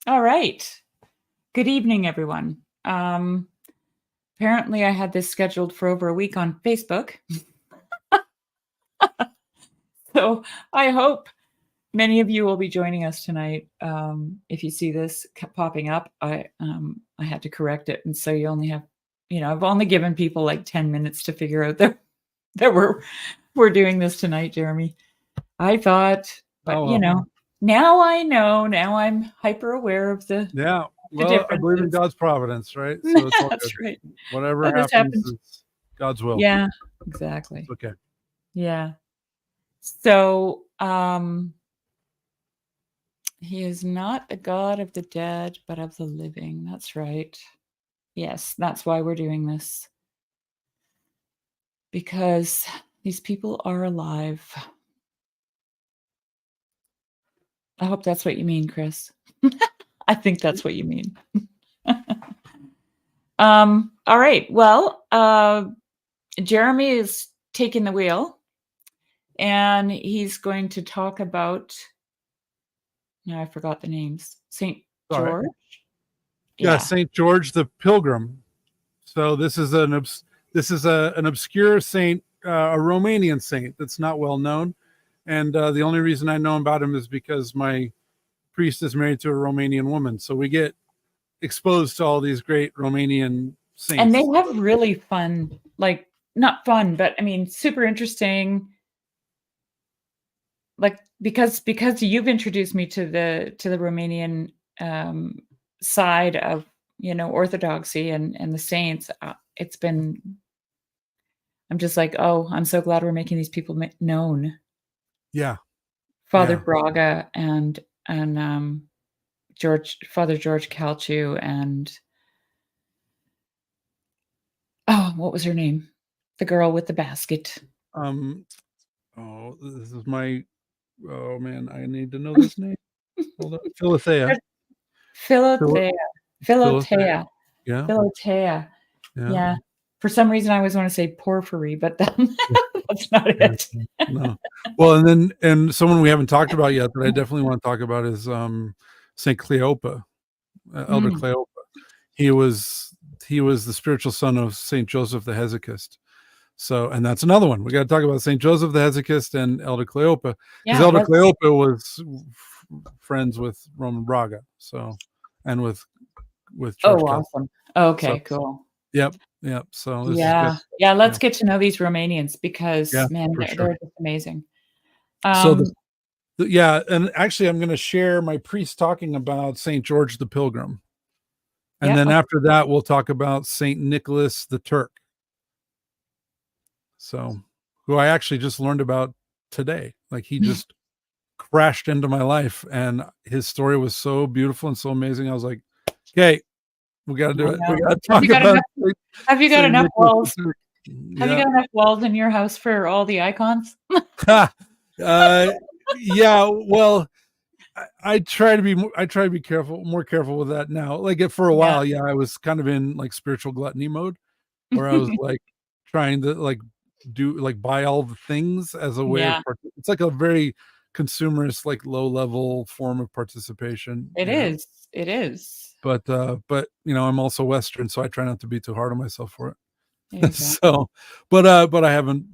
All right. Good evening, everyone. Apparently, I had this scheduled for over a week on Facebook. So I hope many of you will be joining us tonight. If you see this popping up, I had to correct it. And so you only have, I've only given people like 10 minutes to figure out that we're doing this tonight, Jeremy. I thought, but Oh, well. now I know. Now I'm hyper aware of the Yeah. the Well, I believe in differences. God's providence, right? So it's all That's good. right. Whatever Oh, this happens happened. is God's will. Yeah, It's exactly. okay. Yeah. So, he is not the God of the dead, but of the living. That's right. Yes, that's why we're doing this. Because these people are alive. I hope that's what you mean, Chris. I think that's what you mean. All right. Well, Jeremy is taking the wheel and he's going to talk about, now I forgot the names. St. All right. George? Yeah, Yeah. Saint George the Pilgrim. So this is an obscure saint, a Romanian saint that's not well known, and the only reason I know about him is because my priest is married to a Romanian woman. So we get exposed to all these great Romanian And they saints. have really fun, like not fun, but I mean super interesting, like because you've introduced me to the Romanian um side of, orthodoxy and the saints. It's been, I'm just like, oh, I'm so glad we're making these people known. Yeah, Father yeah. Braga and Father George Calciu and, oh, what was her name? The girl with the basket. Um. Oh, this is my. Oh man, I need to know this name. Hold on, Philothea. Philo, Philotea. Philothea. Philotea. Yeah, Philotea. yeah. Yeah. For some reason, I always want to say porphyry, but that's not Yeah, it. no. Well, and someone we haven't talked about yet that I definitely want to talk about is Saint Cleopa, Elder Mm. Cleopa. He was he was the spiritual son of Saint Joseph the Hesychist. So, and that's another one. We got to talk about Saint Joseph the Hesychist and Elder Cleopa, because Yeah. Elder Cleopa was friends with Roman Braga. So, and with Oh, George Kelly. awesome. So, Okay, cool. yep, yep. So this is good. Yeah. Yeah. Let's Yeah, get to know these Romanians because, yeah, man, for they're sure. just amazing. So Um, yeah, and actually, I'm going to share my priest talking about Saint George the Pilgrim, and yeah. then Okay. after that, we'll talk about Saint Nicholas the Turk. So, who I actually just learned about today. Like he just crashed into my life, and his story was so beautiful and so amazing. I was like, okay, we got to do I it. We know. got to Have talk you got about enough? Have you got Saint enough Nicholas the walls? Turk. Have you Yeah. got enough walls in your house for all the icons? Yeah. Well, I try to be more careful with that now. Like for a Yeah. while, yeah, I was kind of in like spiritual gluttony mode, where I was like trying to like buy all the things as a way of Yeah. it's like a very consumerist, like low level form of participation, It is. It is. but I'm also Western, so I try not to be too hard on myself for it. Exactly. So, but I haven't,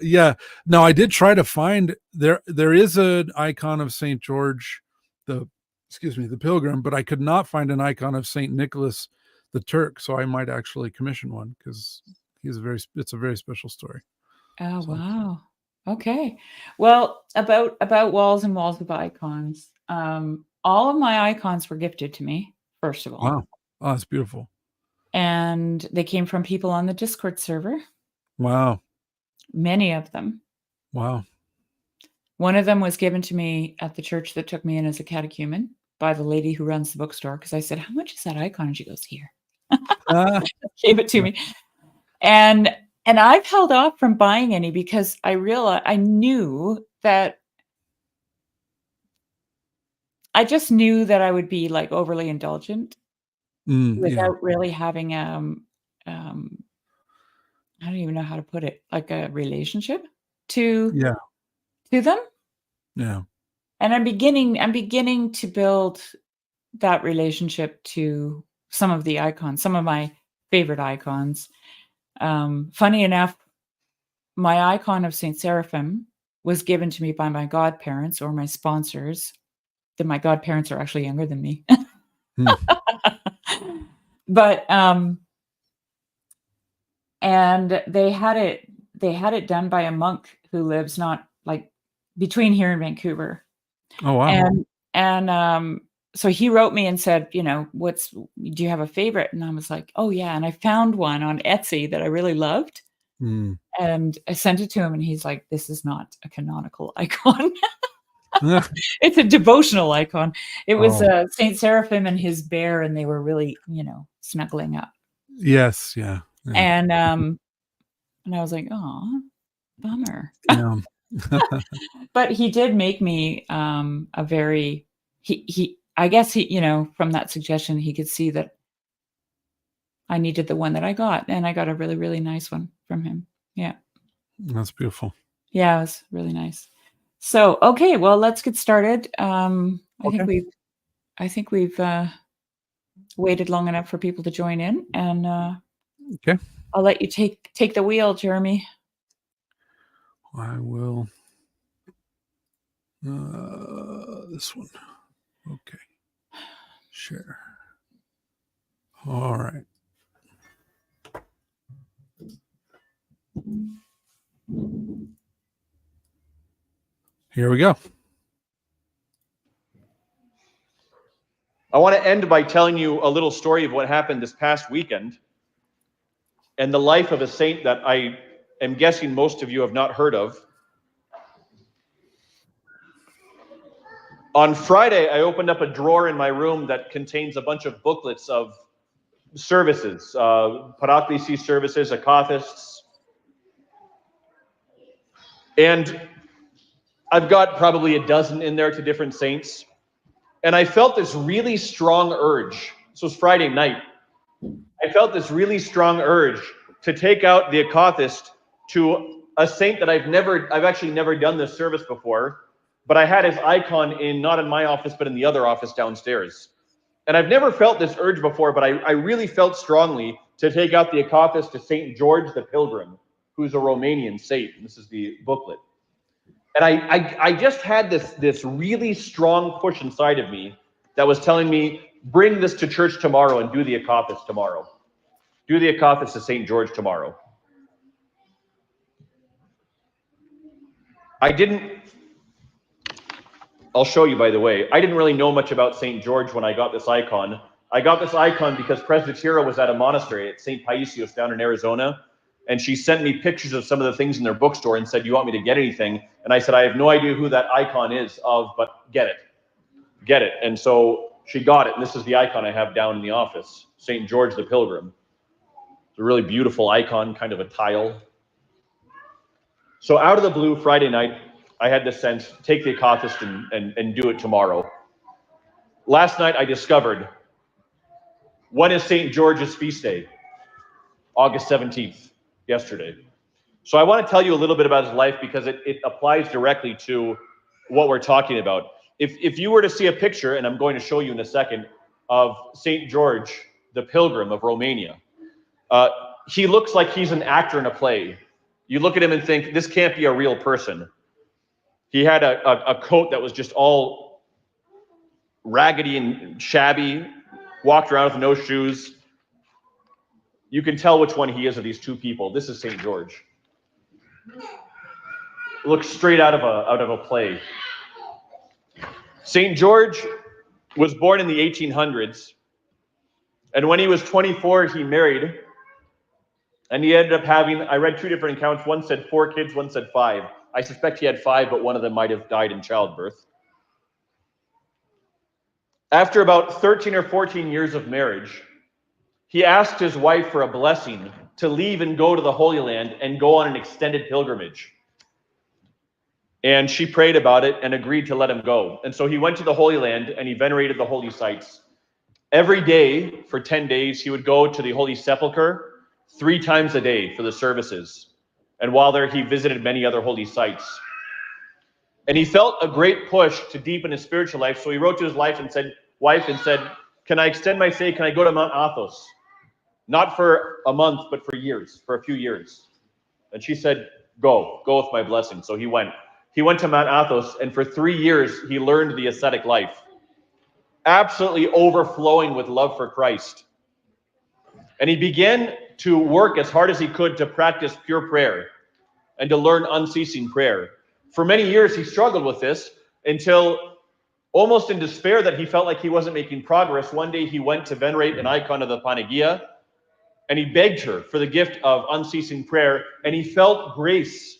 yeah. Now I did try to find there is an icon of Saint George, the excuse me, the Pilgrim, but I could not find an icon of Saint Nicholas the Turk. So I might actually commission one because it's a very special story. Oh, So wow. Okay. Well, about walls and walls of icons. All of my icons were gifted to me, first of all, wow, oh, that's beautiful. and they came from people on the Discord server, Wow, many of them. wow. One of them was given to me at the church that took me in as a catechumen by the lady who runs the bookstore because I said, "How much is that icon?" And she goes, "Here." Ah, Gave it to me. And I've held off from buying any because I knew that I just knew that I would be, like, overly indulgent yeah, without really having, um, I don't even know how to put it, like a relationship to yeah, them, yeah. and I'm beginning to build that relationship to some of the icons, some of my favorite icons. Funny enough, my icon of Saint Seraphim was given to me by my godparents or my sponsors. That my godparents are actually younger than me. But and they had it done by a monk who lives not like between here and Vancouver. Oh wow. And so he wrote me and said, do you have a favorite? And I was like, oh yeah. And I found one on Etsy that I really loved. And I sent it to him and he's like, this is not a canonical icon. It's a devotional icon. It was Saint Seraphim and his bear, and they were really, snuggling up. Yes, yeah. And I was like, oh, bummer. Yeah. But he did make me a very I guess he, from that suggestion, he could see that I needed the one that I got, and I got a really, really nice one from him. Yeah. That's beautiful. Yeah, it was really nice. So, okay, well, let's get started. I think we've waited long enough for people to join in, and okay. I'll let you take the wheel, Jeremy. I will. This one. Okay. Share. All right. Here we go. I want to end by telling you a little story of what happened this past weekend and the life of a saint that I am guessing most of you have not heard of. On Friday, I opened up a drawer in my room that contains a bunch of booklets of services, paraklesis services, akathists. And I've got probably a dozen in there to different saints. And I felt this really strong urge. This was Friday night. I felt this really strong urge to take out the akathist to a saint that I've actually never done this service before, but I had his icon not in my office, but in the other office downstairs. And I've never felt this urge before, but I really felt strongly to take out the akathist to Saint George the Pilgrim, who's a Romanian saint. This is the booklet. And I just had this really strong push inside of me that was telling me, bring this to church tomorrow and do the akathist tomorrow. Do the akathist to St. George tomorrow. I'll show you, by the way. I didn't really know much about St. George when I got this icon. I got this icon because Presbytera was at a monastery at St. Paisios down in Arizona. And she sent me pictures of some of the things in their bookstore and said, you want me to get anything? And I said, I have no idea who that icon is of, but get it. Get it. And so she got it. And this is the icon I have down in the office, St. George the Pilgrim. It's a really beautiful icon, kind of a tile. So out of the blue, Friday night, I had this sense, take the akathist and do it tomorrow. Last night, I discovered, when is St. George's feast day? August 17th. Yesterday. So I want to tell you a little bit about his life because it applies directly to what we're talking about. If you were to see a picture, and I'm going to show you in a second, of St. George, the Pilgrim of Romania, he looks like he's an actor in a play. You look at him and think, this can't be a real person. He had a coat that was just all raggedy and shabby, walked around with no shoes. You can tell which one he is of these two people. This is St. George. Looks straight out of a play. St. George was born in the 1800s, and when he was 24, he married, and he ended up having, I read two different accounts. One said 4 kids, one said 5. I suspect he had 5, but one of them might have died in childbirth. After about 13 or 14 years of marriage, he asked his wife for a blessing to leave and go to the Holy Land and go on an extended pilgrimage. And she prayed about it and agreed to let him go. And so he went to the Holy Land and he venerated the holy sites. Every day for 10 days, he would go to the Holy Sepulchre 3 times a day for the services. And while there, he visited many other holy sites. And he felt a great push to deepen his spiritual life. So he wrote to his wife and said, wife and said, can I extend my stay? Can I go to Mount Athos? Not for a month, but for years, for a few years. And she said, go with my blessing. So he went. He went to Mount Athos, and for 3 years, he learned the ascetic life, absolutely overflowing with love for Christ. And he began to work as hard as he could to practice pure prayer and to learn unceasing prayer. For many years, he struggled with this until, almost in despair that he felt like he wasn't making progress, one day he went to venerate an icon of the Panagia, and he begged her for the gift of unceasing prayer, and he felt grace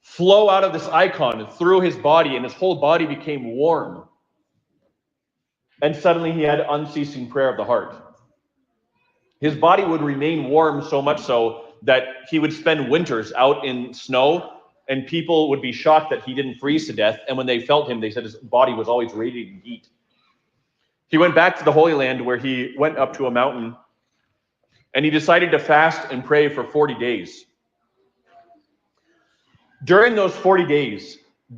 flow out of this icon through his body, and his whole body became warm. And suddenly he had unceasing prayer of the heart. His body would remain warm, so much so that he would spend winters out in snow, and people would be shocked that he didn't freeze to death. And when they felt him, they said his body was always radiating heat. He went back to the Holy Land, where he went up to a mountain, and he decided to fast and pray for 40 days. During those 40 days,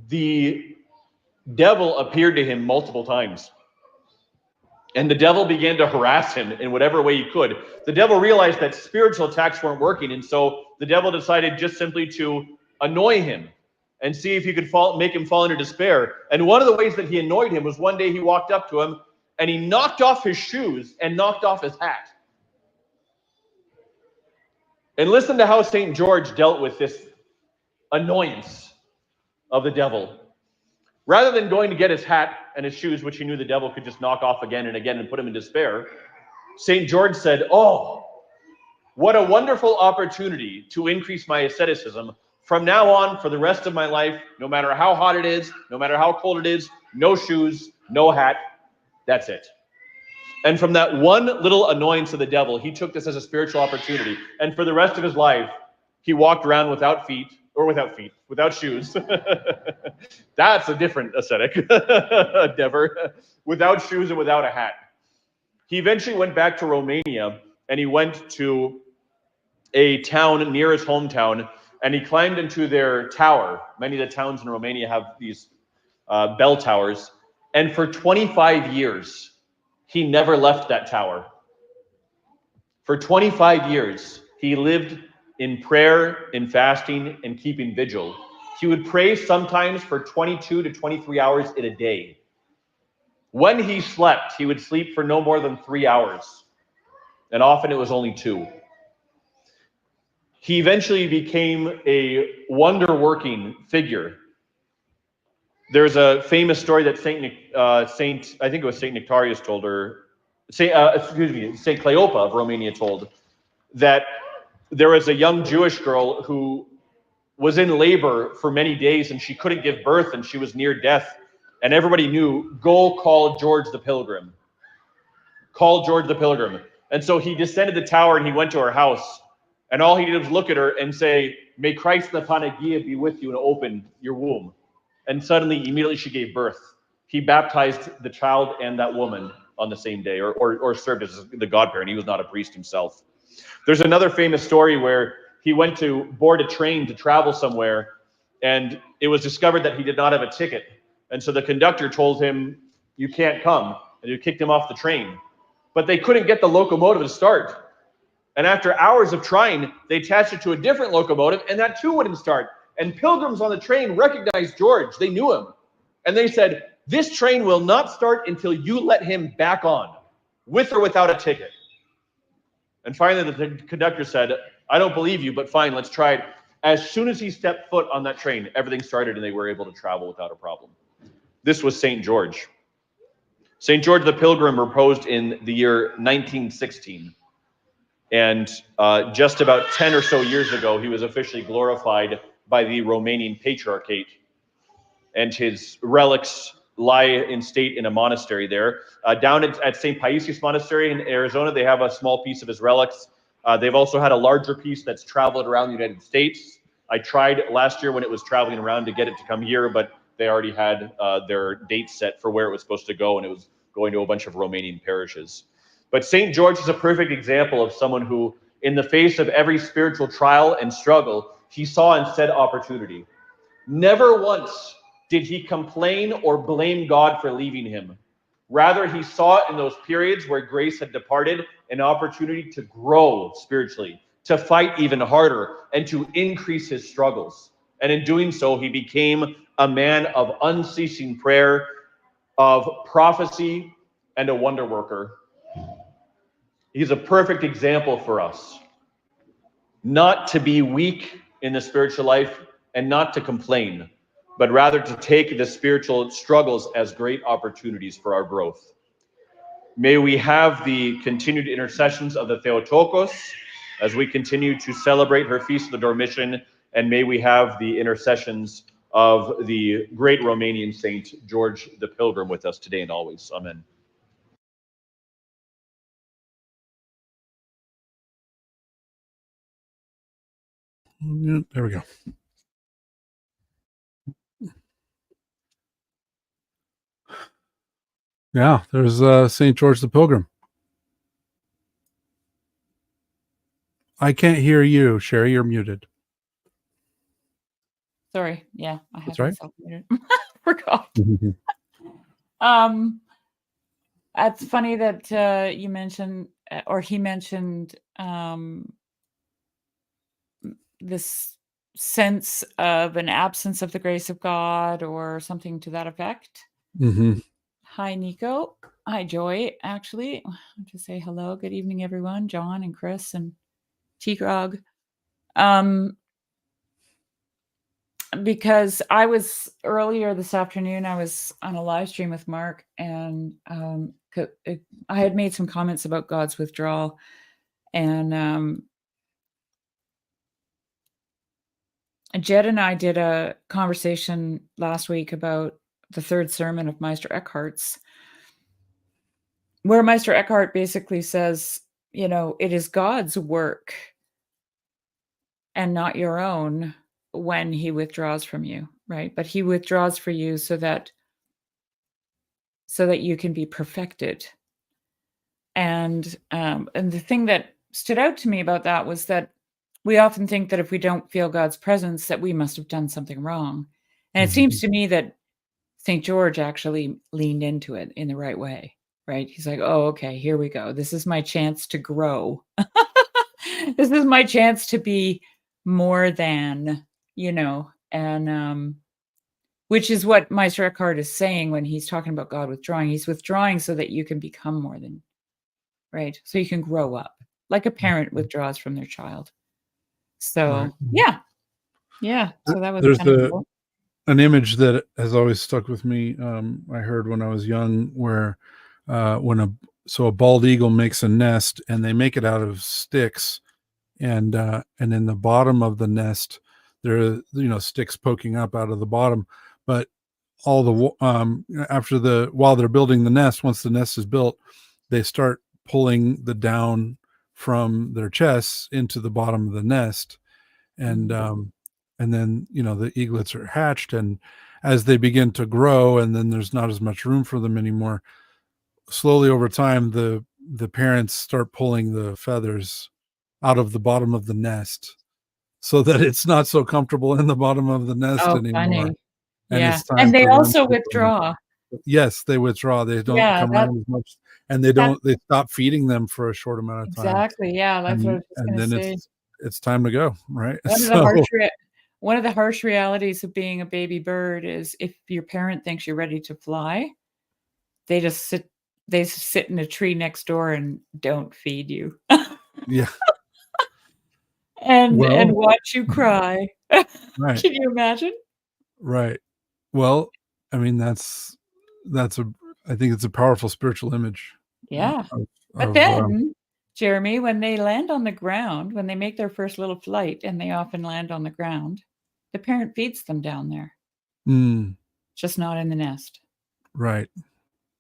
the devil appeared to him multiple times. And the devil began to harass him in whatever way he could. The devil realized that spiritual attacks weren't working, and so the devil decided just simply to annoy him and see if he could make him fall into despair. And one of the ways that he annoyed him was one day he walked up to him and he knocked off his shoes and knocked off his hat. And listen to how St. George dealt with this annoyance of the devil. Rather than going to get his hat and his shoes, which he knew the devil could just knock off again and again and put him in despair, St. George said, oh, what a wonderful opportunity to increase my asceticism. From now on, for the rest of my life, no matter how hot it is, no matter how cold it is, no shoes, no hat, that's it. And from that one little annoyance of the devil, he took this as a spiritual opportunity. And for the rest of his life, he walked around without shoes. That's a different ascetic endeavor. Without shoes and without a hat. He eventually went back to Romania, and he went to a town near his hometown, and he climbed into their tower. Many of the towns in Romania have these bell towers. And for 25 years, he never left that tower. For 25 years, he lived in prayer, in fasting, and keeping vigil. He would pray sometimes for 22 to 23 hours in a day. When he slept, he would sleep for no more than 3 hours. And often it was only 2. He eventually became a wonder-working figure. There's a famous story that Saint Nectarius told, or Saint Cleopa of Romania told, that there was a young Jewish girl who was in labor for many days, and she couldn't give birth, and she was near death. And everybody knew, go call George the Pilgrim. Call George the Pilgrim. And so he descended the tower, and he went to her house. And all he did was look at her and say, may Christ the Panagia be with you, and open your womb. And suddenly, immediately she gave birth. He baptized the child and that woman on the same day, or served as the godparent. He was not a priest himself. There's another famous story where he went to board a train to travel somewhere, and it was discovered that he did not have a ticket. And so the conductor told him, you can't come, and he kicked him off the train. But they couldn't get the locomotive to start. And after hours of trying, they attached it to a different locomotive, and that too wouldn't start. And pilgrims on the train recognized George. They knew him. And they said, this train will not start until you let him back on, with or without a ticket. And finally, the conductor said, I don't believe you, but fine, let's try it. As soon as he stepped foot on that train, everything started, and they were able to travel without a problem. This was St. George. St. George the Pilgrim reposed in the year 1916. And just about 10 or so years ago, he was officially glorified by the Romanian Patriarchate. And his relics lie in state in a monastery there. Down at St. Paisius Monastery in Arizona, they have a small piece of his relics. They've also had a larger piece that's traveled around the United States. I tried last year when it was traveling around to get it to come here, but they already had their date set for where it was supposed to go, and it was going to a bunch of Romanian parishes. But St. George is a perfect example of someone who, in the face of every spiritual trial and struggle, he saw instead opportunity. Never once did he complain or blame God for leaving him. Rather, he saw it in those periods where grace had departed an opportunity to grow spiritually, to fight even harder, and to increase his struggles. And in doing so, he became a man of unceasing prayer, of prophecy, and a wonder worker. He's a perfect example for us, not to be weak in the spiritual life and not to complain, but rather to take the spiritual struggles as great opportunities for our growth. May we have the continued intercessions of the Theotokos as we continue to celebrate her Feast of the Dormition, and may we have the intercessions of the great Romanian saint, George the Pilgrim, with us today and always. Amen. There we go. Yeah, there's St. George the Pilgrim. I can't hear you, Shari. You're muted. Sorry. Yeah, I had That's right. myself muted. Forgot. It's funny that you mentioned, or he mentioned, this sense of an absence of the grace of God or something to that effect. Mm-hmm. Hi, Nico. Hi, Joy. Actually, I have to say hello. Good evening, everyone. John and Chris and T-Grog. Because I was earlier this afternoon, I was on a live stream with Mark, and I had made some comments about God's withdrawal, and Jed and I did a conversation last week about the third sermon of Meister Eckhart's, where Meister Eckhart basically says, it is God's work and not your own when he withdraws from you, right? But he withdraws for you so that you can be perfected. And the thing that stood out to me about that was that we often think that if we don't feel God's presence, that we must have done something wrong. And it seems to me that St. George actually leaned into it in the right way, right? He's like, oh, okay, here we go. This is my chance to grow. This is my chance to be more than, and which is what Meister Eckhart is saying when he's talking about God withdrawing. He's withdrawing so that you can become more than, right? So you can grow up like a parent withdraws from their child. So, right. Yeah. So that was There's kind of cool. An image that has always stuck with me. I heard when I was young, where when a bald eagle makes a nest, and they make it out of sticks, and in the bottom of the nest there are sticks poking up out of the bottom, but all the while they're building the nest, once the nest is built, they start pulling the down from their chests into the bottom of the nest, and then the eaglets are hatched, and as they begin to grow, and then there's not as much room for them anymore, slowly over time the parents start pulling the feathers out of the bottom of the nest so that it's not so comfortable in the bottom of the nest anymore. Funny. And yeah. it's time And they for them also to withdraw. Yes, they withdraw. They don't come around as much, and they stop feeding them for a short amount of time. Exactly. Yeah, that's what I was going to say. It's time to go, right? One of the harsh realities of being a baby bird is if your parent thinks you're ready to fly, they just sit in a tree next door and don't feed you. Yeah. and watch you cry. Right. Can you imagine? Right. Well, I mean, I think it's a powerful spiritual image. Yeah. But then, Jeremy, when they land on the ground, when they make their first little flight, and they often land on the ground, the parent feeds them down there. Just not in the nest. Right.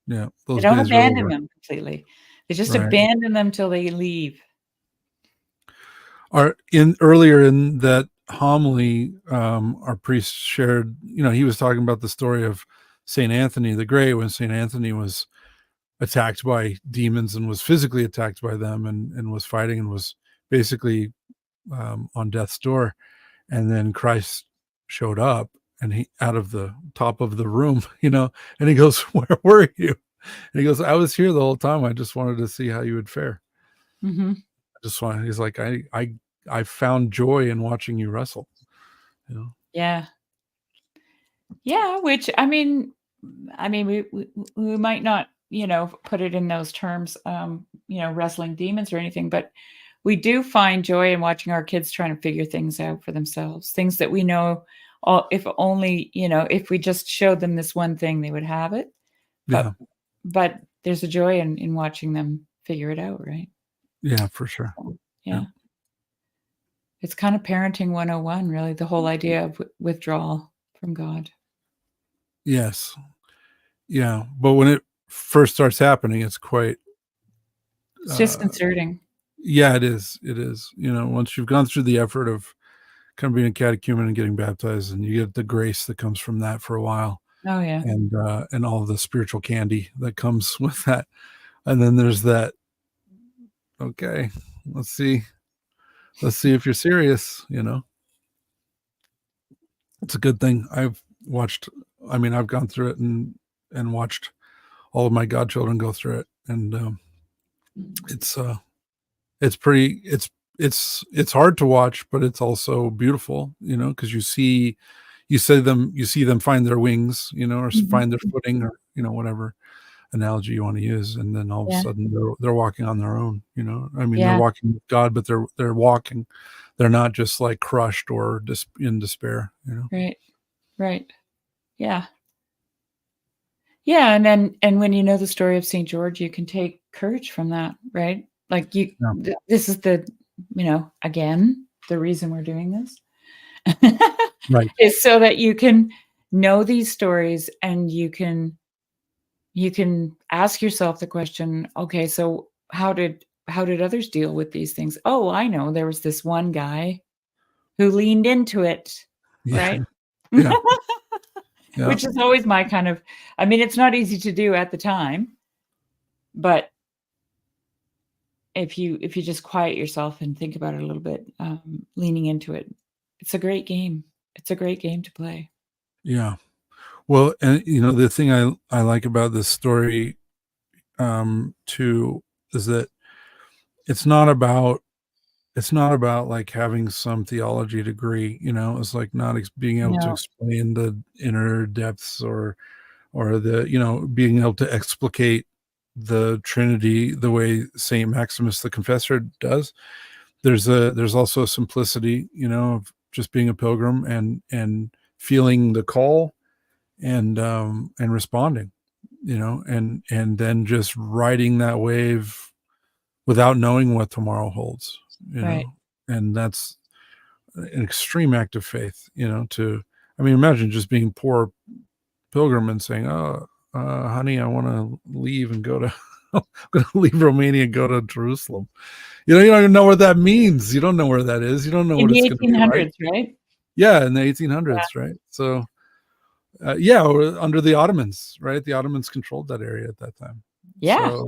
Yeah. They don't abandon them completely. They just abandon them till they leave. Earlier in that homily, our priest shared, he was talking about the story of St. Anthony the Great, when St. Anthony was attacked by demons and was physically attacked by them, and was fighting and was basically on death's door. And then Christ showed up, and he out of the top of the room, and he goes, "Where were you?" he goes, I was here the whole time. I just wanted to see how you would fare. Mm-hmm. He's like, I found joy in watching you wrestle. You know? Yeah. Yeah. Which, I mean, we might not, put it in those terms, wrestling demons or anything, but we do find joy in watching our kids trying to figure things out for themselves, things that we know, if only, if we just showed them this one thing, they would have it. Yeah. But there's a joy in watching them figure it out, right? Yeah, for sure. Yeah. It's kind of parenting 101, really, the whole idea of withdrawal from God. Yes. Yeah. But when it first starts happening, it's quite It's disconcerting. Yeah, it is. It is. Once you've gone through the effort of kind of being a catechumen and getting baptized, and you get the grace that comes from that for a while. Oh, yeah. And all of the spiritual candy that comes with that. And then there's that, okay, let's see if you're serious, It's a good thing. I've gone through it and watched all of my godchildren go through it. And it's pretty, it's hard to watch, but it's also beautiful, because you see them find their wings, or find their footing, or, whatever analogy you want to use. And then all of a sudden they're walking on their own, they're walking with God, but they're walking. They're not just like crushed or in despair, Right. Yeah. Yeah. And when you know the story of St. George, you can take courage from that, right? Like this is again, the reason we're doing this. Right. Is so that you can know these stories, and you can ask yourself the question, okay, so how did others deal with these things? Oh, I know, there was this one guy who leaned into it, right? Yeah. Yeah. Which is always my kind of, it's not easy to do at the time, but if you just quiet yourself and think about it a little bit, leaning into it, it's a great game. It's a great game to play. Yeah. Well, and the thing I like about this story too is that it's not about like having some theology degree, it's like not being able to explain the inner depths or the being able to explicate the Trinity the way Saint Maximus the Confessor does. There's also a simplicity, of just being a pilgrim and feeling the call and responding, and then just riding that wave without knowing what tomorrow holds, Right. And that's an extreme act of faith, imagine just being poor pilgrim and saying, oh, honey, I want to leave and go to, I'm going to leave Romania and go to Jerusalem. You don't even know what that means. You don't know where that is. You don't know In what the it's going to be, 1800s, right? Yeah, in the 1800s, right? So, under the Ottomans, right? The Ottomans controlled that area at that time. Yeah, so,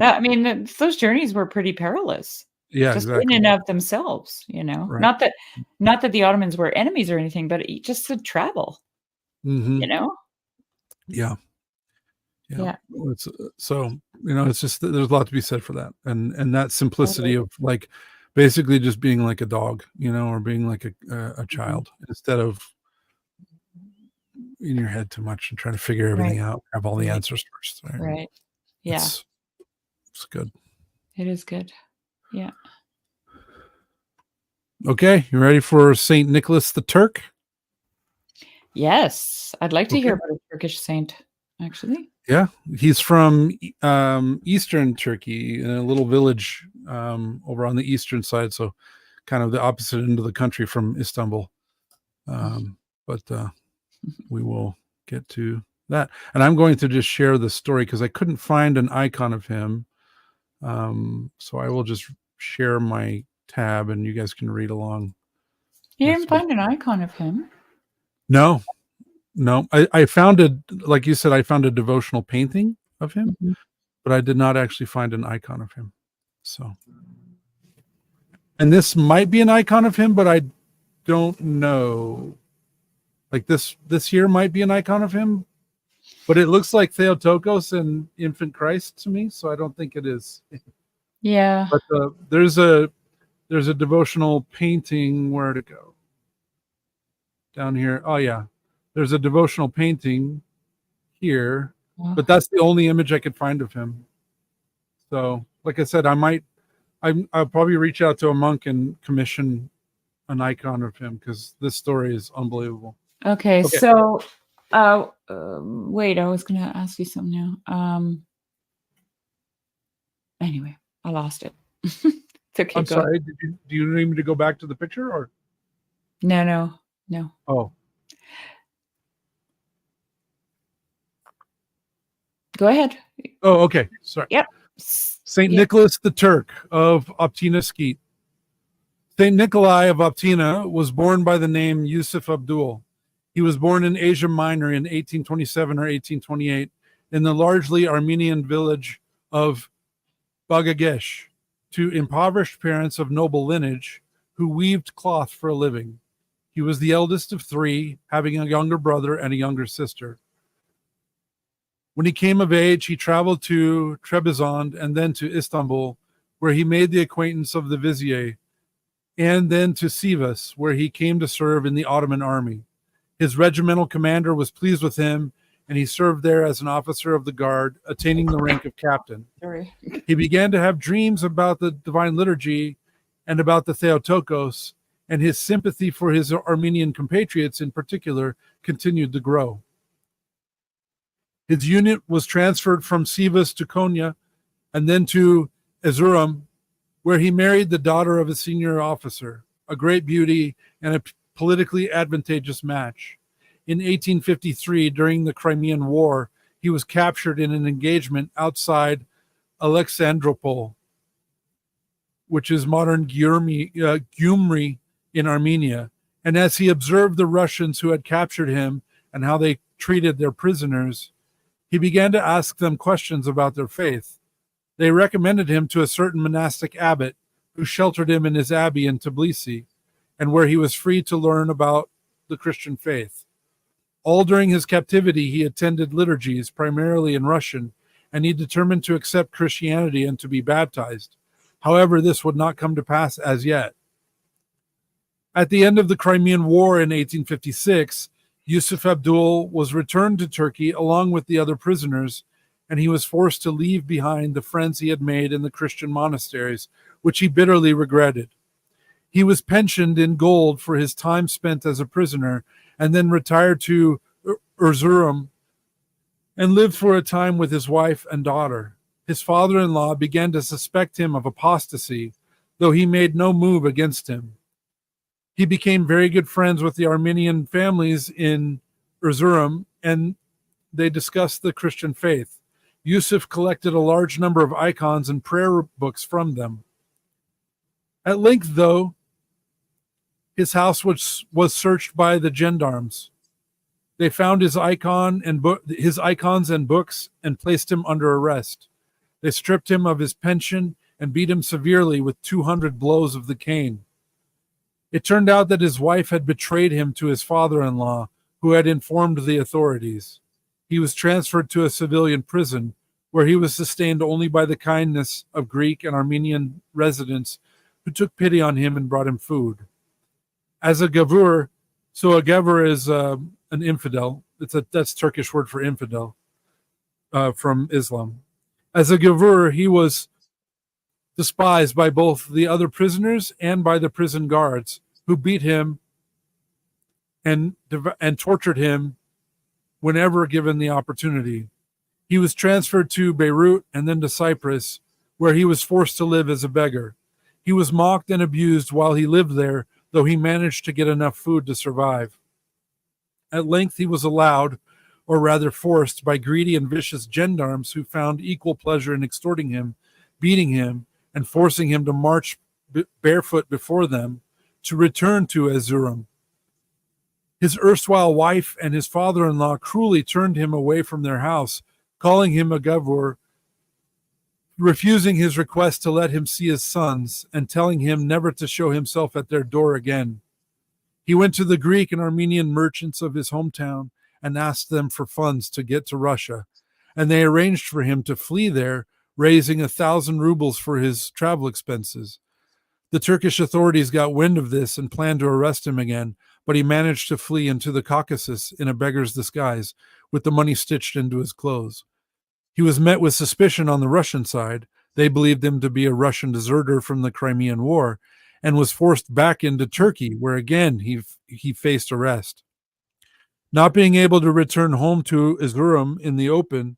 those journeys were pretty perilous. Yeah, just exactly. in and of themselves, Right. Not that the Ottomans were enemies or anything, but just the travel, Mm-hmm. Yeah. It's it's just there's a lot to be said for that, and that simplicity of like basically just being like a dog, or being like a child instead of in your head too much and trying to figure everything out, have all the answers first. Right. Yeah. It's good. It is good. Yeah. Okay, you ready for Saint Nicholas the Turk? Yes, I'd like to hear about a Turkish saint, actually. Yeah, he's from eastern Turkey, in a little village over on the eastern side, so kind of the opposite end of the country from Istanbul. But we will get to that. And I'm going to just share the story because I couldn't find an icon of him. So I will just share my tab and you guys can read along. You didn't find an icon of him? No. I found it, like you said, I found a devotional painting of him, but I did not actually find an icon of him. So, and this might be an icon of him, but I don't know. Like this here might be an icon of him, but it looks like Theotokos and Infant Christ to me, so I don't think it is. Yeah. But there's a devotional painting. Where to go? Down here. Oh yeah, there's a devotional painting here, but that's the only image I could find of him. So, like I said, I'll probably reach out to a monk and commission an icon of him because this story is unbelievable. Okay. So, wait, I was going to ask you something now. Anyway, I lost it. It's okay. I'm sorry. Do you need me to go back to the picture or? No. Oh. Go ahead. Oh, okay. Sorry. Yep. Saint Nicholas the Turk of Optina Skeet. Saint Nikolai of Optina was born by the name Yusuf Abdul. He was born in Asia Minor in 1827 or 1828 in the largely Armenian village of Bagagesh to impoverished parents of noble lineage who weaved cloth for a living. He was the eldest of three, having a younger brother and a younger sister. When he came of age, he traveled to Trebizond and then to Istanbul, where he made the acquaintance of the vizier, and then to Sivas, where he came to serve in the Ottoman army. His regimental commander was pleased with him, and he served there as an officer of the guard, attaining the rank of captain. Sorry. He began to have dreams about the divine liturgy and about the Theotokos, and his sympathy for his Armenian compatriots in particular continued to grow. His unit was transferred from Sivas to Konya and then to Erzurum, where he married the daughter of a senior officer, a great beauty and a politically advantageous match. In 1853, during the Crimean War, he was captured in an engagement outside Alexandropol, which is modern Gyumri in Armenia. And as he observed the Russians who had captured him and how they treated their prisoners, he began to ask them questions about their faith. They recommended him to a certain monastic abbot who sheltered him in his abbey in Tbilisi, and where he was free to learn about the Christian faith. All during his captivity, he attended liturgies, primarily in Russian, and he determined to accept Christianity and to be baptized. However, this would not come to pass as yet. At the end of the Crimean War in 1856, Yusuf Abdul was returned to Turkey along with the other prisoners, and he was forced to leave behind the friends he had made in the Christian monasteries, which he bitterly regretted. He was pensioned in gold for his time spent as a prisoner, and then retired to Erzurum and lived for a time with his wife and daughter. His father-in-law began to suspect him of apostasy, though he made no move against him. He became very good friends with the Armenian families in Erzurum, and they discussed the Christian faith. Yusuf collected a large number of icons and prayer books from them. At length, though, his house was searched by the gendarmes. They found his icons and books and placed him under arrest. They stripped him of his pension and beat him severely with 200 blows of the cane. It turned out that his wife had betrayed him to his father-in-law, who had informed the authorities. He was transferred to a civilian prison, where he was sustained only by the kindness of Greek and Armenian residents who took pity on him and brought him food. As a gavur, so a gavur is an infidel. That's Turkish word for infidel from Islam. As a gavur, he was despised by both the other prisoners and by the prison guards, who beat him and tortured him whenever given the opportunity. He was transferred to Beirut and then to Cyprus, where he was forced to live as a beggar. He was mocked and abused while he lived there, though he managed to get enough food to survive. At length he was allowed, or rather forced, by greedy and vicious gendarmes who found equal pleasure in extorting him, beating him, and forcing him to march barefoot before them, to return to Erzurum. His erstwhile wife and his father-in-law cruelly turned him away from their house, calling him a gavur, refusing his request to let him see his sons, and telling him never to show himself at their door again. He went to the Greek and Armenian merchants of his hometown and asked them for funds to get to Russia, and they arranged for him to flee there, raising 1,000 rubles for his travel expenses. The Turkish authorities got wind of this and planned to arrest him again, but he managed to flee into the Caucasus in a beggar's disguise, with the money stitched into his clothes. He was met with suspicion on the Russian side. They believed him to be a Russian deserter from the Crimean War, and was forced back into Turkey, where again he faced arrest. Not being able to return home to Erzurum in the open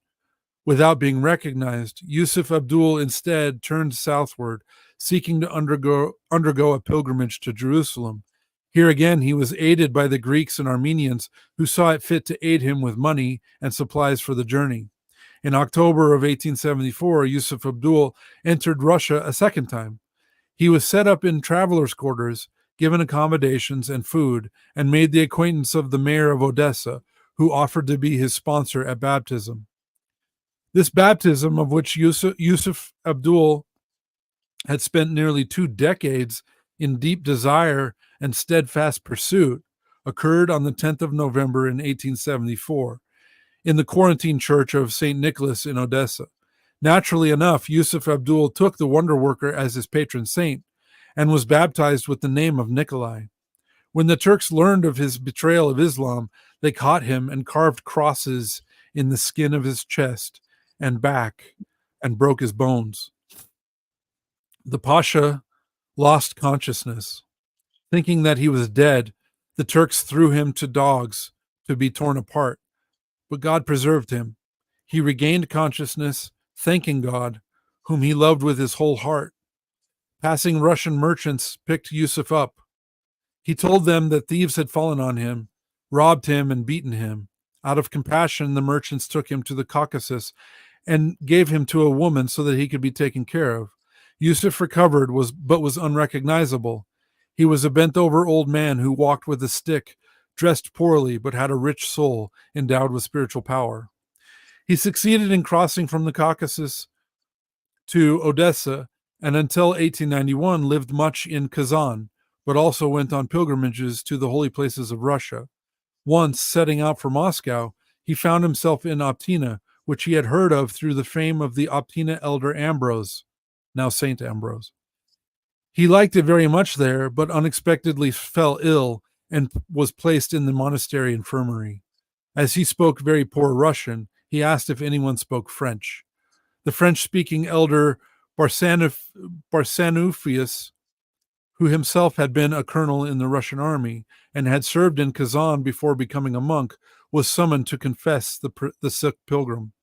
without being recognized, Yusuf Abdul instead turned southward, seeking to undergo a pilgrimage to Jerusalem. Here again, he was aided by the Greeks and Armenians, who saw it fit to aid him with money and supplies for the journey. In October of 1874, Yusuf Abdul entered Russia a second time. He was set up in travelers' quarters, given accommodations and food, and made the acquaintance of the mayor of Odessa, who offered to be his sponsor at baptism. This baptism, of which Yusuf Abdul had spent nearly 2 decades in deep desire and steadfast pursuit, occurred on the 10th of November in 1874 in the quarantine church of St. Nicholas in Odessa. Naturally enough, Yusuf Abdul took the wonder worker as his patron saint and was baptized with the name of Nikolai. When the Turks learned of his betrayal of Islam, they caught him and carved crosses in the skin of his chest and back and broke his bones. The Pasha lost consciousness. Thinking that he was dead, the Turks threw him to dogs to be torn apart, but God preserved him. He regained consciousness, thanking God, whom he loved with his whole heart. Passing Russian merchants picked Yusuf up. He told them that thieves had fallen on him, robbed him, and beaten him. Out of compassion, the merchants took him to the Caucasus and gave him to a woman so that he could be taken care of. Yusuf recovered, but was unrecognizable. He was a bent-over old man who walked with a stick, dressed poorly, but had a rich soul endowed with spiritual power. He succeeded in crossing from the Caucasus to Odessa, and until 1891 lived much in Kazan, but also went on pilgrimages to the holy places of Russia. Once, setting out for Moscow, he found himself in Optina, which he had heard of through the fame of the Optina elder Ambrose, now Saint Ambrose. He liked it very much there, but unexpectedly fell ill and was placed in the monastery infirmary. As he spoke very poor Russian, he asked if anyone spoke French. The French-speaking elder Barsanuphius, who himself had been a colonel in the Russian army and had served in Kazan before becoming a monk, was summoned to confess the sick pilgrim.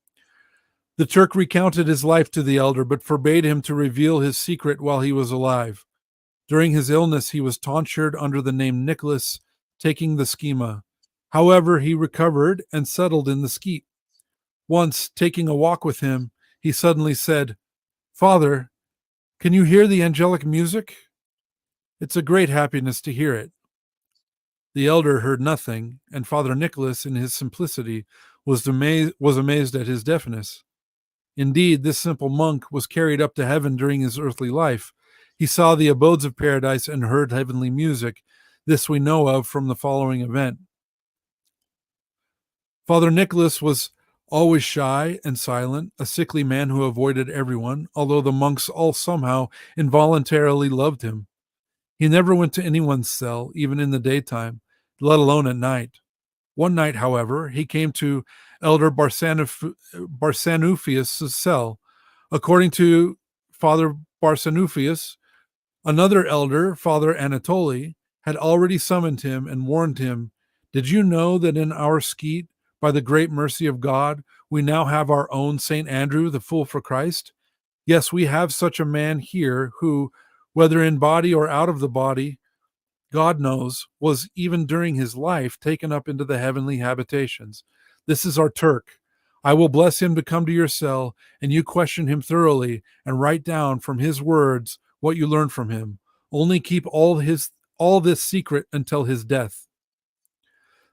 The Turk recounted his life to the elder, but forbade him to reveal his secret while he was alive. During his illness, he was tonsured under the name Nicholas, taking the schema. However, he recovered and settled in the skeet. Once, taking a walk with him, he suddenly said, "Father, can you hear the angelic music? It's a great happiness to hear it." The elder heard nothing, and Father Nicholas, in his simplicity, was amazed at his deafness. Indeed, this simple monk was carried up to heaven during his earthly life. He saw the abodes of paradise and heard heavenly music. This we know of from the following event. Father Nicholas was always shy and silent, a sickly man who avoided everyone, although the monks all somehow involuntarily loved him. He never went to anyone's cell, even in the daytime, let alone at night. One night, however, he came to Elder Barsanuphius' cell. According to Father Barsanuphius, another elder, Father Anatoly, had already summoned him and warned him, "Did you know that in our skeet, by the great mercy of God, we now have our own St. Andrew, the Fool for Christ? Yes, we have such a man here who, whether in body or out of the body, God knows, was even during his life taken up into the heavenly habitations. This is our Turk. I will bless him to come to your cell, and you question him thoroughly and write down from his words what you learned from him. Only keep all this secret until his death."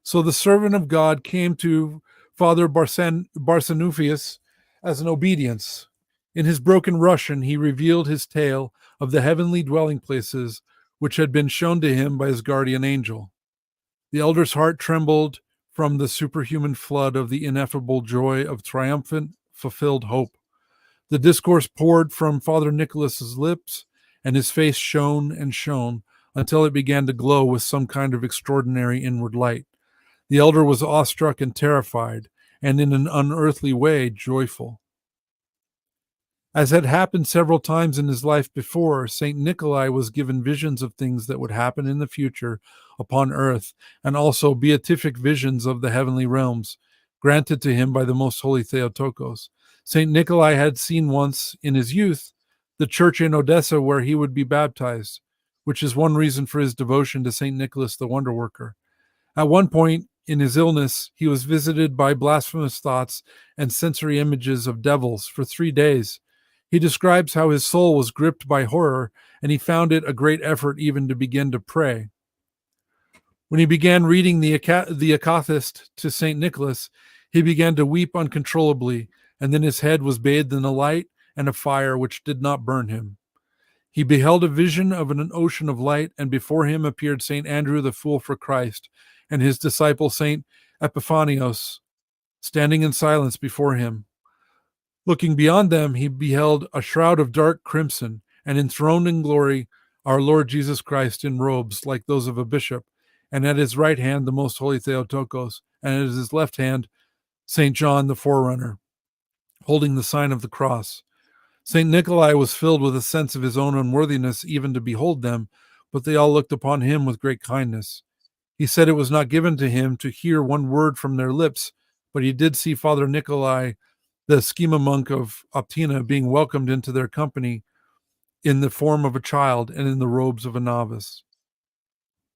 So the servant of God came to Father Barsanuphius as an obedience. In his broken Russian, he revealed his tale of the heavenly dwelling places which had been shown to him by his guardian angel. The elder's heart trembled from the superhuman flood of the ineffable joy of triumphant, fulfilled hope. The discourse poured from Father Nicholas's lips, and his face shone and shone until it began to glow with some kind of extraordinary inward light. The elder was awestruck and terrified, and in an unearthly way joyful. As had happened several times in his life before, St. Nikolai was given visions of things that would happen in the future upon earth, and also beatific visions of the heavenly realms, granted to him by the most holy Theotokos. St. Nikolai had seen once, in his youth, the church in Odessa where he would be baptized, which is one reason for his devotion to St. Nicholas the Wonder Worker. At one point in his illness, he was visited by blasphemous thoughts and sensory images of devils for 3 days. He describes how his soul was gripped by horror, and he found it a great effort even to begin to pray. When he began reading the Akathist to St. Nicholas, he began to weep uncontrollably, and then his head was bathed in a light and a fire which did not burn him. He beheld a vision of an ocean of light, and before him appeared St. Andrew the Fool for Christ, and his disciple St. Epiphanios, standing in silence before him. Looking beyond them, he beheld a shroud of dark crimson, and enthroned in glory, our Lord Jesus Christ in robes like those of a bishop, and at his right hand the most holy Theotokos, and at his left hand St. John the Forerunner, holding the sign of the cross. St. Nikolai was filled with a sense of his own unworthiness even to behold them, but they all looked upon him with great kindness. He said it was not given to him to hear one word from their lips, but he did see Father Nikolai, the schema monk of Optina, being welcomed into their company in the form of a child and in the robes of a novice.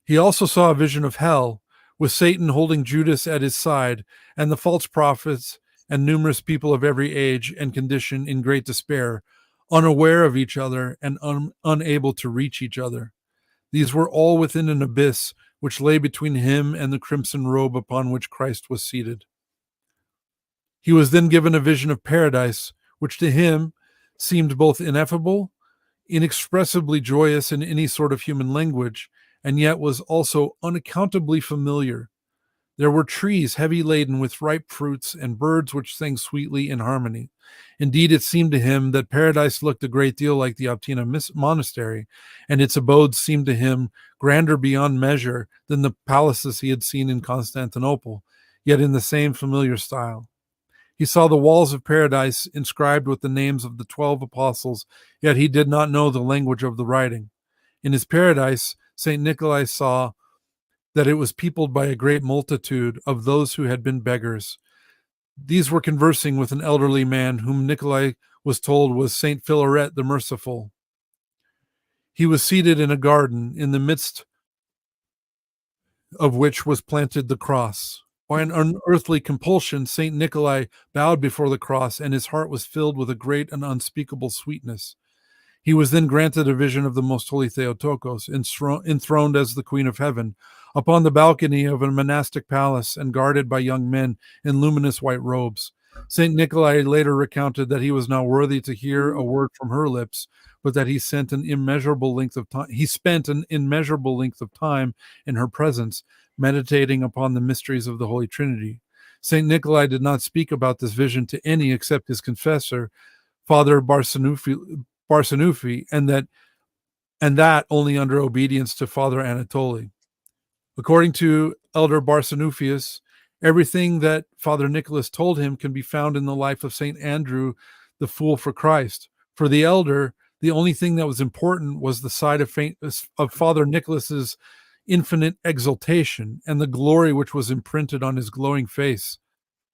He also saw a vision of hell, with Satan holding Judas at his side, and the false prophets and numerous people of every age and condition in great despair, unaware of each other and unable to reach each other. These were all within an abyss which lay between him and the crimson robe upon which Christ was seated. He was then given a vision of paradise, which to him seemed both ineffable, inexpressibly joyous in any sort of human language, and yet was also unaccountably familiar. There were trees heavy laden with ripe fruits and birds which sang sweetly in harmony. Indeed, it seemed to him that paradise looked a great deal like the Optina monastery, and its abodes seemed to him grander beyond measure than the palaces he had seen in Constantinople, yet in the same familiar style. He saw the walls of paradise inscribed with the names of the 12 apostles, yet he did not know the language of the writing. In his paradise, St. Nikolai saw that it was peopled by a great multitude of those who had been beggars. These were conversing with an elderly man whom Nikolai was told was St. Philaret the Merciful. He was seated in a garden, in the midst of which was planted the cross. By an unearthly compulsion, St. Nikolai bowed before the cross, and his heart was filled with a great and unspeakable sweetness. He was then granted a vision of the most holy Theotokos, enthroned as the Queen of Heaven, upon the balcony of a monastic palace and guarded by young men in luminous white robes. St. Nikolai later recounted that he was not worthy to hear a word from her lips, but that he spent an immeasurable length of time in her presence, meditating upon the mysteries of the Holy Trinity. St. Nikolai did not speak about this vision to any except his confessor, Father Barsanuphi, and that only under obedience to Father Anatoly. According to Elder Barsanuphius, everything that Father Nicholas told him can be found in the life of St. Andrew, the Fool for Christ. For the elder, the only thing that was important was the sight of Father Nicholas's infinite exaltation and the glory which was imprinted on his glowing face.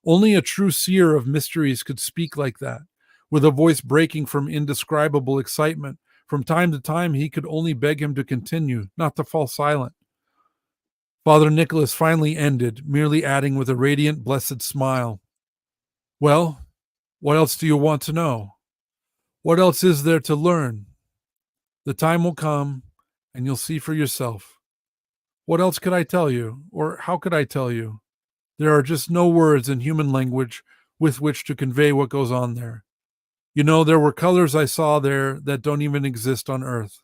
Only a true seer of mysteries could speak like that, with a voice breaking from indescribable excitement. From time to time, he could only beg him to continue, not to fall silent. Father Nicholas finally ended, merely adding with a radiant, blessed smile, "Well, what else do you want to know? What else is there to learn? The time will come, and you'll see for yourself. What else could I tell you, or how could I tell you? There are just no words in human language with which to convey what goes on there. You know, there were colors I saw there that don't even exist on earth.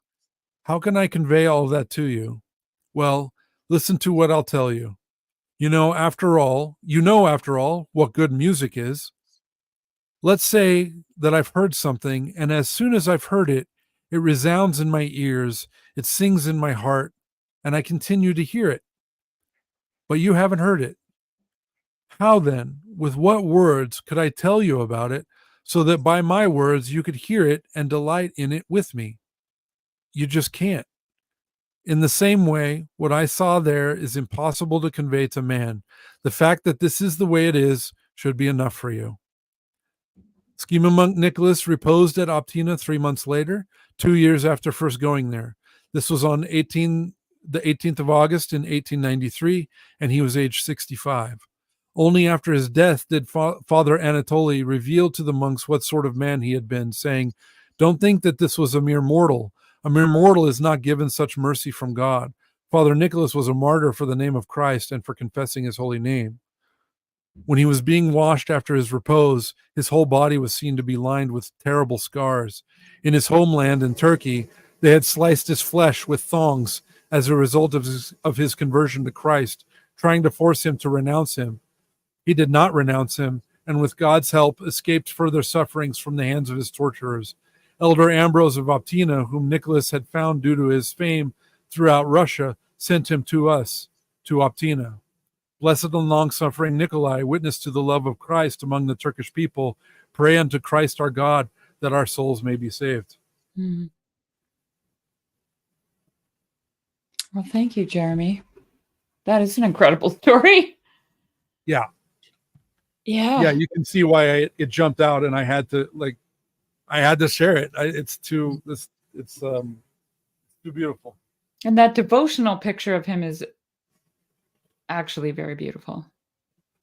How can I convey all that to you? Well, listen to what I'll tell you. After all, what good music is. Let's say that I've heard something, and as soon as I've heard it, it resounds in my ears, it sings in my heart, and I continue to hear it. But you haven't heard it. How then, with what words could I tell you about it, so that by my words you could hear it and delight in it with me? You just can't. In the same way, what I saw there is impossible to convey to man. The fact that this is the way it is should be enough for you. Schema monk Nicholas reposed at Optina 3 months later, 2 years after first going there. This was on the 18th of August in 1893, and he was age 65. Only after his death did Father Anatoly reveal to the monks what sort of man he had been, saying, "Don't think that this was a mere mortal. A mere mortal is not given such mercy from God. Father Nicholas was a martyr for the name of Christ and for confessing his holy name." When he was being washed after his repose, his whole body was seen to be lined with terrible scars. In his homeland in Turkey, they had sliced his flesh with thongs as a result of his conversion to Christ, trying to force him to renounce him. He did not renounce him, and with God's help escaped further sufferings from the hands of his torturers. Elder Ambrose of Optina, whom Nicholas had found due to his fame throughout Russia, sent him to us, to Optina. Blessed and long-suffering Nikolai, witness to the love of Christ among the Turkish people, pray unto Christ our God that our souls may be saved. Mm. Well, thank you, Jeremy. That is an incredible story. Yeah. Yeah. Yeah, you can see why it jumped out, and I had to share it. It's too beautiful. And that devotional picture of him is actually very beautiful.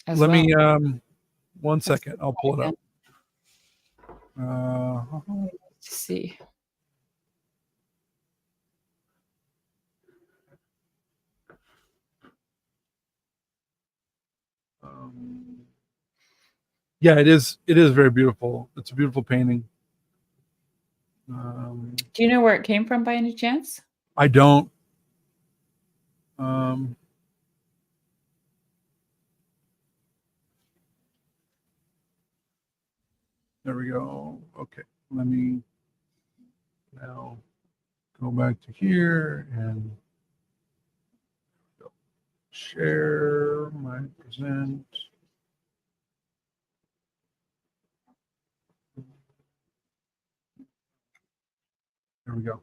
Let me 1 second. I'll pull it up. Let's see. Yeah, it is very beautiful. It's a beautiful painting. Do you know where it came from by any chance? I don't. There we go. Okay, let me now go back to here and share my present. There we go.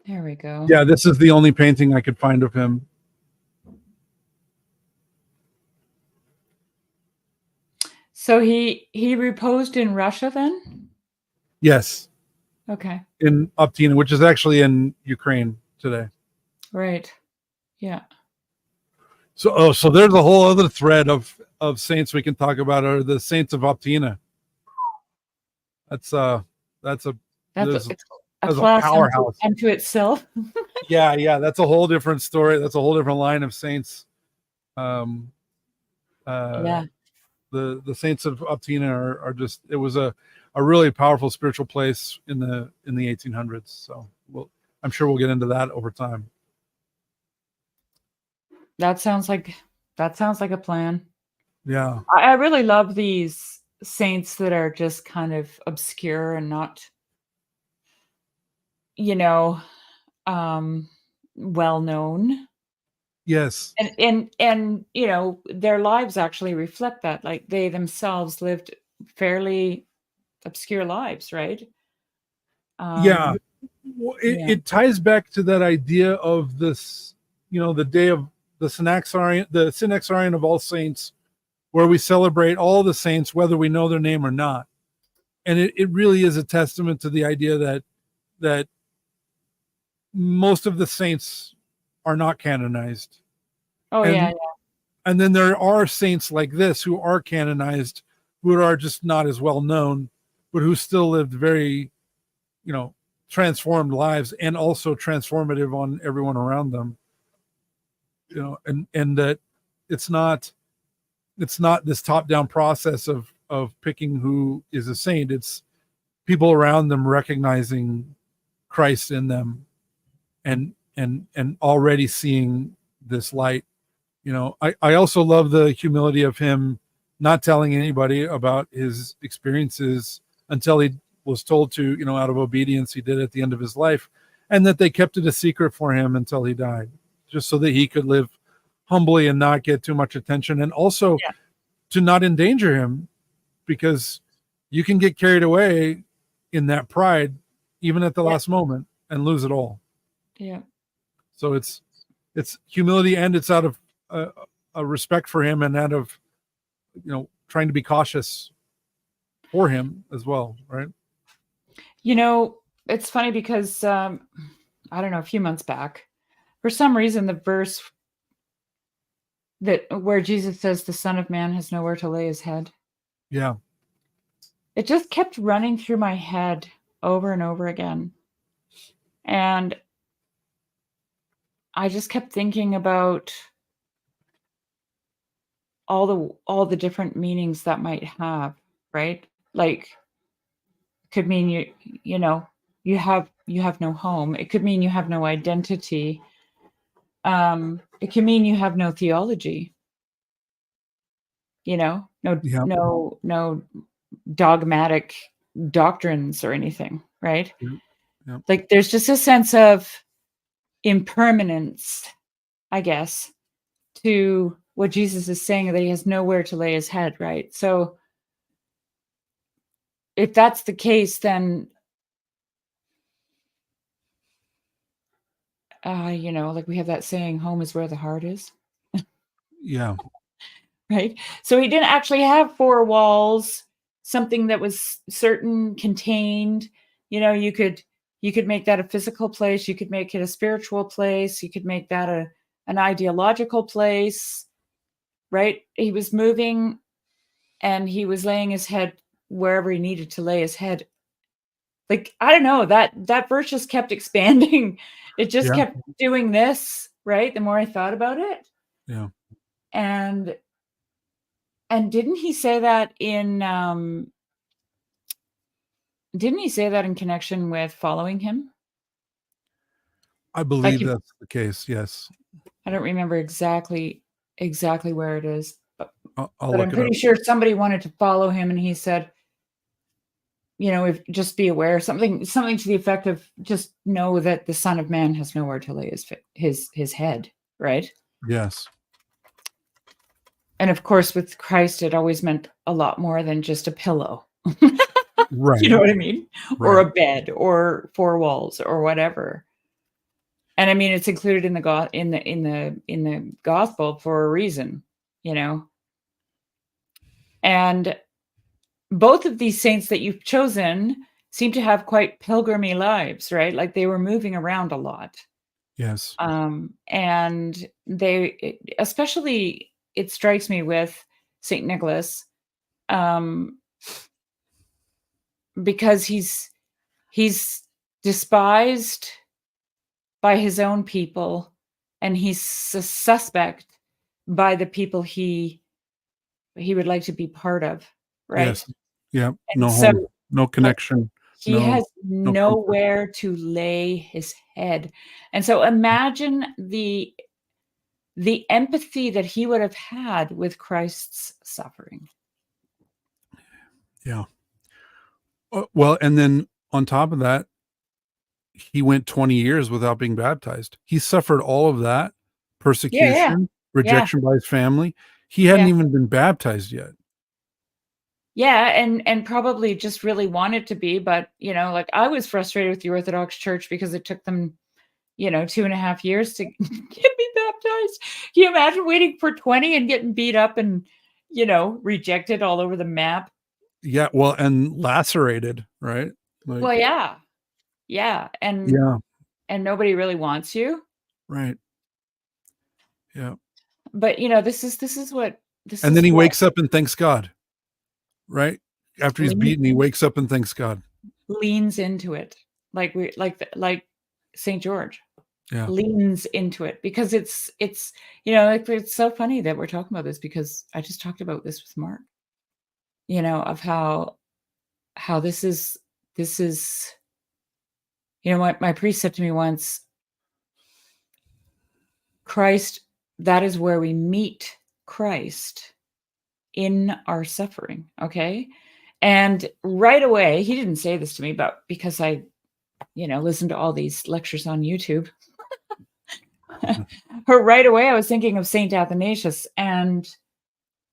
There we go. Yeah, this is the only painting I could find of him. So he reposed in Russia then? Yes. Okay. In Optina, which is actually in Ukraine today. Right. Yeah. So there's a whole other thread of saints we can talk about, are the saints of Optina. That's a class powerhouse unto itself. yeah, that's a whole different story. That's a whole different line of saints. Yeah. The saints of Optina are just, it was a really powerful spiritual place in the 1800s. So I'm sure we'll get into that over time. That sounds like a plan. Yeah. I really love these saints that are just kind of obscure and not, well known. Yes. And their lives actually reflect that. Like they themselves lived fairly obscure lives, right? Yeah. Well, it ties back to that idea of this, the day of the Synaxarion of All Saints, where we celebrate all the saints, whether we know their name or not. And it really is a testament to the idea that most of the saints are not canonized. Oh, yeah. And then there are saints like this who are canonized, who are just not as well known, but who still lived very, transformed lives, and also transformative on everyone around them. And that it's not this top-down process of picking who is a saint. It's people around them recognizing Christ in them and and already seeing this light. I also love the humility of him not telling anybody about his experiences until he was told to, out of obedience. He did at the end of his life, and that they kept it a secret for him until he died, just so that he could live humbly and not get too much attention, and also to not endanger him, because you can get carried away in that pride, even at the last moment, and lose it all. Yeah. So it's humility, and it's out of a respect for him, and out of trying to be cautious for him as well, right? It's funny because I don't know, a few months back, for some reason, the verse where Jesus says the Son of Man has nowhere to lay his head, it just kept running through my head over and over again, and I just kept thinking about all the different meanings that might have, right? Like, could mean you have no home. It could mean you have no identity. It can mean you have no theology. No dogmatic doctrines or anything, right? Like, there's just a sense of impermanence, I guess, to what Jesus is saying, that he has nowhere to lay his head, right? So if that's the case, then like we have that saying, home is where the heart is. Yeah. Right. So he didn't actually have four walls, something that was certain, contained. You could make that a physical place. You could make it a spiritual place. You could make that an ideological place, right? He was moving, and he was laying his head wherever he needed to lay his head. Like, I don't know, that verse just kept expanding. It just kept doing this, right? The more I thought about it. Yeah. And didn't he say that in connection with following him? I believe that's the case. Yes. I don't remember exactly where it is, but I'm pretty sure somebody wanted to follow him, and he said, if just be aware, something to the effect of, just know that the Son of Man has nowhere to lay his head, right? Yes. And of course, with Christ, it always meant a lot more than just a pillow. Right. You know what I mean? Right. Or a bed, or four walls, or whatever. And I mean, it's included in the gospel for a reason, And both of these saints that you've chosen seem to have quite pilgrimy lives, right? Like, they were moving around a lot. Yes. And especially, it strikes me with Saint Nicholas, because he's despised by his own people, and he's a suspect by the people he would like to be part of, right? Yes. Yeah. And No home, no connection. He has nowhere to lay his head. And so imagine the empathy that he would have had with Christ's suffering. Yeah. Well, and then on top of that, he went 20 years without being baptized. He suffered all of that persecution, rejection by his family. He hadn't even been baptized yet. Yeah, and probably just really wanted to be, but like, I was frustrated with the Orthodox Church because it took them 2.5 years to get me baptized. Can you imagine waiting for 20 and getting beat up and rejected all over the map? Yeah, well, and lacerated, right? Like, well, yeah, and nobody really wants you, right? Yeah, but this is what this. And then he wakes up and thanks God, right? After he's beaten, he wakes up and thanks God. Leans into it, like Saint George. Yeah. Leans into it, because it's it's so funny that we're talking about this, because I just talked about this with Mark, of how this is my priest said to me once, Christ, that is where we meet Christ in our suffering. Okay. And right away, he didn't say this to me, but because I, listened to all these lectures on YouTube, right away, I was thinking of Saint Athanasius, and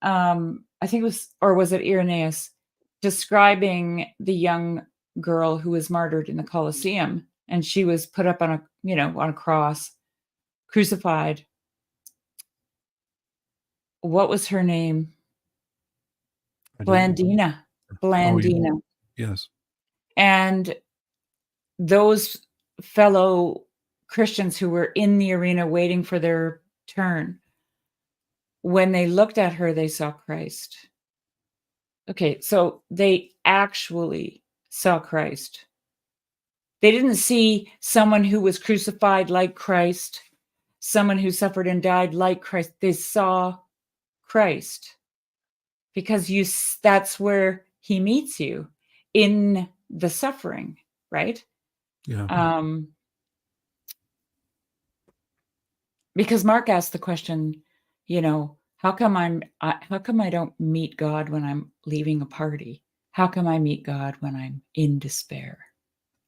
I think it was, or was it Irenaeus, describing the young girl who was martyred in the Colosseum, and she was put up on a cross, crucified. What was her name? Blandina. Blandina. Oh, yes. And those fellow Christians who were in the arena waiting for their turn, when they looked at her, they saw Christ. Okay, so they actually saw Christ. They didn't see someone who was crucified like Christ, someone who suffered and died like Christ. They saw Christ, because that's where he meets you, in the suffering, right? Yeah. Because Mark asked the question, how come I don't meet God when I'm leaving a party? How come I meet God when I'm in despair?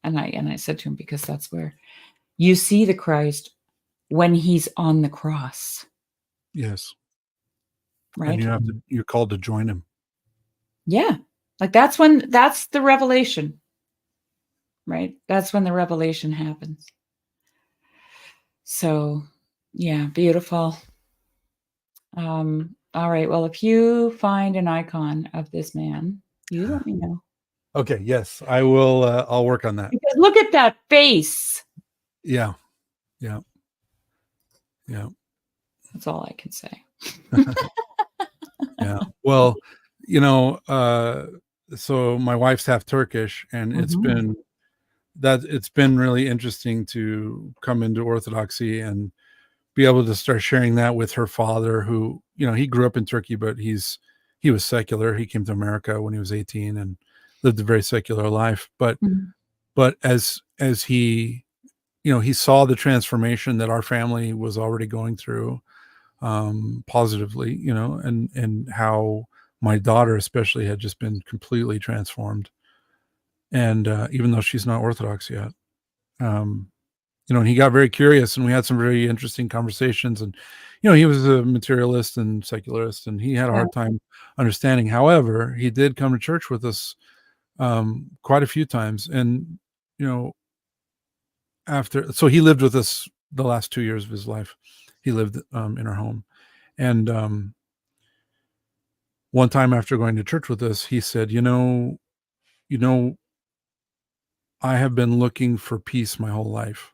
And I said to him, because that's where you see the Christ, when he's on the cross. Yes. Right. And you're called to join him. Yeah. Like that's the revelation, right? That's when the revelation happens. So yeah, beautiful. All right. Well, if you find an icon of this man, you let me know. Okay. Yes, I will. I'll work on that. Because look at that face. Yeah. Yeah. Yeah. That's all I can say. Yeah. Well, so my wife's half Turkish, and it's been really interesting to come into Orthodoxy and be able to start sharing that with her father, who, he grew up in Turkey, but he was secular. He came to America when he was 18 and lived a very secular life. But as he, he saw the transformation that our family was already going through, positively, and how my daughter especially had just been completely transformed. And even though she's not Orthodox yet, and he got very curious, and we had some very interesting conversations. And, he was a materialist and secularist, and he had a hard time understanding. However, he did come to church with us quite a few times. And, so he lived with us the last 2 years of his life. He lived in our home. And one time after going to church with us, he said, I have been looking for peace my whole life.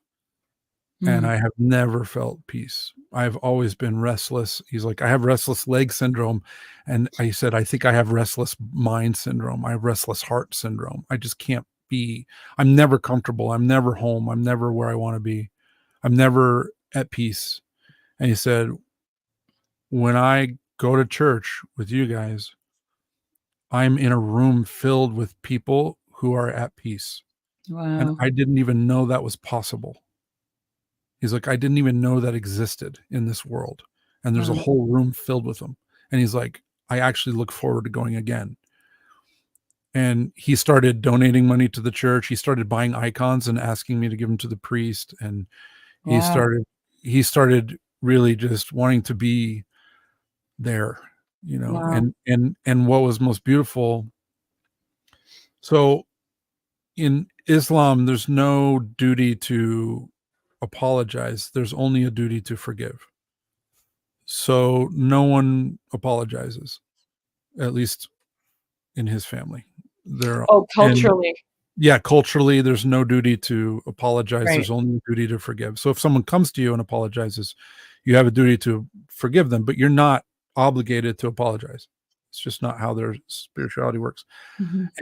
And I have never felt peace. I've always been restless. He's like, I have restless leg syndrome. And I said, I think I have restless mind syndrome. I have restless heart syndrome. I just can't I'm never comfortable. I'm never home. I'm never where I want to be. I'm never at peace. And he said, when I go to church with you guys, I'm in a room filled with people who are at peace. Wow. And I didn't even know that was possible. He's like, I didn't even know that existed in this world. And there's a whole room filled with them. And he's like, I actually look forward to going again. And he started donating money to the church. He started buying icons and asking me to give them to the priest. And he started really just wanting to be there, and what was most beautiful. So in Islam, there's no duty to apologize. There's only a duty to forgive. So no one apologizes, at least in his family. Culturally. Culturally, there's no duty to apologize. Right. There's only a duty to forgive. So if someone comes to you and apologizes, you have a duty to forgive them, but you're not obligated to apologize. It's just not how their spirituality works.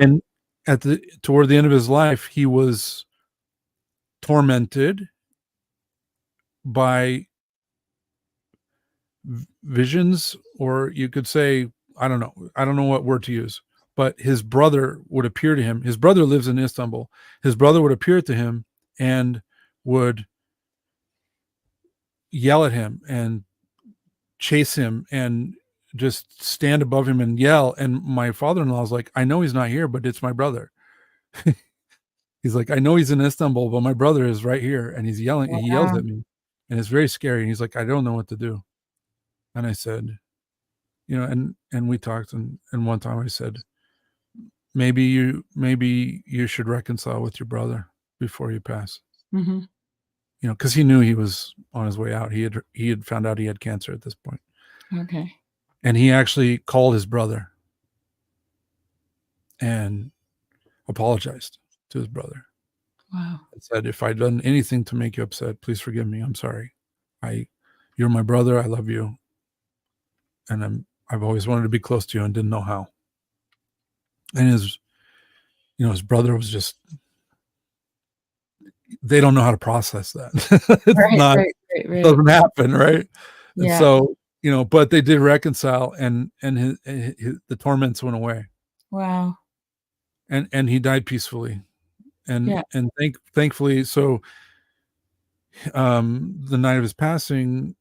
And toward the end of his life, he was tormented by visions, or you could say, I don't know what word to use, but his brother would appear to him. His brother lives in Istanbul. His brother would appear to him and would, yell at him and chase him and just stand above him and yell. And my father-in-law was like, I know he's not here, but it's my brother. He's like, I know he's in Istanbul, but my brother is right here. And he's yelling, he yells Wow. at me, and it's very scary. And he's like, I don't know what to do. And I said, and we talked, and one time I said, maybe you should reconcile with your brother before you pass. Mm-hmm. Because he knew he was on his way out. He had found out he had cancer at this point. Okay. And he actually called his brother and apologized to his brother. Wow. And said, if I'd done anything to make you upset, please forgive me. I'm sorry. You're my brother. I love you. And I've always wanted to be close to you and didn't know how. And his brother was just, they don't know how to process that. It doesn't happen. Right. Yeah. And so, but they did reconcile, and the torments went away. Wow. And he died peacefully. And Yeah. thankfully, so the night of his passing,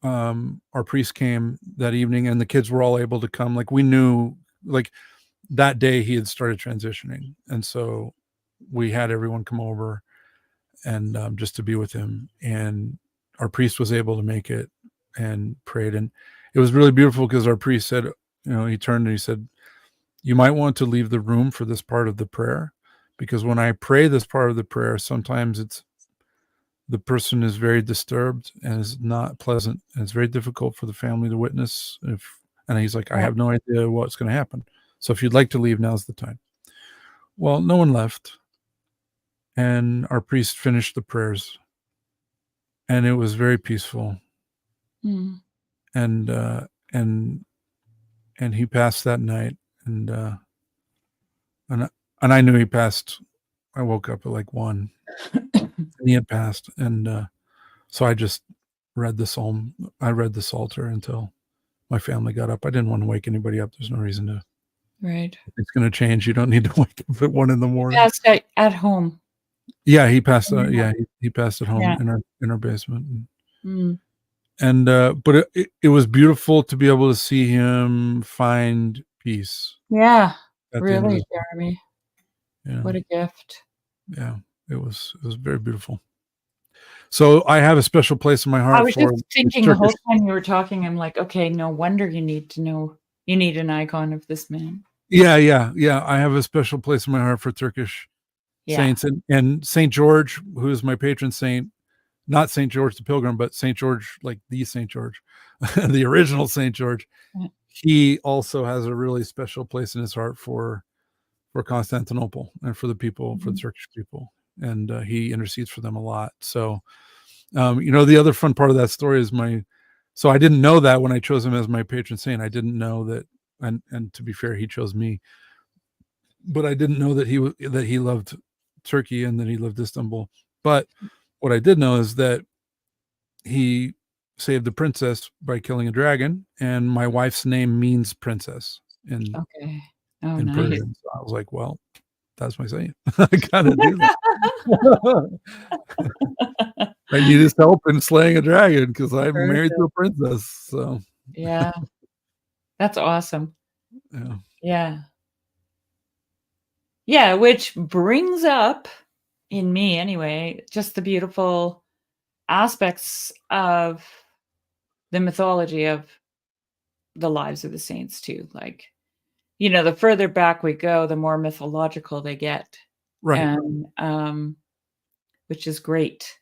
our priest came that evening, and the kids were all able to come. Like, we knew, like, that day he had started transitioning, and so we had everyone come over and just to be with him. And our priest was able to make it and prayed, and it was really beautiful because our priest said, he turned and he said, you might want to leave the room for this part of the prayer, because when I pray this part of the prayer, sometimes the person is very disturbed and is not pleasant, and it's very difficult for the family to witness. And he's like, I have no idea what's going to happen. So if you'd like to leave, now's the time. Well, no one left. And our priest finished the prayers, and it was very peaceful. Mm. And he passed that night. And I knew he passed. I woke up at like 1. And he had passed. And so I just read the psalm. I read the Psalter until my family got up. I didn't want to wake anybody up. There's no reason to. Right. It's going to change. You don't need to wake up at 1 a.m. He passed at home. Yeah, he passed. He passed at home in our basement. And but it was beautiful to be able to see him find peace. Yeah, really, Jeremy. Yeah. What a gift. Yeah, it was very beautiful. So I have a special place in my heart. I was just thinking the whole time you were talking, I'm like, okay, no wonder you need an icon of this man. Yeah. I have a special place in my heart for Turkish saints, and Saint George, who is my patron saint, not Saint George the Pilgrim, but Saint George, like the Saint George, the original Saint George. He also has a really special place in his heart for Constantinople and for the people, for the Turkish people, and he intercedes for them a lot. So, the other fun part of that story is so I didn't know that when I chose him as my patron saint. I didn't know that, and to be fair, he chose me, but I didn't know that he loved Turkey and that he loved Istanbul. But what I did know is that he saved the princess by killing a dragon, and my wife's name means princess in nice. Persian. So I was like, well, that's my saint. I gotta do that. I need his help in slaying a dragon because I'm married to a princess. So yeah, that's awesome. Yeah, which brings up in me anyway, just the beautiful aspects of the mythology of the lives of the saints too. Like, the further back we go, the more mythological they get. Right. And which is great.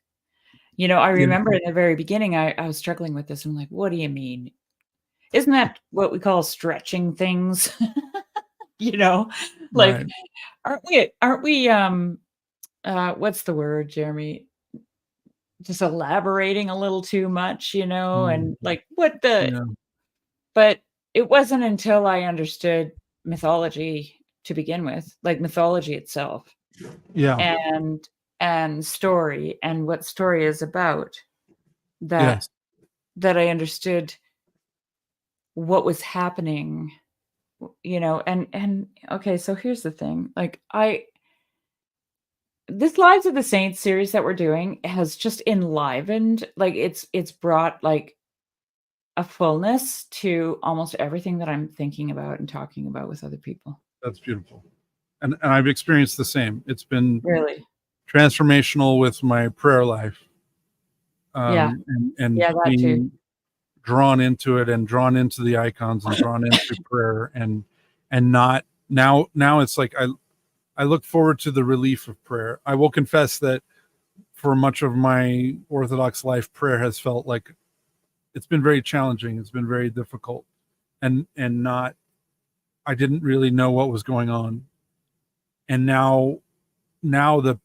I remember in the very beginning, I was struggling with this. I'm like, what do you mean? Isn't that what we call stretching things? Like, right. aren't we, what's the word, Jeremy? Just elaborating a little too much, and like but it wasn't until I understood mythology to begin with, like mythology itself. Yeah. And story and what story is about that I understood what was happening, and okay, so here's the thing. Like this Lives of the Saints series that we're doing has just enlivened, like it's brought like a fullness to almost everything that I'm thinking about and talking about with other people. That's beautiful. And I've experienced the same. It's been Really. transformational with my prayer life. Yeah. And Yeah, that too. being drawn into it and drawn into the icons and drawn into prayer and not now it's like I look forward to the relief of prayer. I will confess that for much of my Orthodox life, prayer has felt like it's been very challenging. It's been very difficult, and not. I didn't really know what was going on, and now the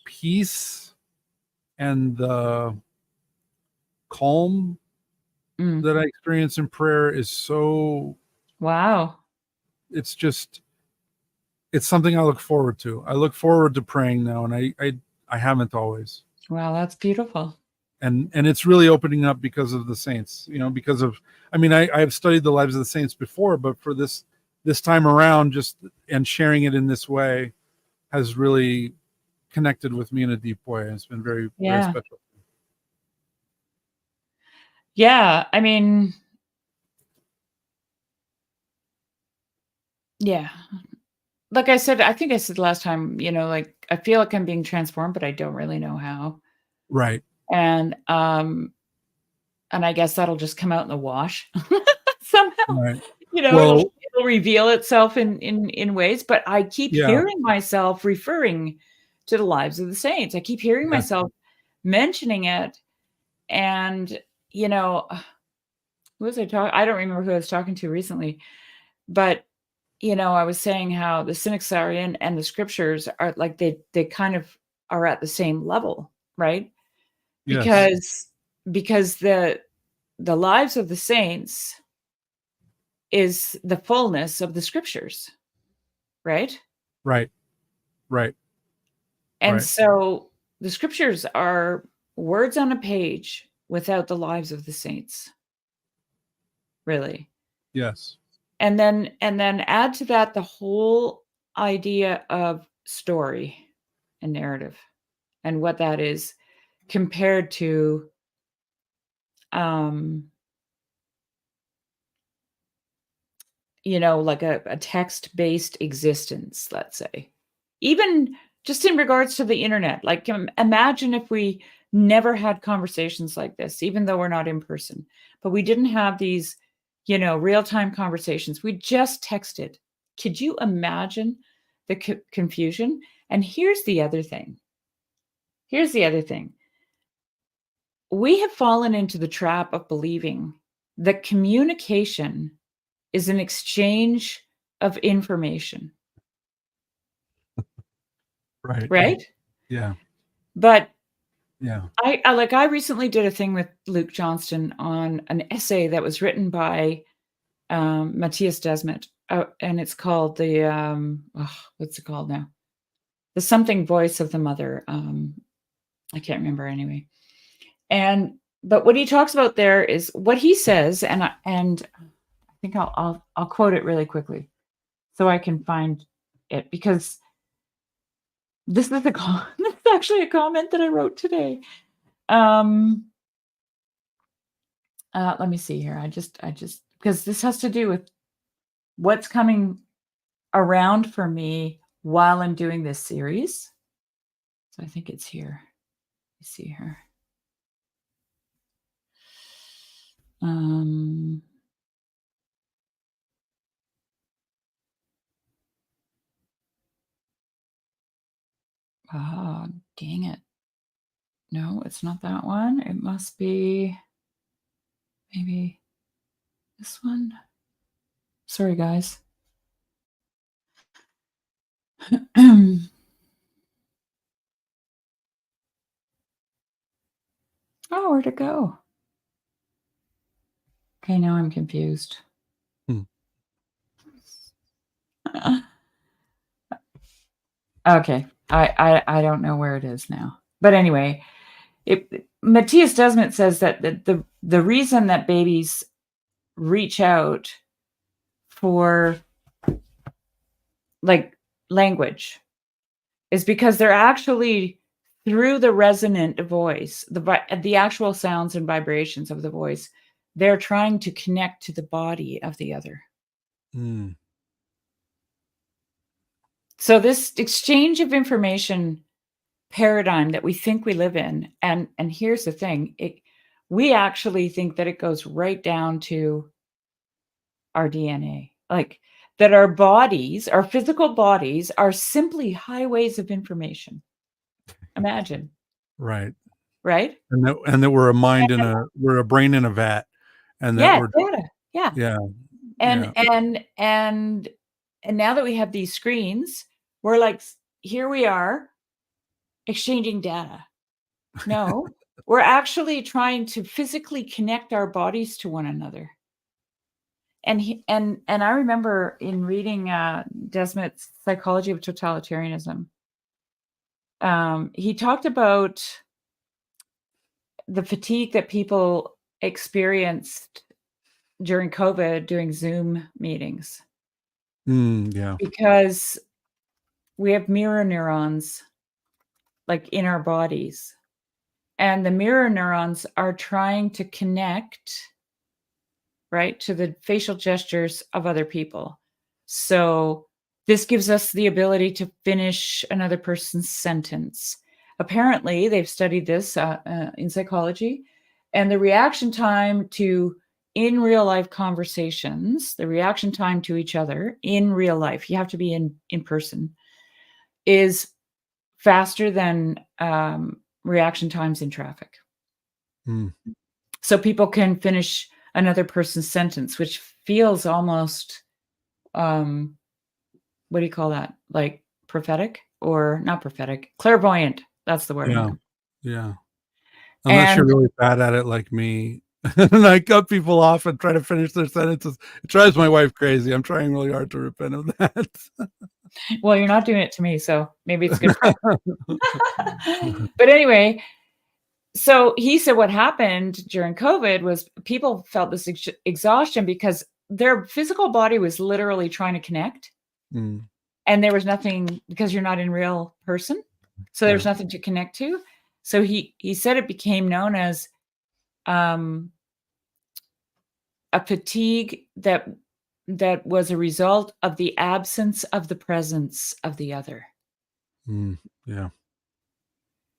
peace and the calm Mm. that I experience in prayer is so. Wow. It's just. It's something I look forward to. I look forward to praying now, and I haven't always. Wow, that's beautiful. And it's really opening up because of the saints, because of, I mean, I've studied the lives of the saints before, but for this time around, just and sharing it in this way has really connected with me in a deep way. It's been very, very Yeah. special. Yeah, I mean, yeah. Like I said, I think I said last time, like I feel like I'm being transformed, but I don't really know how. Right. And I guess that'll just come out in the wash somehow. Right. It'll reveal itself in ways, but I keep Yeah. hearing myself referring to the lives of the saints. I keep hearing myself mentioning it. And, who was I talking? I don't remember who I was talking to recently, but I was saying how the Synaxarion and the scriptures are like they kind of are at the same level, right? Yes. Because the lives of the saints is the fullness of the scriptures, right? Right. Right. And Right. so the scriptures are words on a page without the lives of the saints, really. Yes. And then add to that the whole idea of story and narrative and what that is compared to like a text-based existence, let's say. Even just in regards to the internet, like imagine if we never had conversations like this, even though we're not in person, but we didn't have these, real-time conversations. We just texted. Could you imagine the confusion? And here's the other thing. We have fallen into the trap of believing that communication is an exchange of information. Right. Right? Yeah. But Yeah. I recently did a thing with Luke Johnston on an essay that was written by Matthias Desmet, and it's called what's it called now? The something voice of the mother. I can't remember anyway. But what he talks about there is what he says, and I think I'll quote it really quickly so I can find it, because this is this is actually a comment that I wrote today. Let me see here. I just because this has to do with what's coming around for me while I'm doing this series. So I think it's here. Let's see here. Oh, dang it. No, it's not that one. It must be maybe this one. Sorry, guys. Oh, where'd it go? Okay, now I'm confused. Okay, I don't know where it is now. But anyway, Matthias Desmet says that the reason that babies reach out for like language is because they're actually, through the resonant voice, the actual sounds and vibrations of the voice, they're trying to connect to the body of the other. Mm. So this exchange of information paradigm that we think we live in, and here's the thing, we actually think that it goes right down to our DNA. Like, that our bodies, our physical bodies, are simply highways of information. Imagine, Right. right? And that we're a brain in a vat, and that Yeah, we're data. Yeah. yeah, And yeah. and now that we have these screens, we're like, here we are exchanging data. No, we're actually trying to physically connect our bodies to one another. And I remember in reading Desmet's Psychology of Totalitarianism, he talked about the fatigue that people experienced during COVID, doing Zoom meetings, Yeah. because we have mirror neurons like in our bodies, and the mirror neurons are trying to connect, right, to the facial gestures of other people. So this gives us the ability to finish another person's sentence. Apparently, they've studied this in psychology, and the reaction time to, in real life conversations, the reaction time to each other in real life, you have to be in person, is faster than reaction times in traffic. Mm. So people can finish another person's sentence, which feels almost, what do you call that? Like prophetic, or not prophetic, clairvoyant. That's the word I'm Yeah. looking Yeah. for. Unless you're And really bad at it like me, and I cut people off and try to finish their sentences. It drives my wife crazy. I'm trying really hard to repent of that. well, you're not doing it to me, so maybe it's good for but anyway, so he said what happened during COVID was people felt this exhaustion because their physical body was literally trying to connect, Mm. and there was nothing, because you're not in real person, so Yeah. there's nothing to connect to. So he said it became known as um, a fatigue that was a result of the absence of the presence of the other. Mm. Yeah.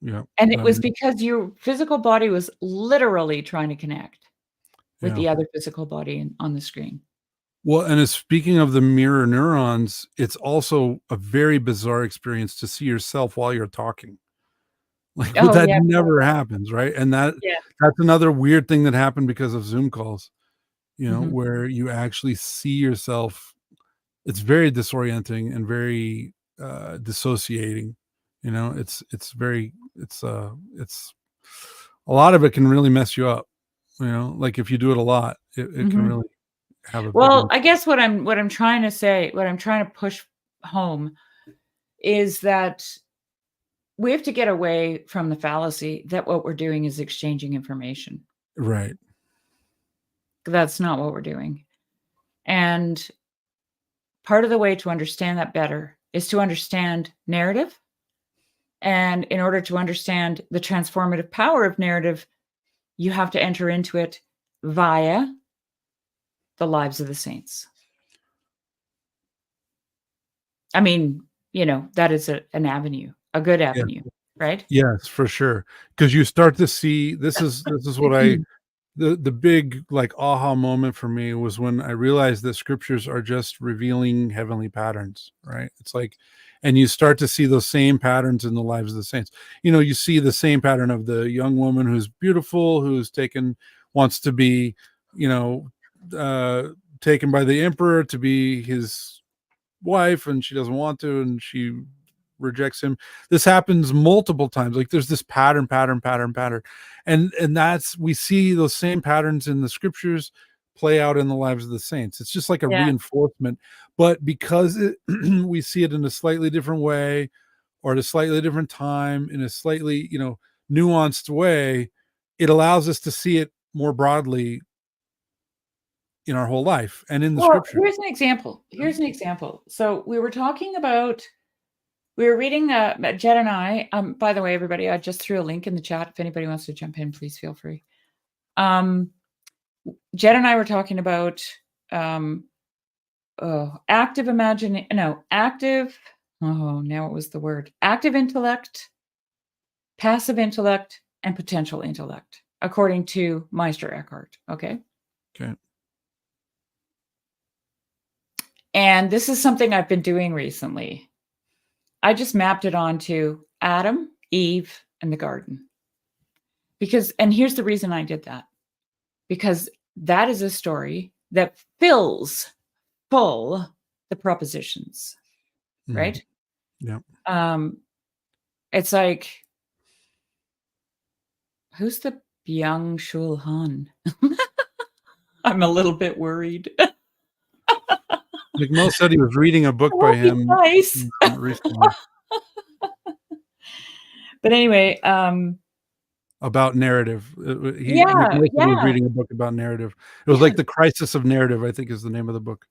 Yeah. And it That was makes because your physical body was literally trying to connect with yeah. the other physical body on the screen. Well, and as speaking of the mirror neurons, it's also a very bizarre experience to see yourself while you're talking. Like, well, Oh, that yeah. never happens, right? And Yeah. that's another weird thing that happened because of Zoom calls, Mhm. where you actually see yourself. It's very disorienting and very dissociating. It's a lot of it can really mess you up. Like if you do it a lot, it can Mhm. really have a big Well, impact. I guess what I'm trying to say, what I'm trying to push home, is that we have to get away from the fallacy that what we're doing is exchanging information. Right. That's not what we're doing. And part of the way to understand that better is to understand narrative. And in order to understand the transformative power of narrative, you have to enter into it via the lives of the saints. I mean, that is an avenue, a good Yeah. avenue, right? Yes, for sure. Because you start to see this is what the big like aha moment for me was when I realized that scriptures are just revealing heavenly patterns, right? It's like, and you start to see those same patterns in the lives of the saints. You see the same pattern of the young woman who's beautiful, wants to be, you know, uh, taken by the emperor to be his wife, and she doesn't want to, and she rejects him. This happens multiple times. Like there's this pattern, and that's, we see those same patterns in the scriptures play out in the lives of the saints. It's just like a Yeah. reinforcement, but because we see it in a slightly different way, or at a slightly different time, in a slightly nuanced way, it allows us to see it more broadly in our whole life and in the Well, scripture. here's an example. So we were talking about we were reading Jed and I. By the way, everybody, I just threw a link in the chat. If anybody wants to jump in, please feel free. Jed and I were talking about active imagination. No, active. Oh, now what was the word? Active intellect, passive intellect, and potential intellect, according to Meister Eckhart. Okay. Okay. And this is something I've been doing recently. I just mapped it onto Adam, Eve, and the garden. And here's the reason I did that. Because that is a story that fills full the propositions, right? Yeah. It's like, who's the Byung-Chul Han? I'm a little bit worried. Like Mo said, he was reading a book by him nice. recently. But anyway, about narrative. He was reading a book about narrative. It was like The Crisis of Narrative, I think is the name of the book.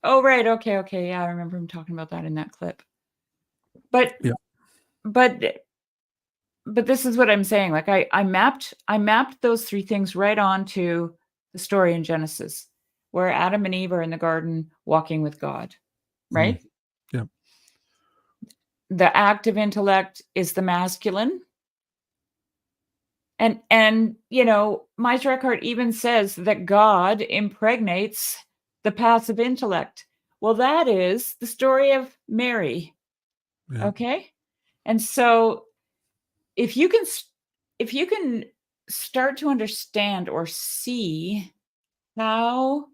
Oh, right. Okay. Yeah, I remember him talking about that in that clip. But yeah. But this is what I'm saying. Like I mapped those three things right onto the story in Genesis, where Adam and Eve are in the garden walking with God, right? Yeah. The active intellect is the masculine. And Meister Eckhart even says that God impregnates the passive intellect. Well, that is the story of Mary. Yeah. Okay? And so if you can start to understand or see how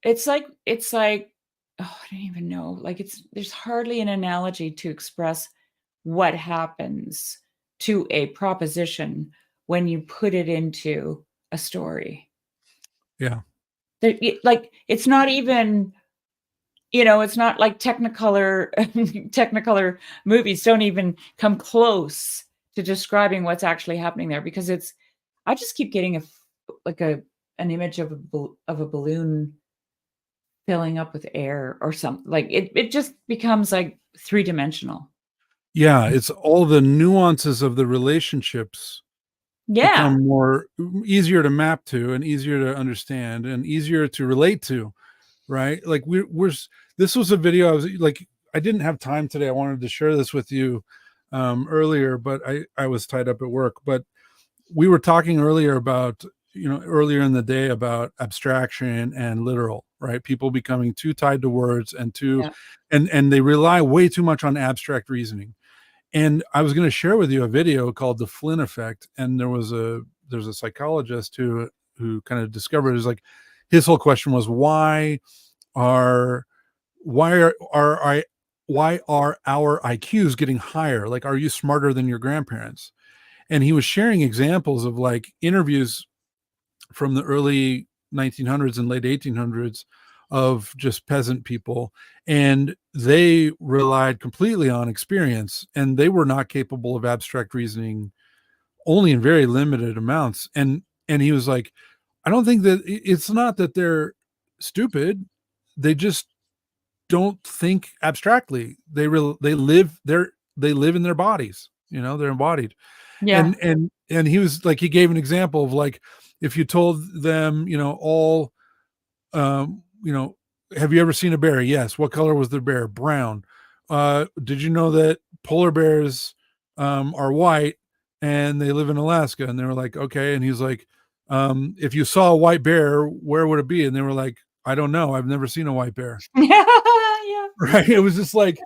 it's like I don't even know, like there's hardly an analogy to express what happens to a proposition when you put it into a story. Yeah. Like it's not even, it's not like Technicolor movies don't even come close to describing what's actually happening there, because I just keep getting an image of a balloon filling up with air or something. Like it just becomes like three-dimensional. Yeah, it's all the nuances of the relationships become easier to map to and easier to understand and easier to relate to, right? Like this was a video I didn't have time today. I wanted to share this with you earlier, but I was tied up at work. But we were talking earlier about, earlier in the day about abstraction and literal, right? People becoming too tied to words and and they rely way too much on abstract reasoning. And I was going to share with you a video called The Flynn Effect. And there's a psychologist who kind of discovered, is like, his whole question was, why are our IQs getting higher? Like, are you smarter than your grandparents? And he was sharing examples of like interviews from the early 1900s and late 1800s of just peasant people, and they relied completely on experience, and they were not capable of abstract reasoning, only in very limited amounts. And he was like, I don't think that it's not that they're stupid, they just don't think abstractly. They live in their bodies, they're embodied. Yeah. And he was like, he gave an example of like, if you told them, all have you ever seen a bear? Yes. What color was the bear? Brown. Did you know that polar bears are white and they live in Alaska? And they were like, okay. And he's like, if you saw a white bear, where would it be? And they were like, I don't know. I've never seen a white bear. Yeah. Right. It was just like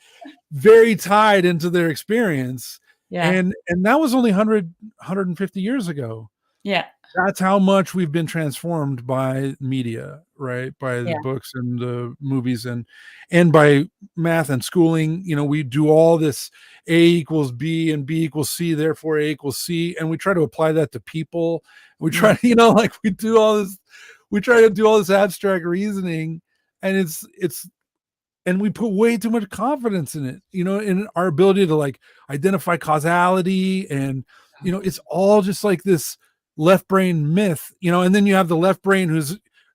very tied into their experience. Yeah. And that was only 150 years ago. Yeah. That's how much we've been transformed by media, right? By the books and the movies and by math and schooling. We do all this A equals B and B equals C, therefore A equals C. And we try to apply that to people. We try to, we try to do all this abstract reasoning, and and we put way too much confidence in it, in our ability to like identify causality. And, it's all just like this left brain myth, and then you have the left brain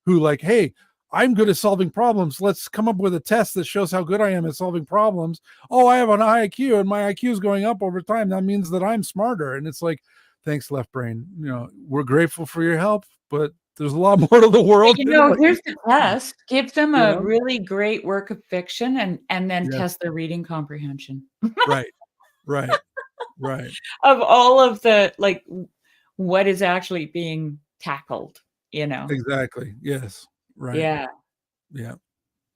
who like, hey, I'm good at solving problems. Let's come up with a test that shows how good I am at solving problems. Oh, I have an high IQ and my IQ is going up over time. That means that I'm smarter. And it's like, thanks, left brain. We're grateful for your help, but there's a lot more to the world. Here's the test. Give them a Yeah. really great work of fiction and then Yeah. test their reading comprehension. Right. Of all of the, like, what is actually being tackled, Exactly. Yes. Right. Yeah.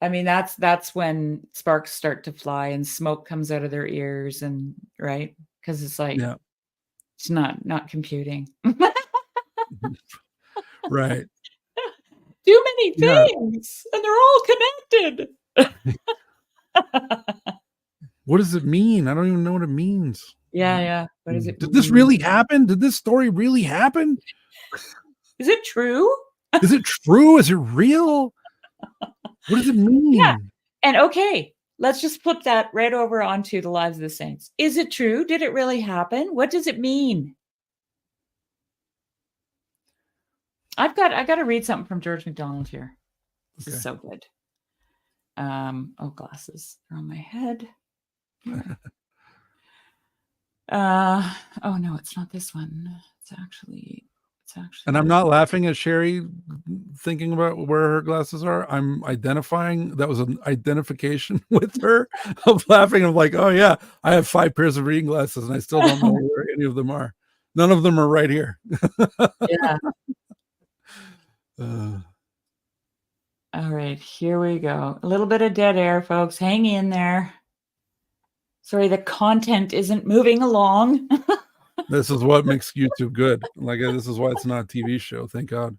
I mean, that's when sparks start to fly and smoke comes out of their ears, and right? Because it's like, Yeah. it's not computing. Right. Too many Yeah. things, and they're all connected. What does it mean? I don't even know what it means. Yeah. What does it Did this mean? really happen? Did this story really happen? Is it true? Is it true? Is it real? What does it mean? Yeah. And okay, let's just flip that right over onto the lives of the saints. Is it true? Did it really happen? What does it mean? I got to read something from George MacDonald here. This is so good. Glasses are on my head. Oh no, it's not this one. It's actually. And I'm not laughing at Shari thinking about where her glasses are. I'm identifying. That was an identification with her of laughing. I'm like, oh yeah, I have 5 pairs of reading glasses and I still don't know where any of them are. None of them are right here. Yeah. All right, here we go. A little bit of dead air, folks. Hang in there. Sorry, the content isn't moving along. This is what makes YouTube good. Like, this is why it's not a TV show. Thank God.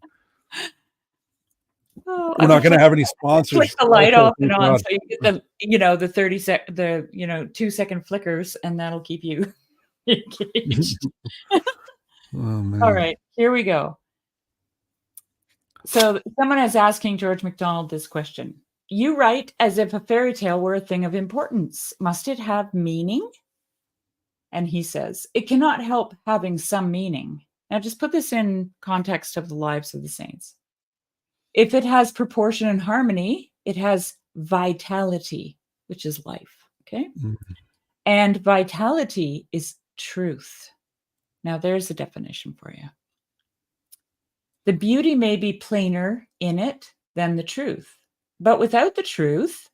Oh, we're not going to have any sponsors. Flick the light off and on, so you get the 2-second flickers, and that'll keep you engaged. Oh, man. All right, here we go. So someone is asking George MacDonald this question. You write as if a fairy tale were a thing of importance. Must it have meaning? And he says, it cannot help having some meaning. Now just put this in context of the lives of the saints. If it has proportion and harmony, it has vitality, which is life. Okay. Mm-hmm. And vitality is truth. Now there's a definition for you. The beauty may be plainer in it than the truth, but without the truth,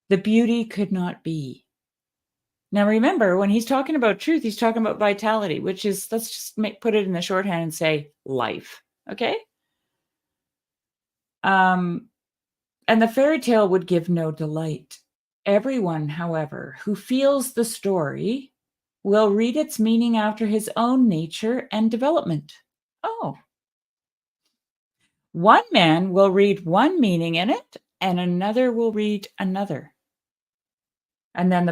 the beauty could not be. Now, remember, when he's talking about truth, he's talking about vitality, which is, let's just put it in the shorthand and say life. Okay. And the fairy tale would give no delight. Everyone, however, who feels the story will read its meaning after his own nature and development. Oh. One man will read one meaning in it, and another will read another. And then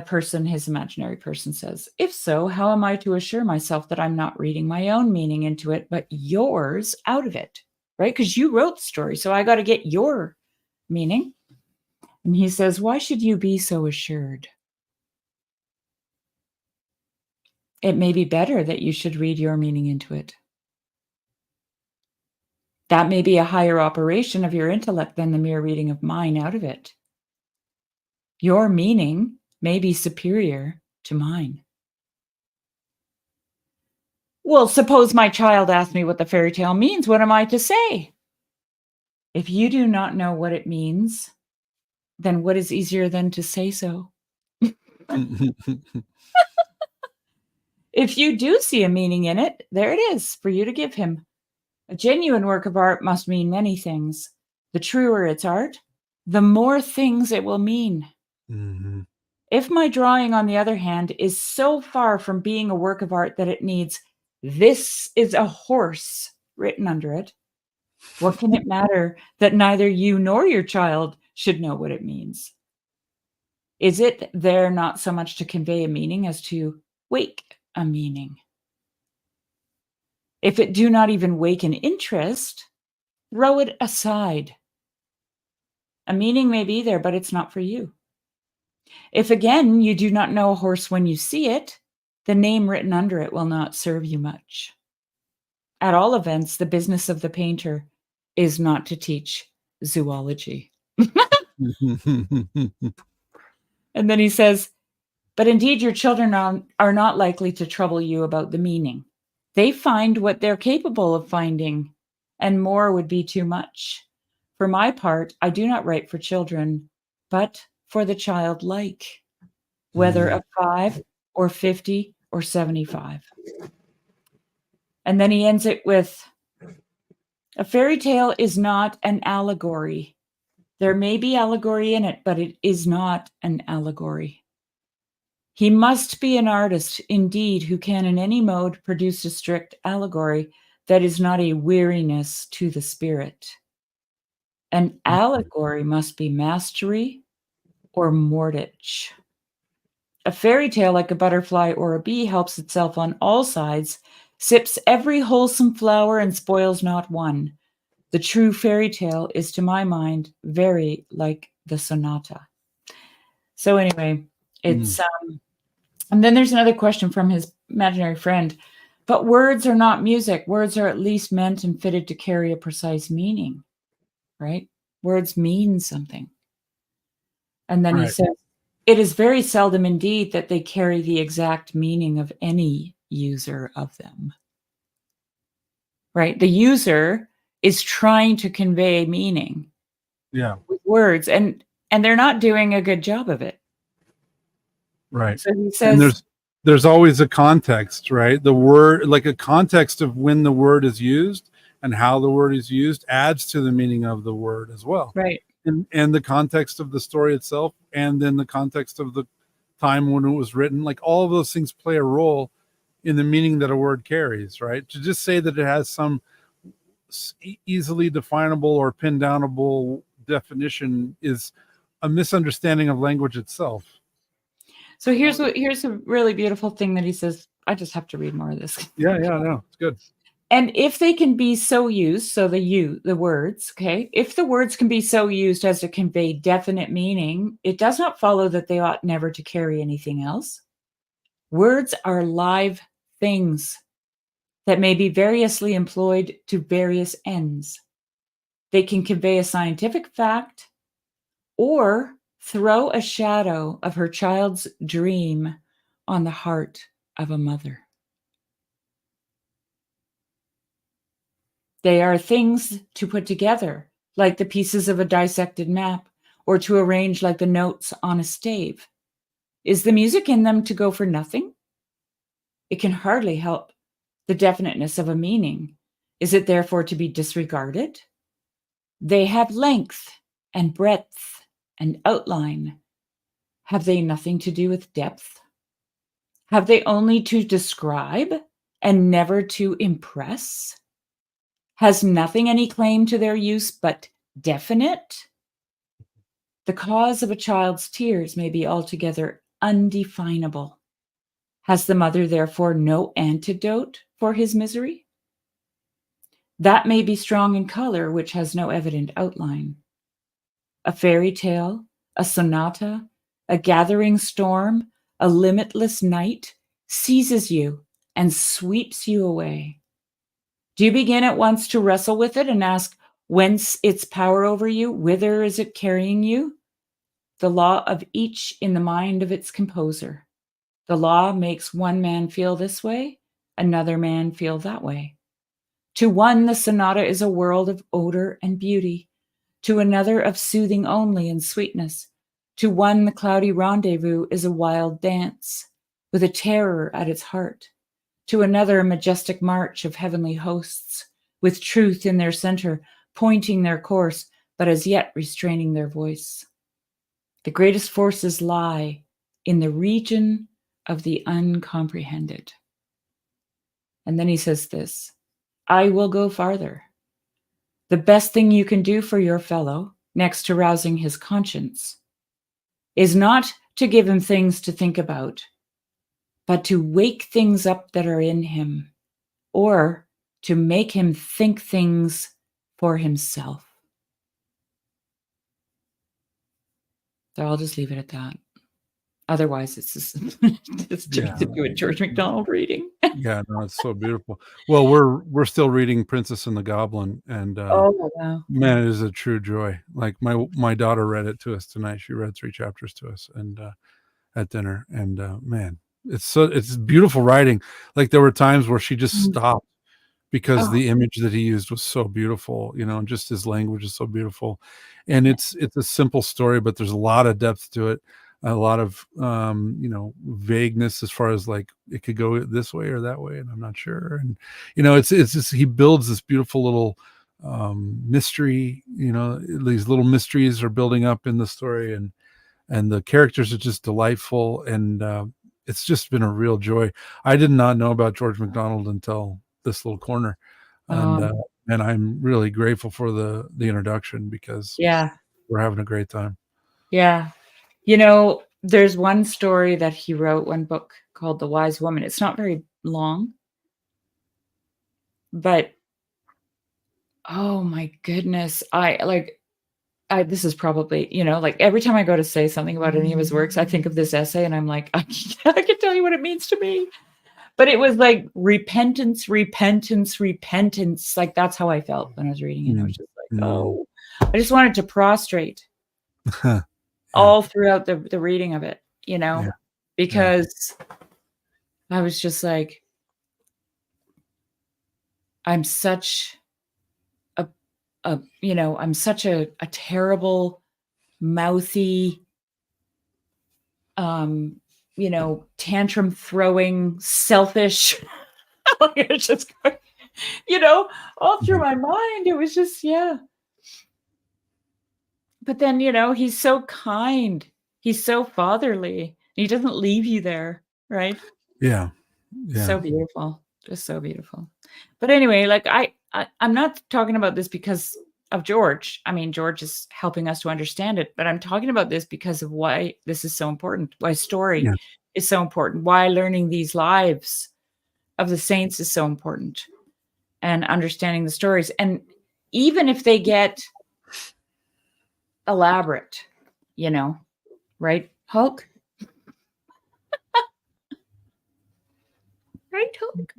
his imaginary person says, if so, how am I to assure myself that I'm not reading my own meaning into it, but yours out of it, right? Because you wrote the story, so I got to get your meaning. And he says, why should you be so assured? It may be better that you should read your meaning into it. That may be a higher operation of your intellect than the mere reading of mine out of it. Your meaning may be superior to mine. Well, suppose my child asks me what the fairy tale means. What am I to say? If you do not know what it means, then what is easier than to say so? If you do see a meaning in it, there it is for you to give him. A genuine work of art must mean many things. The truer its art, the more things it will mean. Mm-hmm. If my drawing, on the other hand, is so far from being a work of art that it needs, this is a horse written under it, what can it matter that neither you nor your child should know what it means? Is it there not so much to convey a meaning as to wake a meaning? If it do not even wake an interest, throw it aside. A meaning may be there, but it's not for you. If again you do not know a horse when you see it, the name written under it will not serve you much. At all events, the business of the painter is not to teach zoology. And then he says, but indeed your children are not likely to trouble you about the meaning. They find what they're capable of finding, and more would be too much. For my part, I do not write for children, but for the childlike, whether of 5 or 50 or 75. And then he ends it with, a fairy tale is not an allegory. There may be allegory in it, but it is not an allegory. He must be an artist, indeed, who can in any mode produce a strict allegory that is not a weariness to the spirit. An allegory must be mastery or mortgage. A fairy tale, like a butterfly or a bee, helps itself on all sides, sips every wholesome flower, and spoils not one. The true fairy tale is, to my mind, very like the sonata. So anyway, it's and then there's another question from his imaginary friend. But words are not music. Words are at least meant and fitted to carry a precise meaning, right? Words mean something. And then he says, it is very seldom indeed that they carry the exact meaning of any user of them, right? The user is trying to convey meaning with words, and they're not doing a good job of it. Right. So he says, and there's always a context, right? The word, like a context of when the word is used and how the word is used, adds to the meaning of the word as well. right. And the context of the story itself, and then the context of the time when it was written, like all of those things play a role in the meaning that a word carries, right? To just say that it has some easily definable or pin downable definition is a misunderstanding of language itself. So here's a really beautiful thing that he says. I just have to read more of this. Yeah, no, it's good. And if they can be so used, so the words, okay, if the words can be so used as to convey definite meaning, it does not follow that they ought never to carry anything else. Words are live things that may be variously employed to various ends. They can convey a scientific fact or throw a shadow of her child's dream on the heart of a mother. They are things to put together, like the pieces of a dissected map, or to arrange like the notes on a stave. Is the music in them to go for nothing? It can hardly help the definiteness of a meaning. Is it therefore to be disregarded? They have length and breadth and outline. Have they nothing to do with depth? Have they only to describe and never to impress? Has nothing any claim to their use but definite? The cause of a child's tears may be altogether undefinable. Has the mother therefore no antidote for his misery? That may be strong in color, which has no evident outline. A fairy tale, a sonata, a gathering storm, a limitless night seizes you and sweeps you away. Do you begin at once to wrestle with it and ask whence its power over you? Whither is it carrying you? The law of each in the mind of its composer. The law makes one man feel this way, another man feel that way. To one, the sonata is a world of odor and beauty. To another, of soothing only and sweetness. To one, the cloudy rendezvous is a wild dance, with a terror at its heart. To another, a majestic march of heavenly hosts, with truth in their center, pointing their course, but as yet restraining their voice. The greatest forces lie in the region of the uncomprehended. And then he says this, I will go farther. The best thing you can do for your fellow, next to rousing his conscience, is not to give him things to think about, but to wake things up that are in him, or to make him think things for himself. So I'll just leave it at that. Otherwise, it's just it's turns into a George MacDonald reading. Yeah, no, it's so beautiful. Well, we're still reading Princess and the Goblin, and Oh, wow. man, it is a true joy. Like my daughter read it to us tonight. She read 3 chapters to us, and at dinner, and man, it's beautiful writing. Like there were times where she just Mm. stopped because Oh, the image that he used was so beautiful, and just his language is so beautiful. And it's a simple story, but there's a lot of depth to it, a lot of vagueness as far as like it could go this way or that way, and I'm not sure. And it's just he builds this beautiful little mystery. These little mysteries are building up in the story, and the characters are just delightful, and it's just been a real joy. I did not know about George MacDonald until this little corner, and um, I'm really grateful for the introduction because yeah. we're having a great time. Yeah. There's one story that he wrote, one book called The Wise Woman. It's not very long, but oh my goodness. This is probably, like every time I go to say something about any of his works, I think of this essay and I'm like, I can tell you what it means to me. But it was like repentance, repentance, repentance. Like that's how I felt when I was reading it. I was just like, oh, I just wanted to prostrate Yeah. all throughout the reading of it, Yeah. because I was just like, I'm such I'm such a terrible, mouthy, tantrum throwing, selfish. It's just, all through my mind. It was just, yeah. But then, he's so kind. He's so fatherly. He doesn't leave you there, right? Yeah. So beautiful. Just so beautiful. But anyway, like I'm not talking about this because of George. I mean, George is helping us to understand it, but I'm talking about this because of why this is so important, why story is so important, why learning these lives of the saints is so important, and understanding the stories. And even if they get elaborate, right, Hulk? Right, Hulk?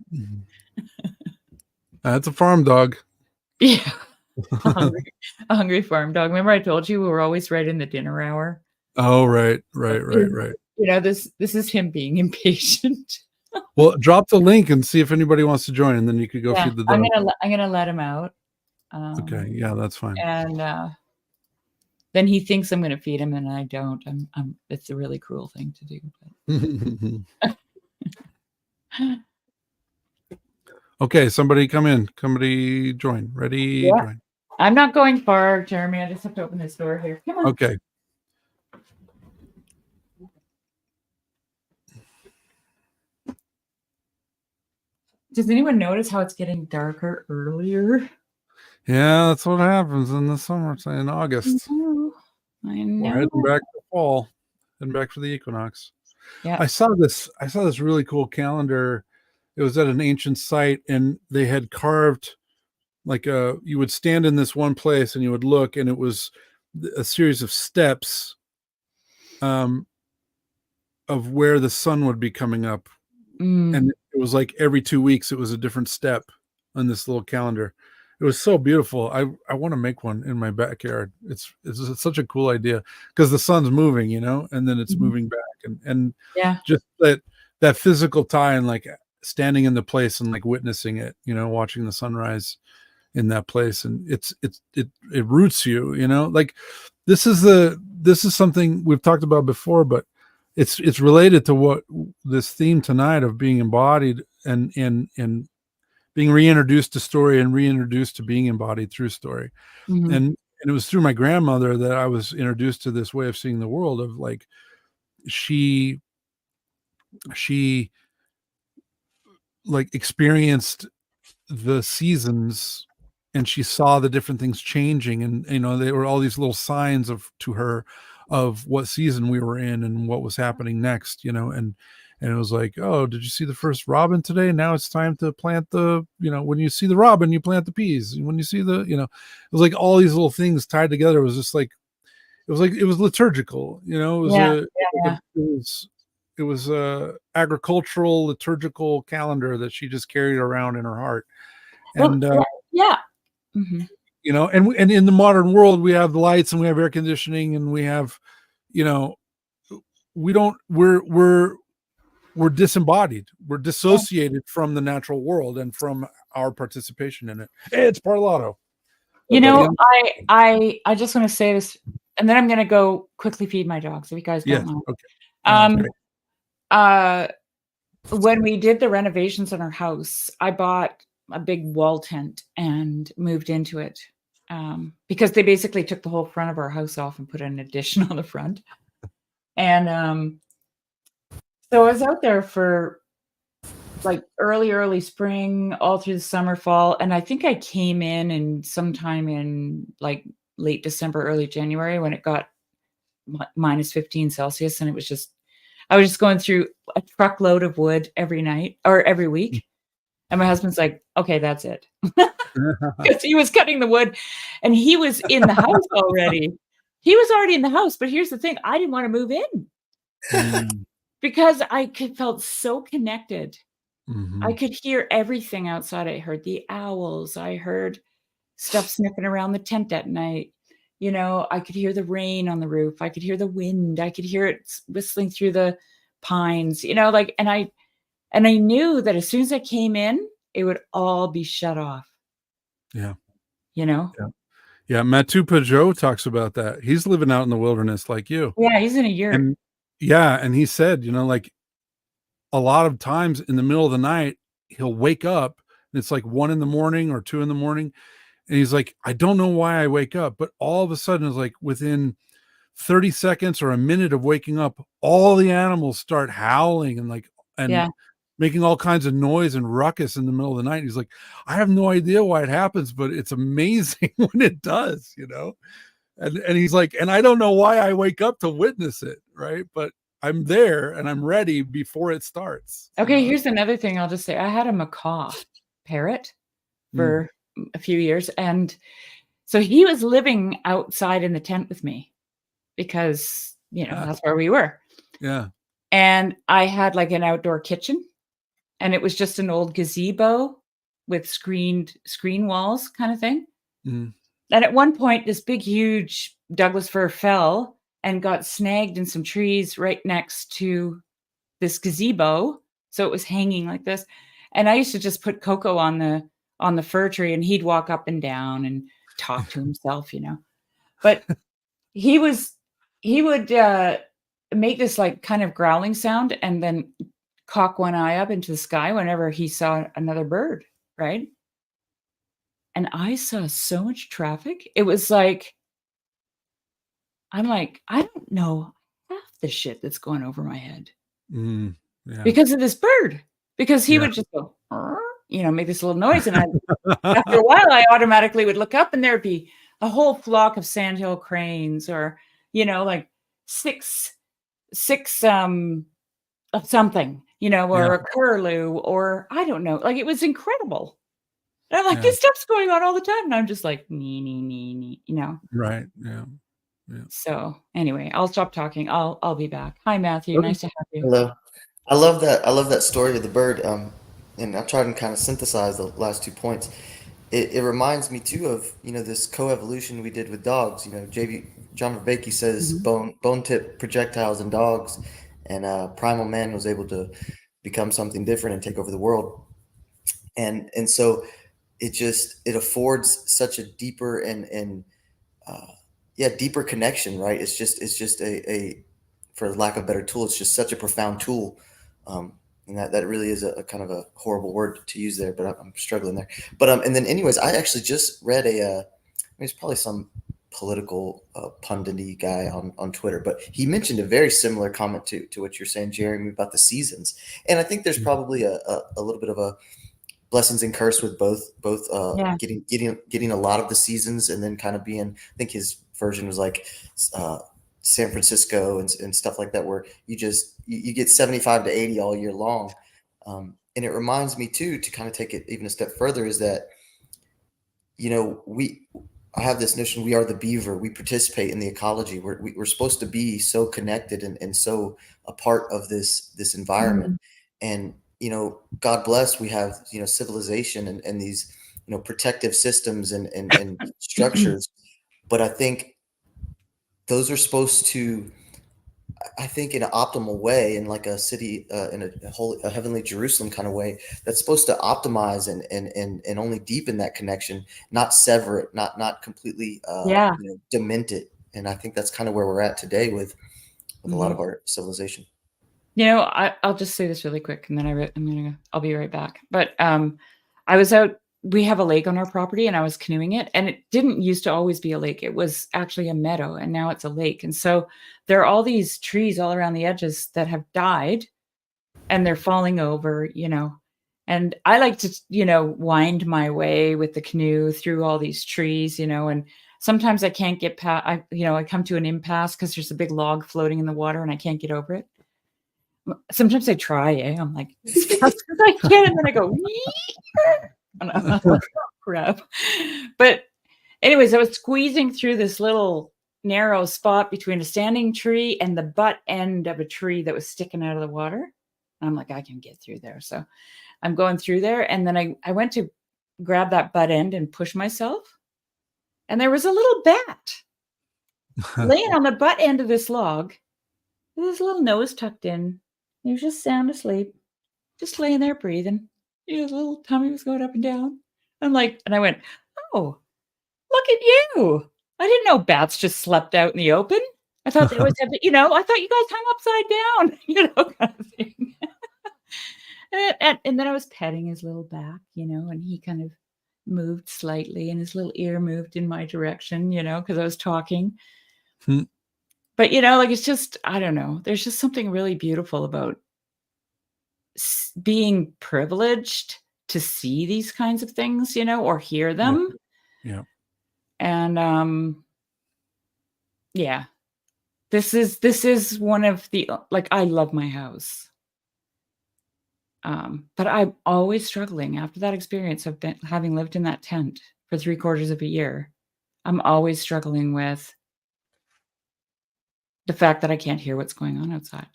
That's a farm dog. Yeah. A hungry farm dog. Remember I told you we were always right in the dinner hour? Oh, right. This is him being impatient. Well, drop the link and see if anybody wants to join, and then you could go feed the dog. I'm gonna let him out. Okay, yeah, that's fine. And then he thinks I'm gonna feed him, and I don't. It's a really cruel thing to do. But. Okay, somebody come in. Somebody join. Ready? Yeah. Join. I'm not going far, Jeremy. I just have to open this door here. Come on. Okay. Does anyone notice how it's getting darker earlier? Yeah, that's what happens in the summer. It's in August. I know. We're heading back to fall, heading back for the equinox. Yeah. I saw this really cool calendar. It was at an ancient site, and they had carved you would stand in this one place and you would look, and it was a series of steps of where the sun would be coming up. And it was like every 2 weeks it was a different step on this little calendar. It was so beautiful. I want to make one in my backyard. It's such a cool idea because the sun's moving, and then it's moving back, and just that physical tie, and like standing in the place and like witnessing it, watching the sunrise in that place, and it roots you, like this is something we've talked about before, but it's related to what this theme tonight of being embodied and being reintroduced to story and reintroduced to being embodied through story. And it was through my grandmother that I was introduced to this way of seeing the world, of like she like experienced the seasons, and she saw the different things changing, and there were all these little signs to her of what season we were in and what was happening next, and it was like, oh, did you see the first robin today? Now it's time to plant when you see the robin, you plant the peas. And when you see it was like all these little things tied together. It was just like, it was liturgical, it a agricultural liturgical calendar that she just carried around in her heart. Well, And yeah. Mm-hmm. you know, and in the modern world, we have lights and we have air conditioning and we have, you know, we're disembodied. We're dissociated from the natural world and from our participation in it. Hey, it's Parlato. You know, I just want to say this, and then I'm going to go quickly feed my dogs, if you guys don't mind. Okay. When we did the renovations in our house, I bought a big wall tent and moved into it, because they basically took the whole front of our house off and put an addition on the front. And so I was out there for like early spring, all through the summer, fall. And I think I came in sometime in like late December, early January, when it got minus 15 Celsius. And I was just going through a truckload of wood every night or every week. And my husband's like, okay, that's it. Because he was cutting the wood and he was in the house already. He was already in the house. But here's the thing. I didn't want to move in because I felt so connected. Mm-hmm. I could hear everything outside. I heard the owls. I heard stuff sniffing around the tent at night. You know, I could hear the rain on the roof. I could hear the wind. I could hear it whistling through the pines, you know, like, and I knew that as soon as I came in, it would all be shut off. Yeah. You know? Yeah. Mathieu Pajot talks about that. He's living out in the wilderness like you. Yeah, he's in a yurt. And he said, you know, like a lot of times in the middle of the night, he'll wake up and it's like 1 a.m. or 2 a.m. And he's like, I don't know why I wake up, but all of a sudden it's like within 30 seconds or a minute of waking up, all the animals start howling and making all kinds of noise and ruckus in the middle of the night. He's like, I have no idea why it happens, but it's amazing when it does, you know? And he's like, and I don't know why I wake up to witness it, right? But I'm there and I'm ready before it starts. Okay, here's another thing I'll just say. I had a macaw parrot for a few years. And so he was living outside in the tent with me because, you know, that's where we were. Yeah. And I had like an outdoor kitchen and it was just an old gazebo with screen walls kind of thing. Mm. And at one point, this big, huge Douglas fir fell and got snagged in some trees right next to this gazebo. So it was hanging like this. And I used to just put Coco on the fir tree and he'd walk up and down and talk to himself, you know. But he would make this like kind of growling sound and then cock one eye up into the sky whenever he saw another bird, right? And I saw so much traffic. It was like, I'm like, I don't know half the shit that's going over my head because of this bird. Because he would just go, you know, make this little noise. And after a while, I automatically would look up and there'd be a whole flock of sandhill cranes or, you know, like six of something, you know, or a curlew or I don't know. Like it was incredible. And I'm like, this stuff's going on all the time. And I'm just like, nee, you know. Right. Yeah. So anyway, I'll stop talking. I'll be back. Hi, Matthew. Nice to have you. Hello. I love that story of the bird. And I tried and kind of synthesize the last 2 points. It reminds me too of, you know, this coevolution we did with dogs. You know, John Vervaeke says bone tip projectiles in dogs, and primal man was able to become something different and take over the world. And so it affords such a deeper and deeper connection, right? It's just a for lack of a better tool, it's just such a profound tool. And that really is a kind of a horrible word to use there, but I'm struggling there. But and then anyways, I actually just read it's probably some political pundit-y guy on Twitter, but he mentioned a very similar comment to what you're saying, Jeremy, about the seasons. And I think there's probably a little bit of a blessings and curse with both getting a lot of the seasons and then kind of being, I think his version was like San Francisco and stuff like that, where you get 75 to 80 all year long. And it reminds me too, to kind of take it even a step further, is that, you know, I have this notion we are the beaver. We participate in the ecology. We're supposed to be so connected and so a part of this environment. Mhm. And God bless, we have civilization and these protective systems and structures. But I think those are supposed to, I think, in an optimal way, in like a city, in a heavenly Jerusalem kind of way, that's supposed to optimize and only deepen that connection, not sever it, not completely, Yeah. dement it. And I think that's kind of where we're at today with a lot of Mhm. our civilization. I'll just say this really quick, and then I'll be right back. But I was out. We have a lake on our property, and I was canoeing it, and it didn't used to always be a lake. It was actually a meadow, and now it's a lake. And so there are all these trees all around the edges that have died, and they're falling over. And I like to, wind my way with the canoe through all these trees, and sometimes I can't get past. I come to an impasse because there's a big log floating in the water, and I can't get over it. Sometimes I try, I'm like, as fast as I can, and then I go, and I'm like, oh, crap. But anyways, I was squeezing through this little narrow spot between a standing tree and the butt end of a tree that was sticking out of the water. And I'm like, I can get through there. So I'm going through there. And then I went to grab that butt end and push myself. And there was a little bat laying on the butt end of this log with his little nose tucked in. He was just sound asleep, just laying there breathing. His little tummy was going up and down. And I went, oh, look at you. I didn't know bats just slept out in the open. I thought they always had to, I thought you guys hung upside down, kind of thing. And then I was petting his little back, and he kind of moved slightly and his little ear moved in my direction, because I was talking. Hmm. But, it's just, I don't know. There's just something really beautiful about being privileged to see these kinds of things, or hear them. Yeah. And yeah, this is one of the, I love my house. But I'm always struggling after that experience of having lived in that tent for 3/4 of a year. I'm always struggling with the fact that I can't hear what's going on outside.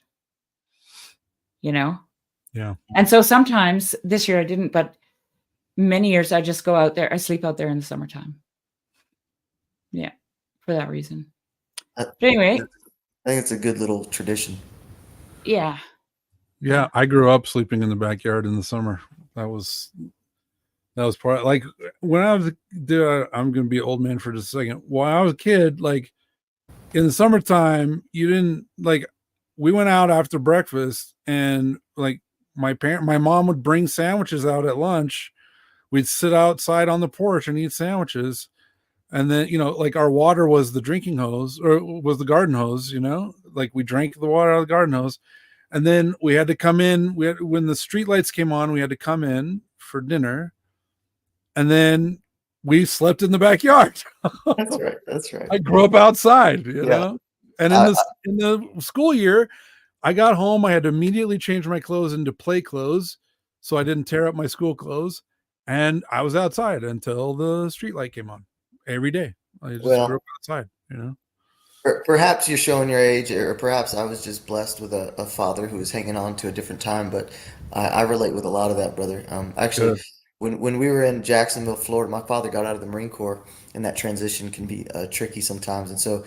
Yeah. And so sometimes this year I didn't, but many years I just go out there. I sleep out there in the summertime. Yeah, for that reason. But anyway, I think it's a good little tradition. yeah. Yeah, I grew up sleeping in the backyard in the summer. That was part, like, when I was I'm gonna be an old man for just a second. When I was a kid, like in the summertime, you didn't, like, we went out after breakfast, and like my mom would bring sandwiches out at lunch. We'd sit outside on the porch and eat sandwiches. And then, like, our water was the drinking hose, or was the garden hose, like we drank the water out of the garden hose. And then we had to come in. When the street lights came on, we had to come in for dinner. And then we slept in the backyard. That's right. That's right. I grew up outside, Yeah. And in the school year, I got home. I had to immediately change my clothes into play clothes so I didn't tear up my school clothes. And I was outside until the street light came on every day. I just grew up outside, Perhaps you're showing your age, or perhaps I was just blessed with a father who was hanging on to a different time. But I relate with a lot of that, brother. Actually, when we were in Jacksonville, Florida, my father got out of the Marine Corps, and that transition can be tricky sometimes. And so,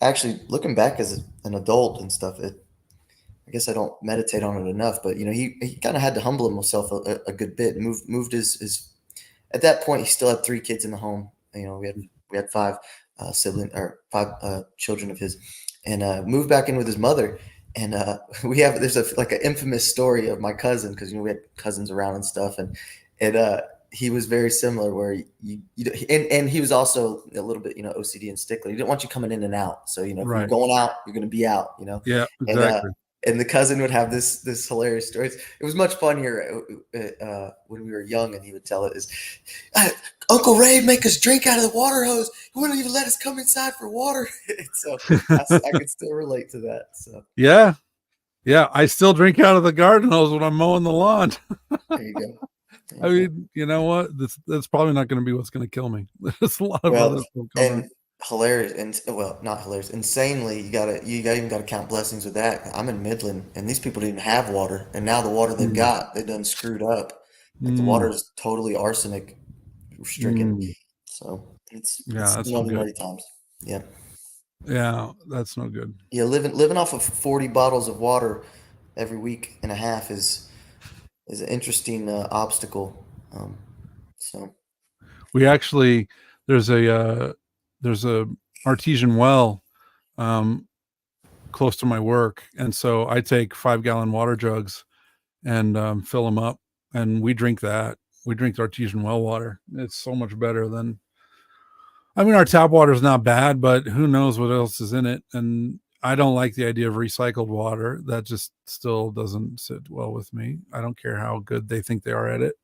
actually looking back as an adult and stuff, I guess I don't meditate on it enough. But he kind of had to humble himself a good bit. And moved his. At that point, he still had 3 kids in the home. We had 5 siblings, or 5 children of his, and moved back in with his mother. And there's an infamous story of my cousin, because we had cousins around and stuff, and he was very similar, where and he was also a little bit OCD and stickler. He didn't want you coming in and out, so if you're going out, you're going to be out. Yeah, exactly. And the cousin would have this hilarious story. It was much funnier when we were young, and he would tell it is, Uncle Ray make us drink out of the water hose. He wouldn't even let us come inside for water. So I can still relate to that. So yeah, I still drink out of the garden hose when I'm mowing the lawn. there you go. I mean, you know what? That's probably not going to be what's going to kill me. There's a lot of Well, other stuff going on. and hilarious, and well, not hilarious, insanely, even gotta count blessings with that. I'm in Midland, and these people didn't even have water, and now the water they've Mm, got, they done screwed up. Like the water mm, is totally arsenic stricken. mm. So Yeah, it's that's no nutty, good. nutty times. Yeah. Yeah, that's no good. Yeah, living off of 40 bottles of water every week and a half is an interesting obstacle. So We actually there's a artesian well um, close to my work, and so I take 5-gallon water jugs and fill them up, and we drink that. We drink the artesian well water. It's so much better than. I mean, our tap water is not bad, but who knows what else is in it? And I don't like the idea of recycled water. That just still doesn't sit well with me. I don't care how good they think they are at it.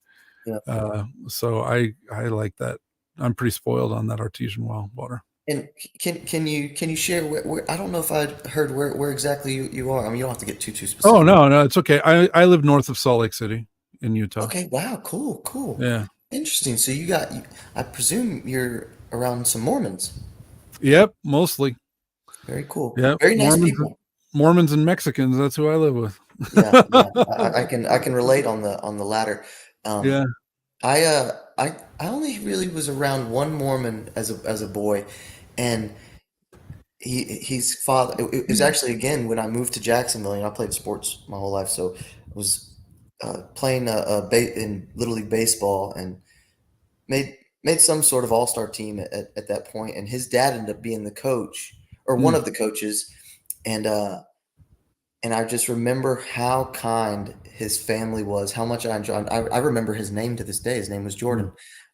yeah. So I like that. I'm pretty spoiled on that artesian well water. And can you share where I don't know if I heard where exactly you are. I mean, you don't have to get too Oh specific. no, it's okay. I live north of Salt Lake City in Utah. Okay, wow, cool. Yeah. Interesting. So I presume you're around some Mormons. Yep. Mostly. Very cool. Yep. Very nice people. Mormons and Mexicans. That's who I live with. Yeah. I can relate on the latter. Um, Yeah. I only really was around one Mormon as a boy, and he's father. It was actually again when I moved to Jacksonville. I played sports my whole life, so I was playing in Little League baseball and made some sort of all-star team at that point. And his dad ended up being the coach or one Mm, of the coaches, and I just remember how kind his family was, how much I enjoyed. I remember his name to this day. His name was mm, Jordan,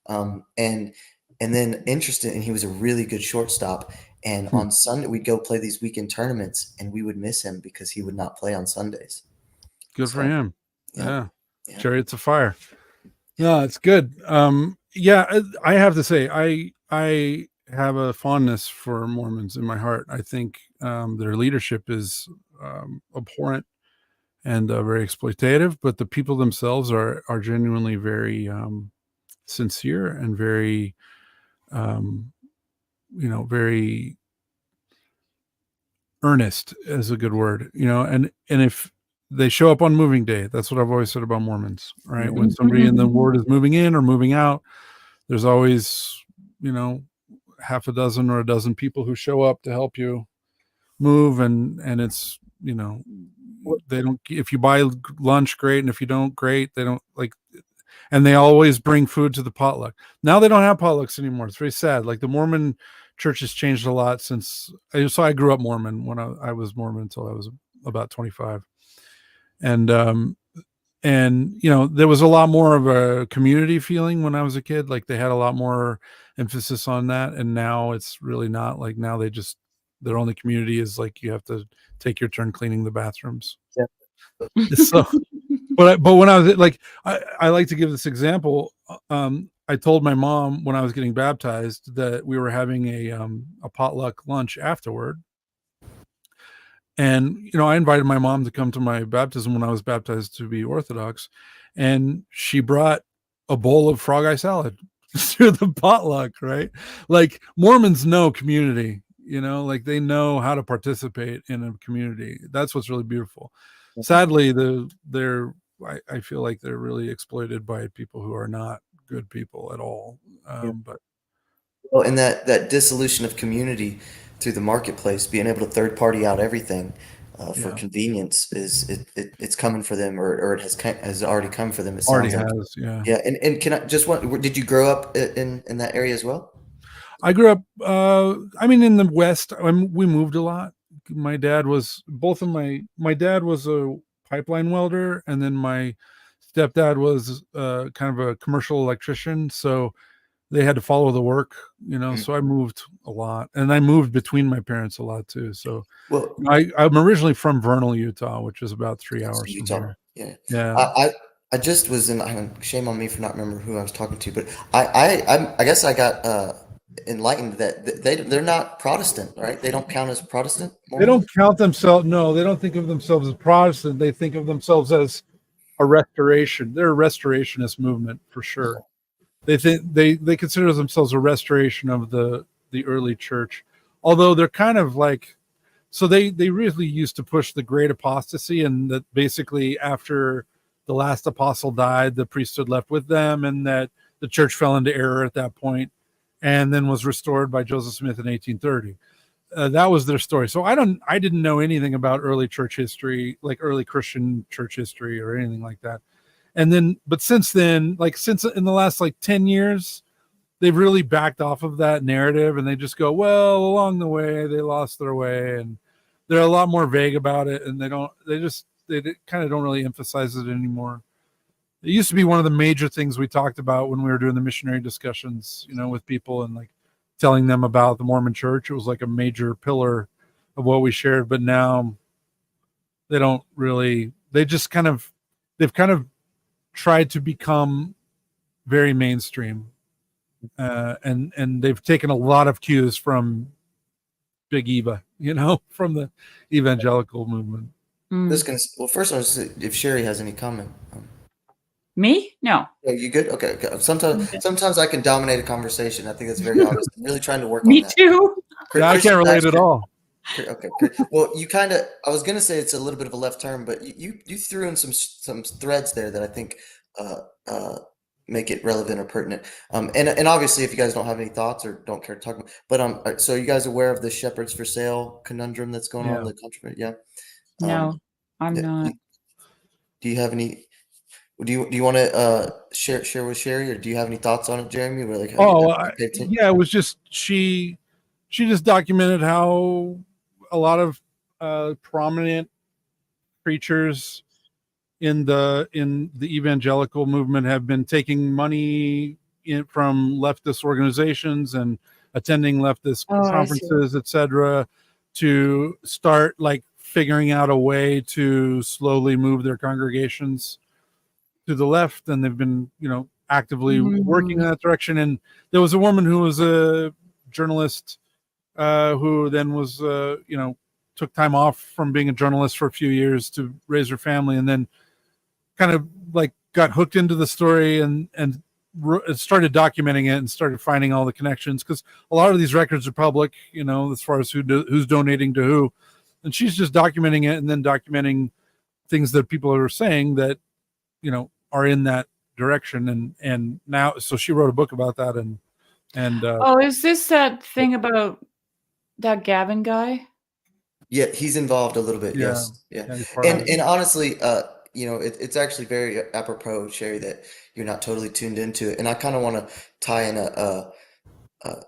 um, and and then interested, and he was a really good shortstop. And mm. on Sunday, we'd go play these weekend tournaments, and we would miss him because he would not play on Sundays. Good for So, him. yeah, Yeah. yeah, Chariots of Fire. No, it's good. Yeah, I have to say, I have a fondness for Mormons in my heart. I think their leadership is abhorrent and very exploitative, but the people themselves are genuinely very sincere and very, um, very earnest is a good word. And if they show up on moving day, that's what I've always said about Mormons, right? When somebody in the ward is moving in or moving out, there's always, half a dozen or a dozen people who show up to help you move. And it's, they don't, if you buy lunch, great. And if you don't, great. They don't like, and they always bring food to the potluck. Now they don't have potlucks anymore. It's very sad. Like the Mormon church has changed a lot so I grew up Mormon when I was Mormon until I was about 25. And there was a lot more of a community feeling when I was a kid. Like they had a lot more emphasis on that. And now it's really not. Like now their only community is like, you have to take your turn cleaning the bathrooms. yeah. So, but when I was like, I like to give this example. I told my mom when I was getting baptized that we were having a potluck lunch afterward. And, I invited my mom to come to my baptism when I was baptized to be Orthodox. And she brought a bowl of frog eye salad to the potluck, right? Like Mormons know community, like they know how to participate in a community. That's what's really beautiful. Sadly, I feel like they're really exploited by people who are not good people at all. But Well, and that dissolution of community through the marketplace, being able to third party out everything for yeah, convenience it's coming for them, or it has already come for them. It already sounds like. has. Yeah. Yeah, and can I just did you grow up in that area as well? I grew up, in the West. We moved a lot. My dad was my dad was a pipeline welder, and then my stepdad was kind of a commercial electrician. So they had to follow the work, Mm. so I moved a lot, and I moved between my parents a lot too. So Well, I'm originally from Vernal, Utah, which is about 3 hours from Utah. here. Yeah. Yeah. I just was shame on me for not remembering who I was talking to, but I guess I got enlightened that they're not Protestant, right? They don't count as Protestant They don't Mormons. count themselves. No, they don't think of themselves as Protestant. They think of themselves as a restoration. They're a restorationist movement for sure. They think they consider themselves a restoration of the early church, although they're kind of like, so they really used to push the great apostasy, and that basically after the last apostle died, the priesthood left with them, and that the church fell into error at that point, and then was restored by Joseph Smith in 1830. That was their story. So I didn't know anything about early church history, like early Christian church history or anything like that. And then, but since then, like since in the last like 10 years, they've really backed off of that narrative, and they just go, well, along the way they lost their way, and they're a lot more vague about it, and they kind of don't really emphasize it anymore. It used to be one of the major things we talked about when we were doing the missionary discussions, with people, and like telling them about the Mormon church. It was like a major pillar of what we shared, but now they don't really, they've kind of tried to become very mainstream. And they've taken a lot of cues from Big Eva, from the evangelical movement. Well, first I was if Shari has any comment. Me? No. Yeah, you good? Okay. Sometimes I can dominate a conversation. I think that's very obvious. I'm really trying to work on Me that. too. Yeah, I can't relate at all. Okay, great. Well, I was gonna say it's a little bit of a left turn, but you threw in some threads there that I think make it relevant or pertinent. And obviously, if you guys don't have any thoughts or don't care to talk about, but so you guys aware of the shepherds for sale conundrum that's going on, the controversy? Yeah. No, I'm not. Do you have any? Do you want to share with Shari, or do you have any thoughts on it, Jeremy? Or like, it was just she just documented how a lot of prominent preachers in the evangelical movement have been taking money from leftist organizations and attending leftist conferences, etc., to start like figuring out a way to slowly move their congregations to the left, and they've been actively working in that direction. And there was a woman who was a journalist who then was took time off from being a journalist for a few years to raise her family, and then kind of like got hooked into the story and started documenting it and started finding all the connections, because a lot of these records are public, as far as who's donating to who, and she's just documenting it and then documenting things that people are saying that are in that direction, and now, so she wrote a book about that, and is this that thing about that Gavin guy? Yeah, he's involved a little bit. Yeah. Yes, yeah. And honestly, it's actually very apropos, Shari, that you're not totally tuned into it. And I kind of want to tie in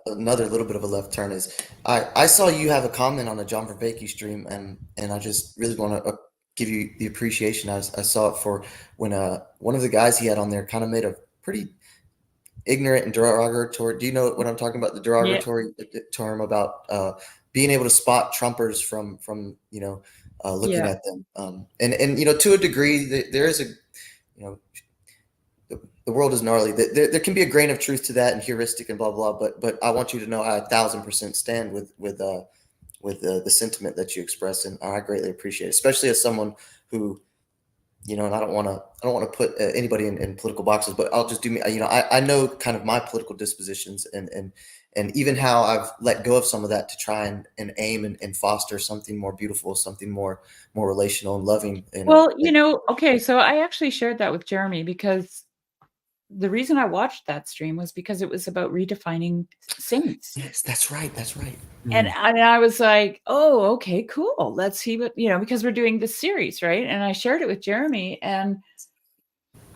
another little bit of a left turn. Is I saw you have a comment on the John Vervaeke stream, and I just really want to give you the appreciation. I saw it for when one of the guys he had on there kind of made a pretty ignorant and derogatory. Do you know what I'm talking about? The derogatory term about being able to spot Trumpers from looking at them. And to a degree, there is the world is gnarly. There can be a grain of truth to that and heuristic and blah blah. But I want you to know I 1,000% stand with the sentiment that you express, and I greatly appreciate it, especially as someone who, and I don't want to put anybody in political boxes, but I'll just do me. I know kind of my political dispositions and even how I've let go of some of that to try and aim and foster something more beautiful, something more relational and loving. Okay, so I actually shared that with Jeremy, because the reason I watched that stream was because it was about redefining saints. Yes, that's right. And I was like, oh, okay, cool. Let's see what, because we're doing this series, right? And I shared it with Jeremy, and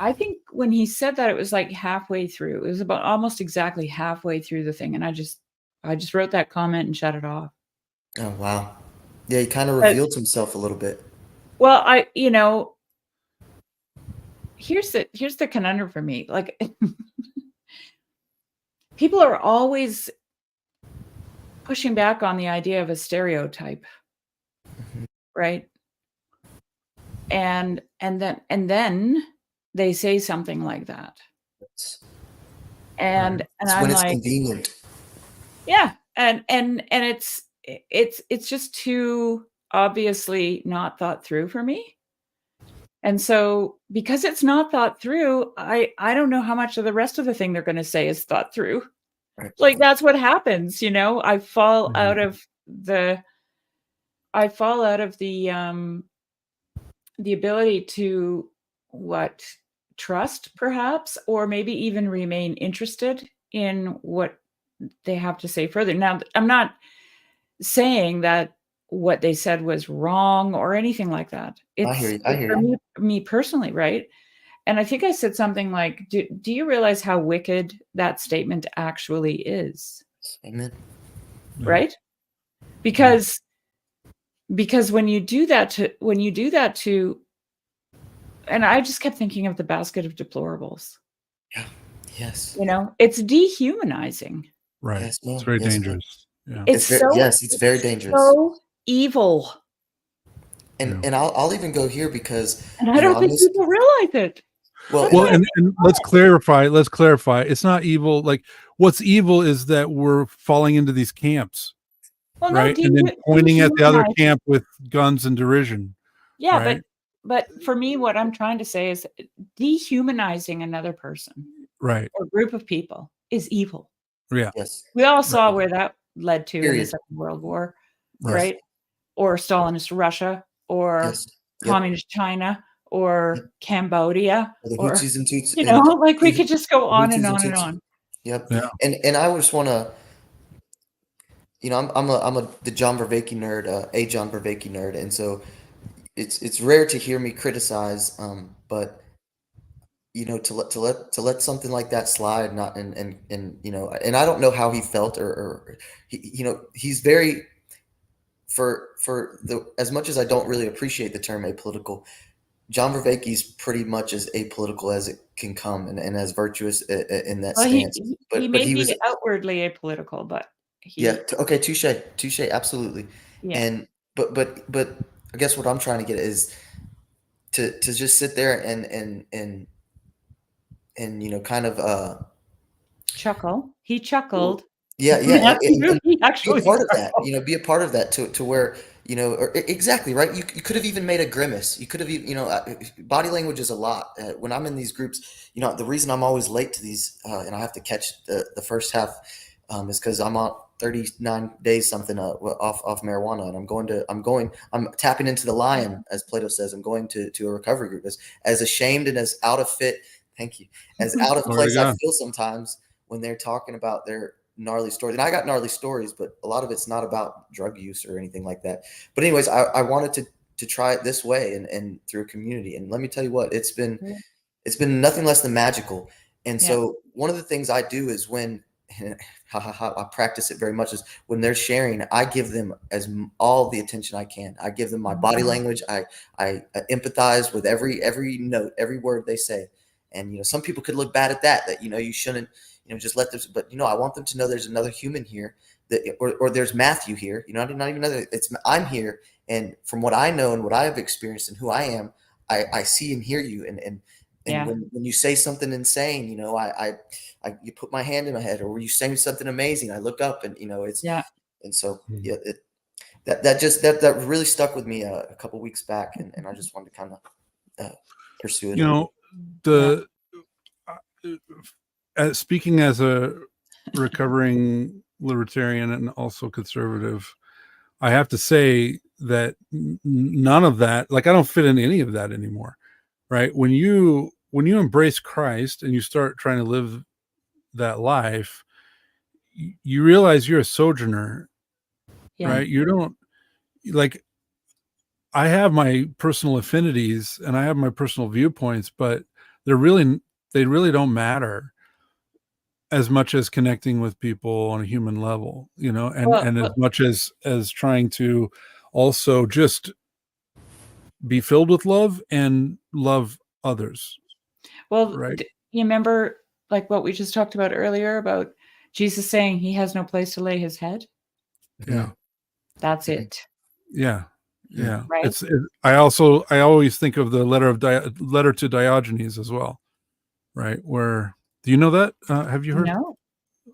I think when he said that, it was like halfway through. It was about almost exactly halfway through the thing, and I just wrote that comment and shut it off. Oh wow, yeah, he kind of revealed himself a little bit. Well, here's the conundrum for me. Like, people are always pushing back on the idea of a stereotype, right? And then they say something like that, and I'm when it's like, convenient. Yeah, and it's just too obviously not thought through for me. And so because it's not thought through, I don't know how much of the rest of the thing they're going to say is thought through. Right. Like that's what happens, you know. I fall Mhm. out of the the ability to what trust perhaps, or maybe even remain interested in what they have to say further. Now, I'm not saying that what they said was wrong or anything like that. I hear It's you. I hear for you. me personally, right? And I think I said something like, do you realize how wicked that statement actually is? Amen. Yeah. Right? Because when you do that to and I just kept thinking of the basket of deplorables. Yeah. Yes. You know, it's dehumanizing. Right. Yes, It's ma'am. very Yes, ma'am. dangerous. Yeah. It's It's very dangerous. so evil. Yeah. And I'll even go here because, And I you know, don't I'm think this, people realize it. well, Well, And and let's clarify. Let's clarify. It's not evil. Like what's evil is that we're falling into these camps, well, no, right? And then pointing at the other dehumanizing. camp with guns and derision, Yeah, right? but for me, what I'm trying to say is dehumanizing another person Right. or group of people is evil. Yeah. yes. We all saw Right. where that led to in the Period. Second World War, Right. right? Or Stalinist Russia, or Yes. Yep. communist China, Yep. or Cambodia, Or the or Hootsies and Toots you know, and like we could just go on and Hootsies and on and Toots. on. Yep. Yeah. And I just want to, you know, I'm the John Vervaeke nerd, a John Vervaeke nerd, and so it's rare to hear me criticize, but you know, to let something like that slide, not and you know, and I don't know how he felt, or he, you know, he's very for the as much as I don't really appreciate the term apolitical. John Vervaeke's pretty much as apolitical as it can come, and as virtuous in that Well, stance. he But may he was, be outwardly apolitical, but yeah, he, okay, touche, absolutely. yeah, And but I guess what I'm trying to get is to just sit there and you know, kind of chuckle. He chuckled. yeah, and He be a actually part of that, chuckled. you know, be a part of that to where, you know, or exactly right. You could have even made a grimace. You could have, you know, body language is a lot. When I'm in these groups, you know, the reason I'm always late to these, and I have to catch the first half, is because I'm on 39 days something off marijuana, and I'm tapping into the lion, as Plato says. I'm going to a recovery group, as ashamed and as out of fit. Thank you. As out of Glory to place I God. feel sometimes when they're talking about their gnarly stories. And I got gnarly stories, but a lot of it's not about drug use or anything like that. But anyways, I wanted to try it this way and through a community. And let me tell you what, it's been nothing less than magical. And Yeah. so one of the things I do is when I practice it very much is when they're sharing, I give them all the attention I can. I give them my body language. I empathize with every note, every word they say. And, you know, some people could look bad at that, you know, you shouldn't, you know, just let them, but, you know, I want them to know there's another human here that, or there's Matthew here, you know, not even another, I'm here. And from what I know and what I have experienced and who I am, I see and hear you. And Yeah. when you say something insane, you know, you put my hand in my head, or when you say something amazing, I look up and, you know, it's, Yeah. and so, yeah, that really stuck with me a couple weeks back. And I just wanted to kind of pursue it. You know, the speaking as a recovering libertarian and also conservative, I have to say that none of that, like I don't fit in any of that anymore, right? When you embrace Christ and you start trying to live that life, you realize you're a sojourner, Yeah. right? You don't, like, I have my personal affinities and I have my personal viewpoints, but they really don't matter as much as connecting with people on a human level, you know, and Well, as much as trying to also just be filled with love and love others, right? you remember like what we just talked about earlier about Jesus saying he has no place to lay his head? Yeah. That's Mhm. it. Yeah. Yeah. Right? I always think of the letter to Diogenes as well, right? Where, do you know that? Have you heard? No.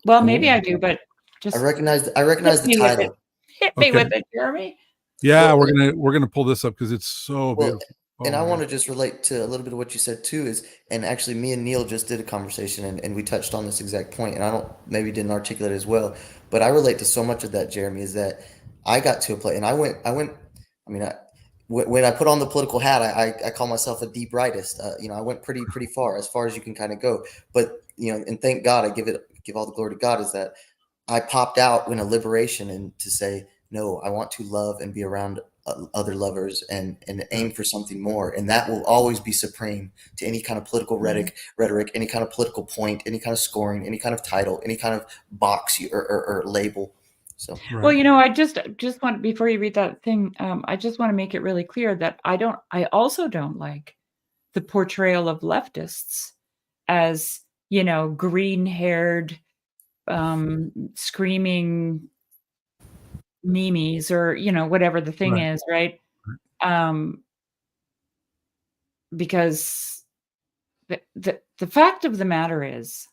Well, maybe Oh. I do, but just I recognize hit the me with it. title. Hit me Okay. with it, Jeremy. Yeah, Well, we're gonna pull this up because it's so well, beautiful. And I man. want to just relate to a little bit of what you said too and actually me and Neil just did a conversation and we touched on this exact point, and I don't maybe didn't articulate it as well, but I relate to so much of that, Jeremy, is that I got to a place and I mean, when I put on the political hat, I call myself a deep rightist. I went pretty far as you can kind of go, but and thank God, I give all the glory to God, is that I popped out in a liberation and to say, no, I want to love and be around other lovers and aim for something more. And that will always be supreme to any kind of political rhetoric, any kind of political point, any kind of scoring, any kind of title, any kind of box or label. So, Well, I just want, before you read that thing, I just want to make it really clear that I also don't like the portrayal of leftists as, green-haired, screaming memes or, whatever the thing is, right? Because the fact of the matter is,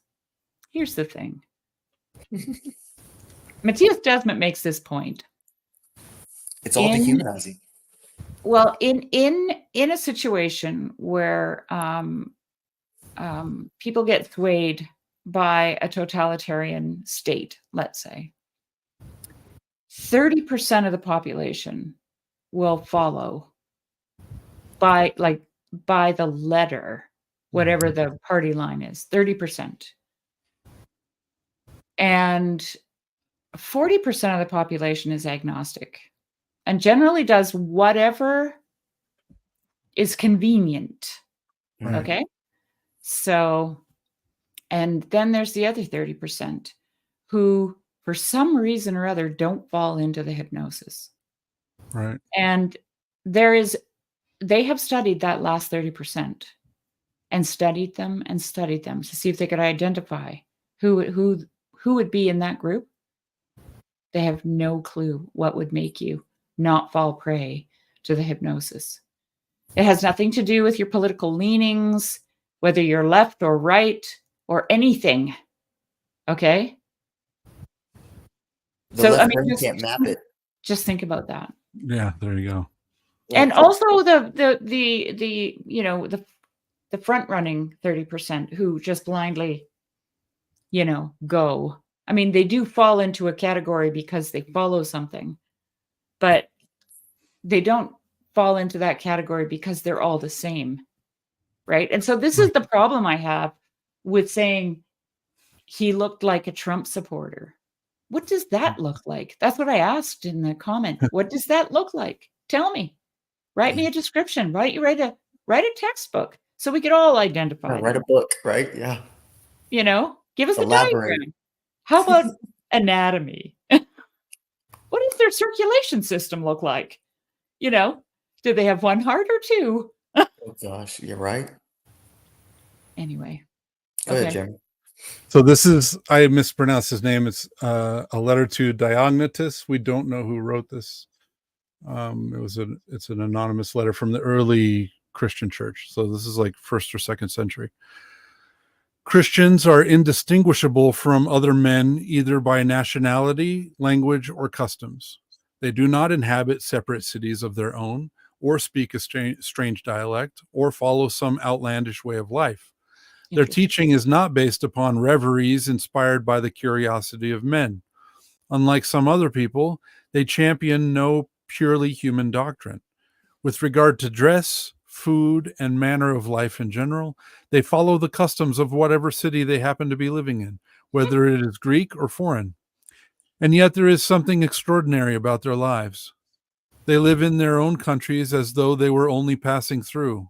here's the thing. Matthias Desmet makes this point. It's all dehumanizing. Well, in a situation where people get swayed by a totalitarian state, let's say, 30% of the population will follow by the letter, whatever the party line is, 30%. And 40% of the population is agnostic and generally does whatever is convenient. Right. Okay. So, and then there's the other 30% who, for some reason or other, don't fall into the hypnosis. Right. And they have studied that last 30% and studied them to see if they could identify who would be in that group. They have no clue what would make you not fall prey to the hypnosis. It has nothing to do with your political leanings, whether you're left or right or anything. Okay? The left brain can't map it. Just think about that. Yeah, there you go. And also the front running 30% who just blindly, go. I mean, they do fall into a category because they follow something, but they don't fall into that category because they're all the same, right? And so this is the problem I have with saying he looked like a Trump supporter. What does that look like? That's what I asked in the comment. What does that look like? Tell me. Write me a description. Write a textbook so we could all identify. Write a book, right? Yeah. Give us a diagram. How about anatomy? What does their circulation system look like? Do they have one heart or two? Oh gosh, you're right. Anyway. Go ahead, Jeremy. So this is, I mispronounced his name. It's a letter to Diognetus. We don't know who wrote this. It's an anonymous letter from the early Christian church. So this is like 1st or 2nd century. Christians are indistinguishable from other men, either by nationality, language, or customs. They do not inhabit separate cities of their own, or speak a strange dialect, or follow some outlandish way of life. Their teaching is not based upon reveries inspired by the curiosity of men. Unlike some other people, they champion no purely human doctrine. With regard to dress, food, and manner of life in general, they follow the customs of whatever city they happen to be living in, whether it is Greek or foreign. And yet there is something extraordinary about their lives. They live in their own countries as though they were only passing through.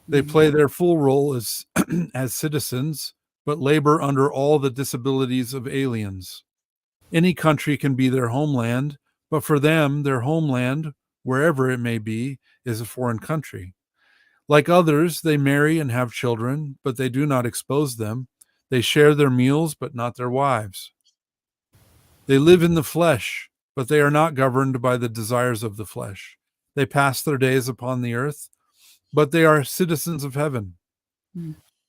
They play their full role as citizens, but labor under all the disabilities of aliens. Any country can be their homeland, but for them, their homeland, wherever it may be, is a foreign country. Like others, they marry and have children, but they do not expose them. They share their meals, but not their wives. They live in the flesh, but they are not governed by the desires of the flesh. They pass their days upon the earth, but they are citizens of heaven.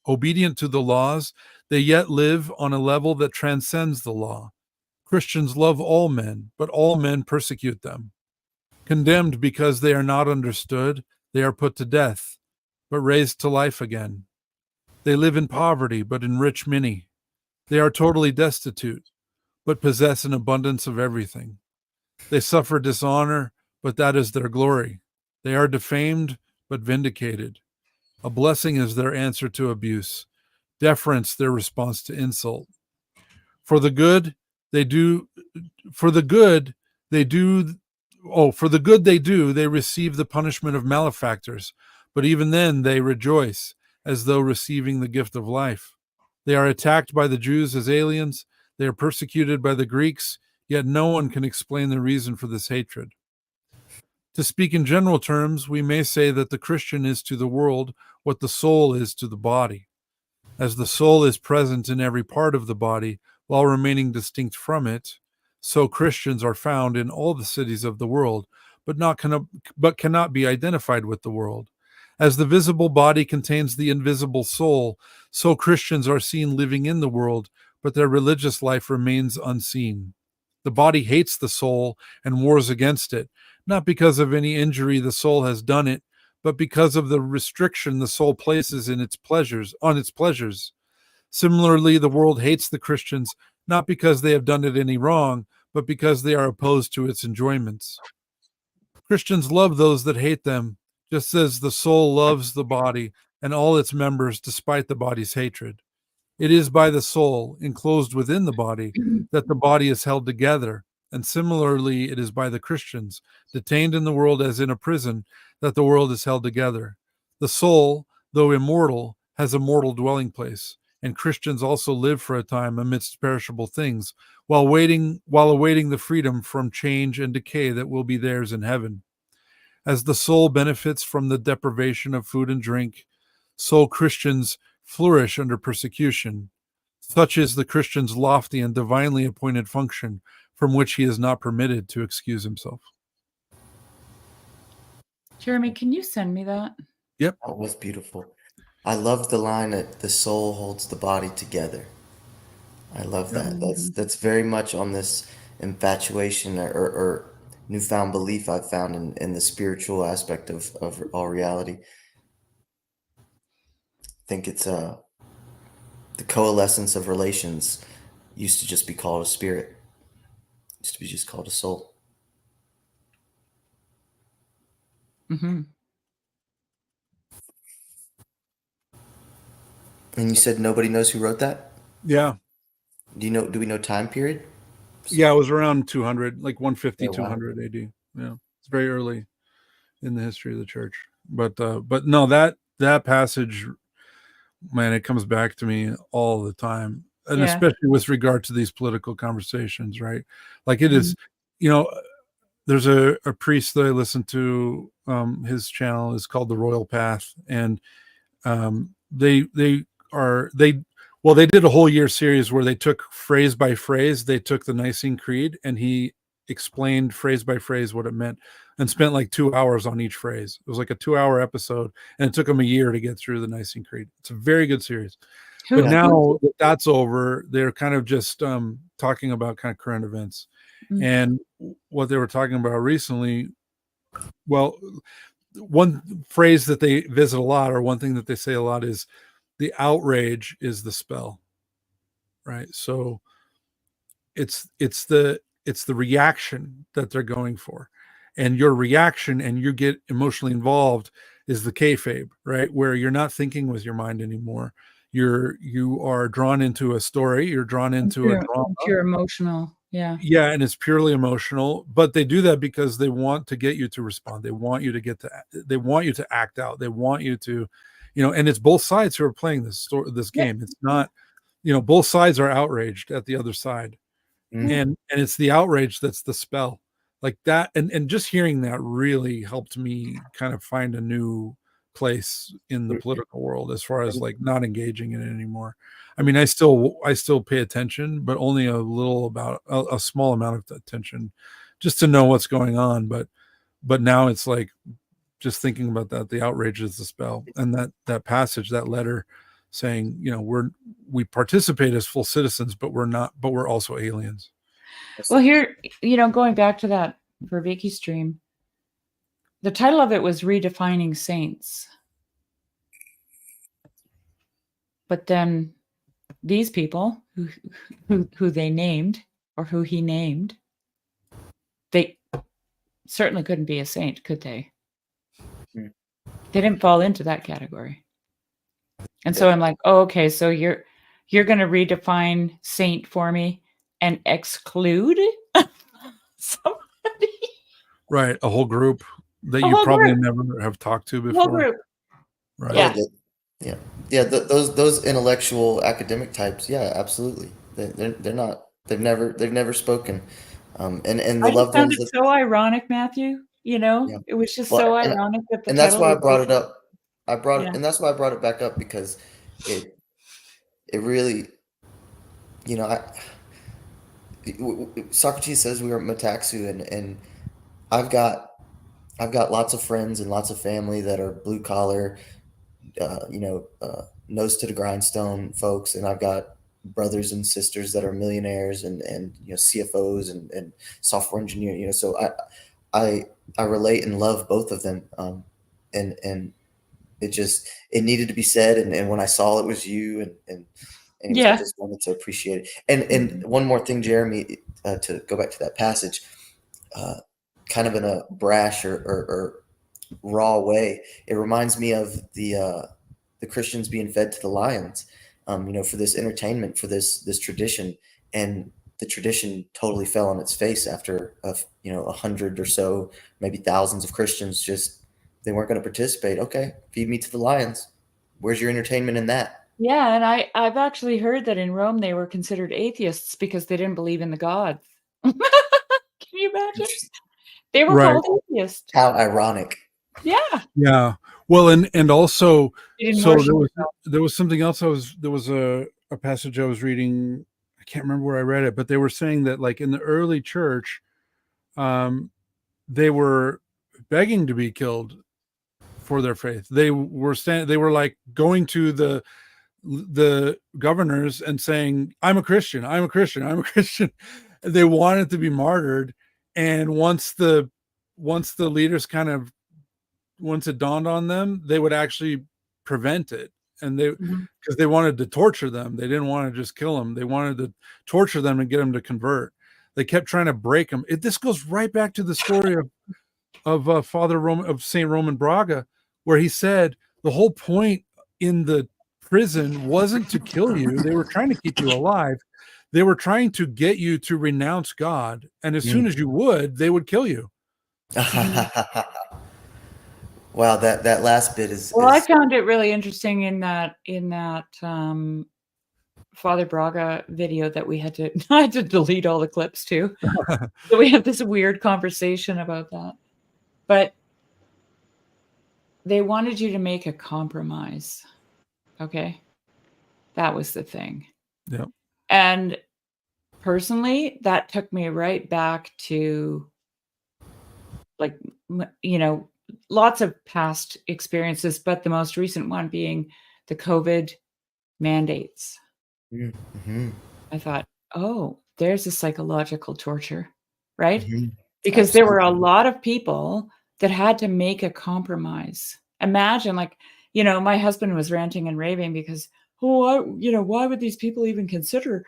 Obedient to the laws, they yet live on a level that transcends the law. Christians love all men, but all men persecute them. Condemned because they are not understood, They are put to death, but raised to life again. They live in poverty, but enrich many. They are totally destitute, but possess an abundance of everything. They suffer dishonor, but that is their glory. They are defamed, but vindicated. A blessing is their answer to abuse, deference their response to insult. For the good they do, for the good they do, for the good they do, they receive the punishment of malefactors, but even then they rejoice as though receiving the gift of life. They are attacked by the Jews as aliens, they are persecuted by the Greeks, yet no one can explain the reason for this hatred. To speak in general terms, we may say that the Christian is to the world what the soul is to the body. As the soul is present in every part of the body while remaining distinct from it, so Christians are found in all the cities of the world, but cannot be identified with the world. As the visible body contains the invisible soul, so Christians are seen living in the world, but their religious life remains unseen. The body hates the soul and wars against it, not because of any injury the soul has done it, but because of the restriction the soul places in its pleasures. Similarly, the world hates the Christians, not because they have done it any wrong, but because they are opposed to its enjoyments. Christians love those that hate them, just as the soul loves the body and all its members despite the body's hatred. It is by the soul, enclosed within the body, that the body is held together, and similarly it is by the Christians, detained in the world as in a prison, that the world is held together. The soul, though immortal, has a mortal dwelling place, and Christians also live for a time amidst perishable things, while awaiting the freedom from change and decay that will be theirs in heaven. As the soul benefits from the deprivation of food and drink, so Christians flourish under persecution. Such is the Christian's lofty and divinely appointed function, from which he is not permitted to excuse himself. Jeremy, can you send me that? Yep. That was beautiful. I love the line that the soul holds the body together. I love that. That's very much on this infatuation or newfound belief I've found in the spiritual aspect of all reality. I think it's the coalescence of relations used to just be called a spirit. Used to be just called a soul. Mm-hmm. And you said nobody knows who wrote that? Yeah. Do we know time period? Yeah, it was around 200, like 150, Oh, wow. 200 AD. Yeah. It's very early in the history of the church. But no, that passage, man, it comes back to me all the time. And Yeah. especially with regard to these political conversations, right? Like it is, there's a priest that I listen to, his channel is called The Royal Path. And they did a whole year series where they took phrase by phrase, they took the Nicene Creed and he explained phrase by phrase what it meant and spent like 2 hours on each phrase. It was like a 2-hour episode and it took them a year to get through the Nicene Creed. It's a very good series. But now that that's over, they're kind of just talking about kind of current events. Mm. And what they were talking about recently, well, one phrase that they visit a lot, or one thing that they say a lot, is the outrage is the spell, right? So it's the reaction that they're going for, and your reaction and you get emotionally involved is the kayfabe, right? Where you're not thinking with your mind anymore. You are drawn into a story. You're drawn into a drama. Pure emotional. Yeah. Yeah, and it's purely emotional, but they do that because they want to get you to respond. They want you to they want you to act out. They want you to, and it's both sides who are playing this game. It's not, both sides are outraged at the other side. Mhm. And it's the outrage that's the spell. Like that, and just hearing that really helped me kind of find a new place in the political world as far as like not engaging in it anymore. I mean, I still pay attention, but only a little, about a small amount of attention, just to know what's going on. But now it's like just thinking about that, the outrage is the spell, and that passage, that letter, saying, we participate as full citizens, but we're also aliens. Well, here, going back to that Verviki stream, the title of it was Redefining Saints. But then these people who they named, or who he named, they certainly couldn't be a saint, could they? Hmm. They didn't fall into that category. And so I'm like, oh, okay, so you're going to redefine saint for me and exclude somebody? Right, a whole group that A you whole probably group. never have talked to The whole before. group. Right. Yeah. Those intellectual academic types, yeah, absolutely. They're not. They've never spoken. And the I just loved found ones it that, so ironic, Matthew. You know, yeah. it was just Well, so ironic that the and that's title why I was brought it up. Yeah. And that's why I brought it back up, because it really, you know, Socrates says we are metaxu, and I've got lots of friends and lots of family that are blue collar, nose to the grindstone folks, and I've got brothers and sisters that are millionaires and CFOs and software engineer. So I relate and love both of them, and it needed to be said, and when I saw it was you, and anyways, I Yeah. just wanted to appreciate it. And one more thing, Jeremy, to go back to that passage, kind of in a brash or raw way, it reminds me of the Christians being fed to the lions, for this entertainment, for this tradition, and the tradition totally fell on its face after 100 or so, maybe thousands of Christians just, they weren't going to participate. Okay, feed me to the lions. Where's your entertainment in that? Yeah, and I've actually heard that in Rome they were considered atheists because they didn't believe in the gods. Can you imagine? They were Right. called atheists. How ironic. Yeah. Yeah. Well, and also, They didn't so worship there was something else. There was a passage I was reading. I can't remember where I read it, but they were saying that, like, in the early church, they were begging to be killed for their faith. They were like going to the governors and saying, I'm a Christian, I'm a Christian, I'm a Christian. They wanted to be martyred. And once the leaders once it dawned on them, they would actually prevent it. And because they wanted to torture them. They didn't want to just kill them. They wanted to torture them and get them to convert. They kept trying to break them. This goes right back to the story of Saint Roman Braga, where he said the whole point in the prison wasn't to kill you. They were trying to keep you alive. They were trying to get you to renounce God. And as soon as you would, they would kill you. Wow, that last bit is. Well, I found it really interesting in that Father Braga video that we had to I had to delete all the clips too. So we had this weird conversation about that. But they wanted you to make a compromise. Okay? That was the thing. Yeah. And personally, that took me right back to, like, lots of past experiences, but the most recent one being the COVID mandates. Mm-hmm. I thought, oh, there's a psychological torture, right? Mm-hmm. Because Absolutely. there were a lot of people that had to make a compromise. Imagine, like, my husband was ranting and raving because, why would these people even consider,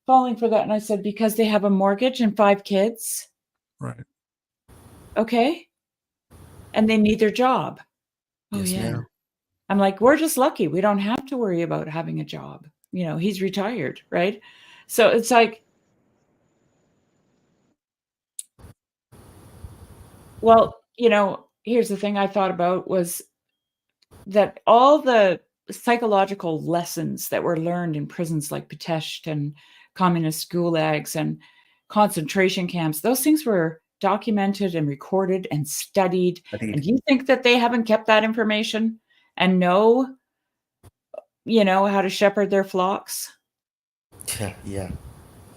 falling for that? And I said, because they have a mortgage and 5 kids. Right. Okay. And they need their job. Oh, Yes, yeah. ma'am. I'm like, we're just lucky. We don't have to worry about having a job. He's retired, right? So it's like, well, here's the thing I thought about was that all the psychological lessons that were learned in prisons like Pitești and communist gulags and concentration camps, those things were documented and recorded and studied. And you think that they haven't kept that information and know how to shepherd their flocks? Yeah.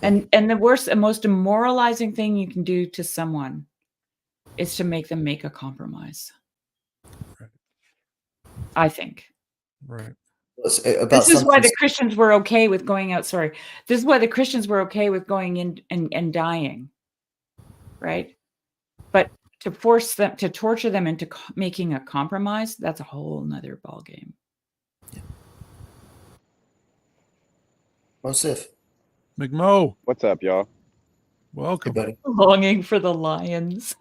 And the worst and most demoralizing thing you can do to someone is to make them make a compromise. Right. I think. Right. This is why the Christians were okay with going out. Sorry. This is why the Christians were okay with going in and dying. Right? But to force them to torture them into making a compromise, that's a whole nother ball game. Mosif, McMo, What's up, y'all? hey welcome. buddy. Longing for the lions.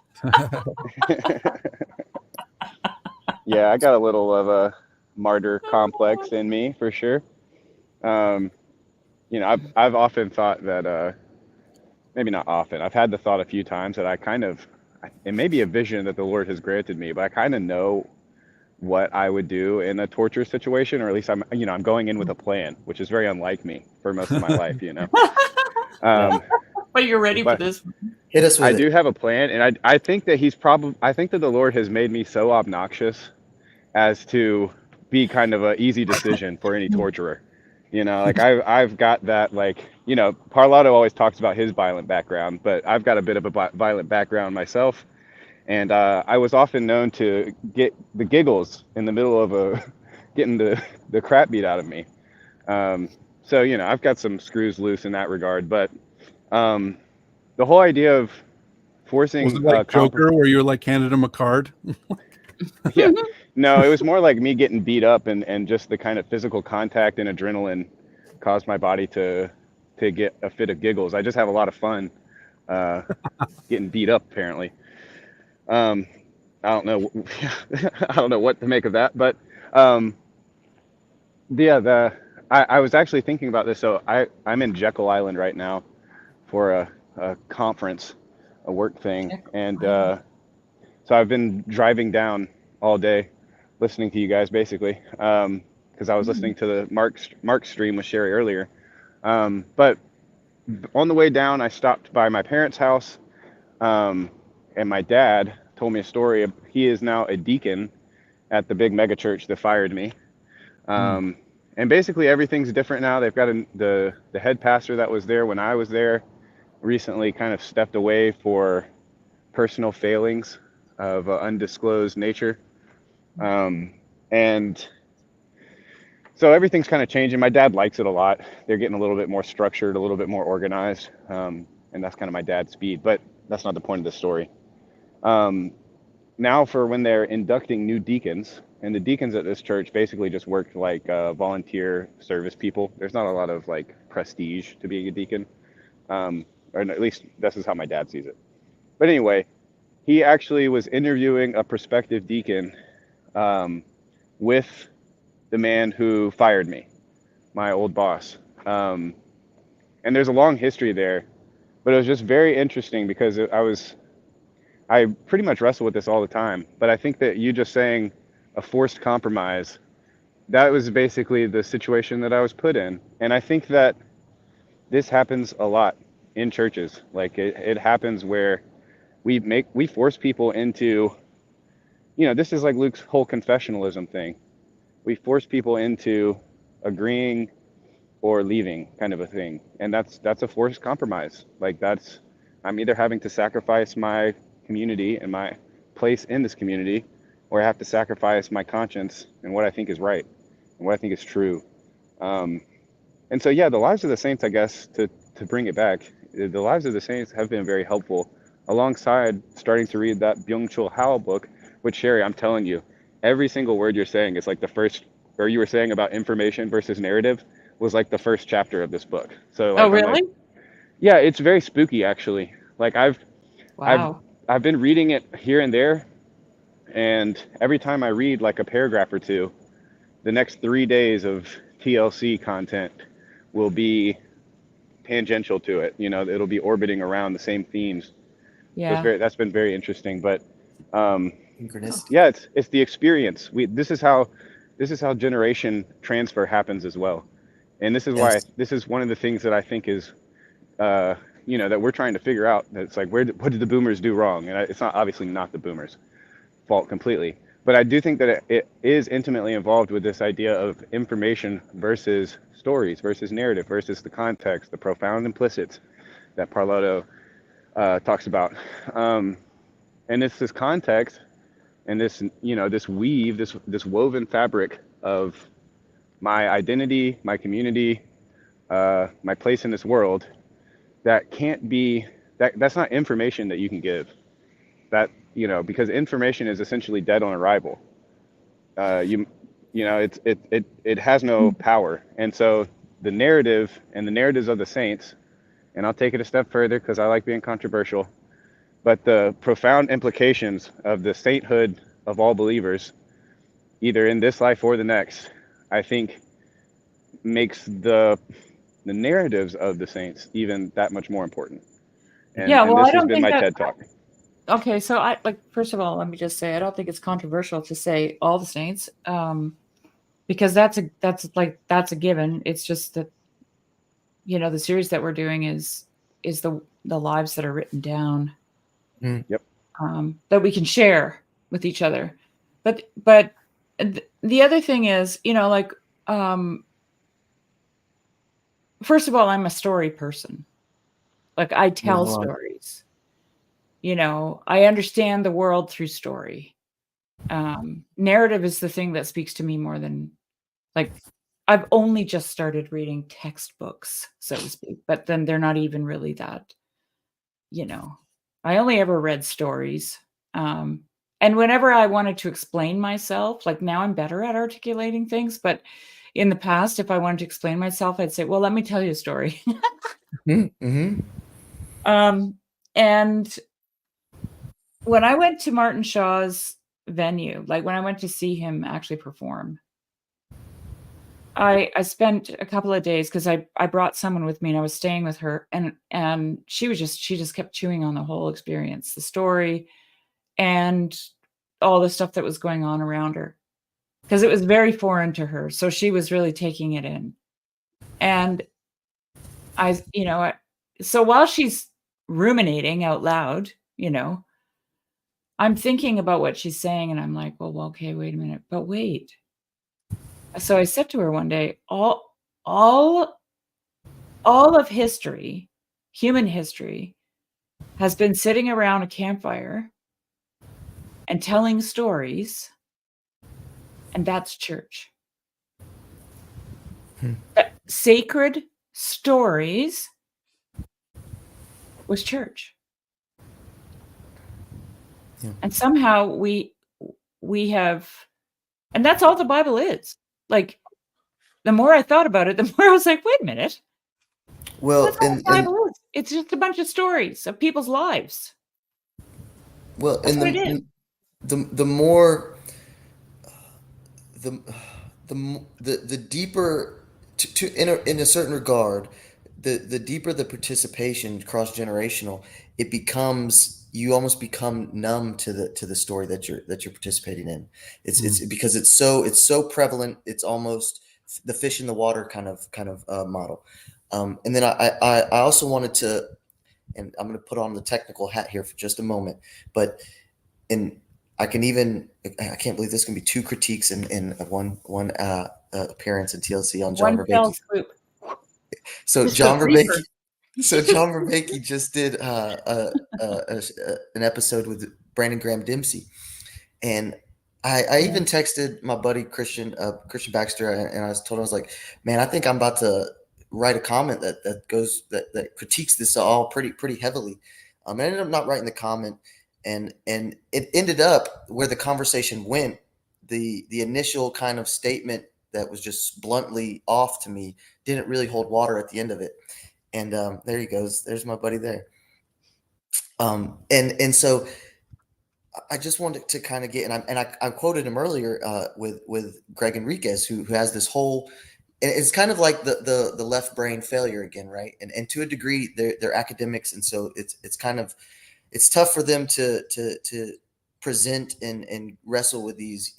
Yeah, I got a little of a martyr complex in me for sure. You know, I've often thought that maybe not often. I've had the thought a few times that I kind of, it may be a vision that the Lord has granted me, but I kind of know what I would do in a torture situation, or at least I'm going in with a plan, which is very unlike me for most of my life, you know. But you're ready for But this. Hit us with I it. do have a plan, and I think that I think that the Lord has made me so obnoxious as to be kind of an easy decision for any torturer. You know, like I've got that, like, you know, Parlato always talks about his violent background, but I've got a bit of a violent background myself, and I was often known to get the giggles in the middle of getting the crap beat out of me. So you know, I've got some screws loose in that regard, but the whole idea of Was forcing it like Joker, where you like handed him a card? yeah. No, it was more like me getting beat up, and just the kind of physical contact and adrenaline caused my body to get a fit of giggles. I just have a lot of fun getting beat up, apparently. Um, I don't know. I don't know what to make of that, but um, yeah, I was actually thinking about this. So I'm in Jekyll Island right now for a conference, a work thing, and so I've been driving down all day, listening to you guys basically, because I was listening to the Mark stream with Shari earlier. But on the way down, I stopped by my parents' house, and my dad told me a story. He is now a deacon at the big mega church that fired me. And basically everything's different now. They've got the head pastor that was there when I was there recently kind of stepped away for personal failings of undisclosed nature. And so everything's kind of changing. My dad likes it a lot. They're getting a little bit more structured, a little bit more organized. And that's kind of my dad's speed, but that's not the point of the story. Now for when they're inducting new deacons, and the deacons at this church basically just work like volunteer service people. There's not a lot of like prestige to being a deacon. Or at least this is how my dad sees it. But anyway, he actually was interviewing a prospective deacon with the man who fired me, my old boss. And there's a long history there, but it was just very interesting because I pretty much wrestle with this all the time. But I think that you just saying a forced compromise, that was basically the situation that I was put in. And I think that this happens a lot in churches. Like it happens where we force people into, you know, this is like Luke's whole confessionalism thing. We force people into agreeing or leaving, kind of a thing, and that's a forced compromise. Like I'm either having to sacrifice my community and my place in this community, or I have to sacrifice my conscience and what I think is right and what I think is true. And so yeah, the lives of the saints, I guess, to bring it back, the lives of the saints have been very helpful, alongside starting to read that Byung-Chul Han book, which, Shari, I'm telling you, every single word you're saying is like the first, or you were saying about information versus narrative, was like the first chapter of this book. So like, Oh, really? yeah, it's very spooky actually. Like Wow. I've been reading it here and there, and every time I read like a paragraph or two, the next 3 days of TLC content will be tangential to it. You know, it'll be orbiting around the same themes. Yeah. So that's been very interesting. But Synchronicity. yeah, it's the experience. This is how generation transfer happens as well. And this is why Yes. this is one of the things that I think is you know, that we're trying to figure out. It's like, what did the boomers do wrong? And it's not, obviously not the boomers' fault completely, but I do think that it is intimately involved with this idea of information versus stories versus narrative versus the context, the profound implicits that Parlato talks about. And it's this context and this, you know, this weave, this woven fabric of my identity, my community, my place in this world, that can't be, that's not information that you can give. because information is essentially dead on arrival. It has no power. And so the narrative and the narratives of the saints, and I'll take it a step further because I like being controversial, but the profound implications of the sainthood of all believers, either in this life or the next, I think makes the narratives of the saints even that much more important. And Yeah, well, this I has don't been think my that. TED talk. Okay, so first of all, let me just say I don't think it's controversial to say all the saints, because that's a given. It's just that the series that we're doing is the lives that are written down, Yep. that we can share with each other. But the other thing is, first of all, I'm a story person. Like, I tell stories. I understand the world through story. Narrative is the thing that speaks to me more than, like, I've only just started reading textbooks, so to speak, but then they're not even really that, I only ever read stories. And whenever I wanted to explain myself, like, now I'm better at articulating things, but in the past, if I wanted to explain myself, I'd say, well, let me tell you a story. Mm-hmm. And when I went to Martin Shaw's venue, like when I went to see him actually perform, I spent a couple of days because I brought someone with me and I was staying with her, and she just kept chewing on the whole experience, the story, and all the stuff that was going on around her, because it was very foreign to her. So she was really taking it in. And so while she's ruminating out loud, I'm thinking about what she's saying, and I'm like, well, okay, wait a minute, but wait. So I said to her one day, all of history, human history, has been sitting around a campfire and telling stories, and that's church. Sacred stories was church. Yeah. And somehow we have, and that's all the Bible is. Like, the more I thought about it, the more I was like, wait a minute. Well, That's all the Bible is. It's just a bunch of stories of people's lives. well, That's what it is. the more the deeper in a certain regard, the deeper the participation cross generational, it becomes, you almost become numb to the story that you're participating in. It's because it's so prevalent. It's almost the fish in the water kind of model. And then I also wanted to, and I'm going to put on the technical hat here for just a moment, but in I can't believe this can be two critiques in one appearance in TLC on John One fell Vervaeke. swoop. So Just John a reaper. Vervaeke just did an episode with Brandon Graham Dempsey, and I even texted my buddy Christian Baxter, and I was like, man, I think I'm about to write a comment that critiques this all pretty heavily. I ended up not writing the comment, and it ended up where the conversation went. The initial kind of statement that was just bluntly off to me didn't really hold water at the end of it. And there he goes. There's my buddy there. And so I just wanted to kind of get, and I quoted him earlier with Greg Enriquez, who has this whole, and it's kind of like the left brain failure again, right? And to a degree, they're academics, and so it's tough for them to present and wrestle with these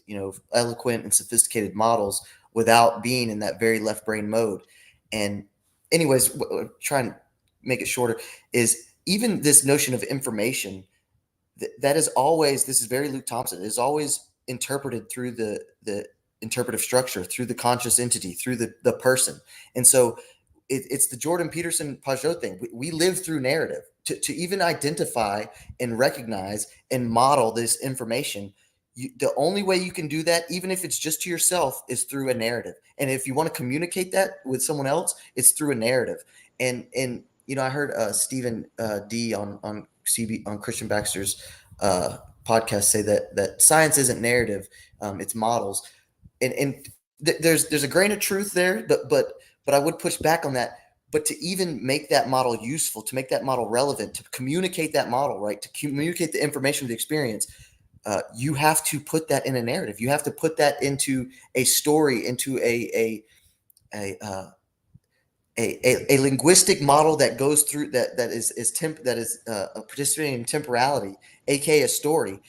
eloquent and sophisticated models without being in that very left brain mode. And anyways, trying to make it shorter, is even this notion of information that is always, this is very Luke Thompson, is always interpreted through the interpretive structure, through the conscious entity, through the person. And so it's the Jordan Peterson Pajot thing. We live through narrative to even identify and recognize and model this information. The only way you can do that, even if it's just to yourself, is through a narrative. And if you want to communicate that with someone else, it's through a narrative. And I heard Stephen D on CB on Christian Baxter's podcasts say that science isn't narrative, it's models, and there's a grain of truth there, but I would push back on that. But to even make that model useful, to make that model relevant, to communicate that model, right, to communicate the information of the experience, you have to put that in a narrative. You have to put that into a story, into a linguistic model that goes through that is participating in temporality, aka a story,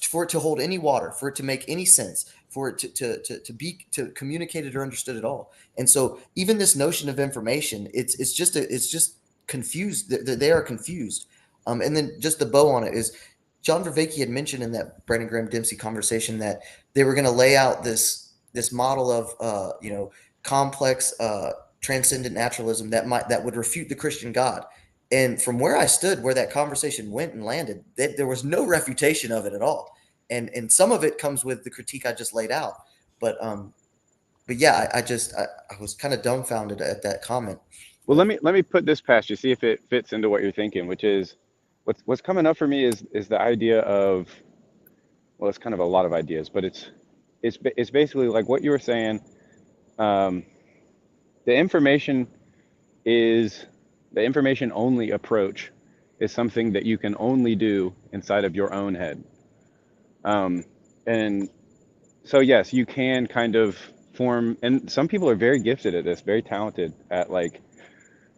for it to hold any water, for it to make any sense, for it to be communicated or understood at all. And so even this notion of information, it's just confused. They are confused. And then just the bow on it is John Vervaeke had mentioned in that Brandon Graham Dempsey conversation that they were going to lay out this model of complex transcendent naturalism that would refute the Christian God. And from where I stood, where that conversation went and landed, there was no refutation of it at all. And some of it comes with the critique I just laid out. But yeah, I was kind of dumbfounded at that comment. Well, let me put this past you, see if it fits into what you're thinking, which is what's coming up for me is the idea of, well, it's kind of a lot of ideas, but it's basically like what you were saying. The information only approach is something that you can only do inside of your own head. And so yes, you can kind of form, and some people are very gifted at this, very talented at like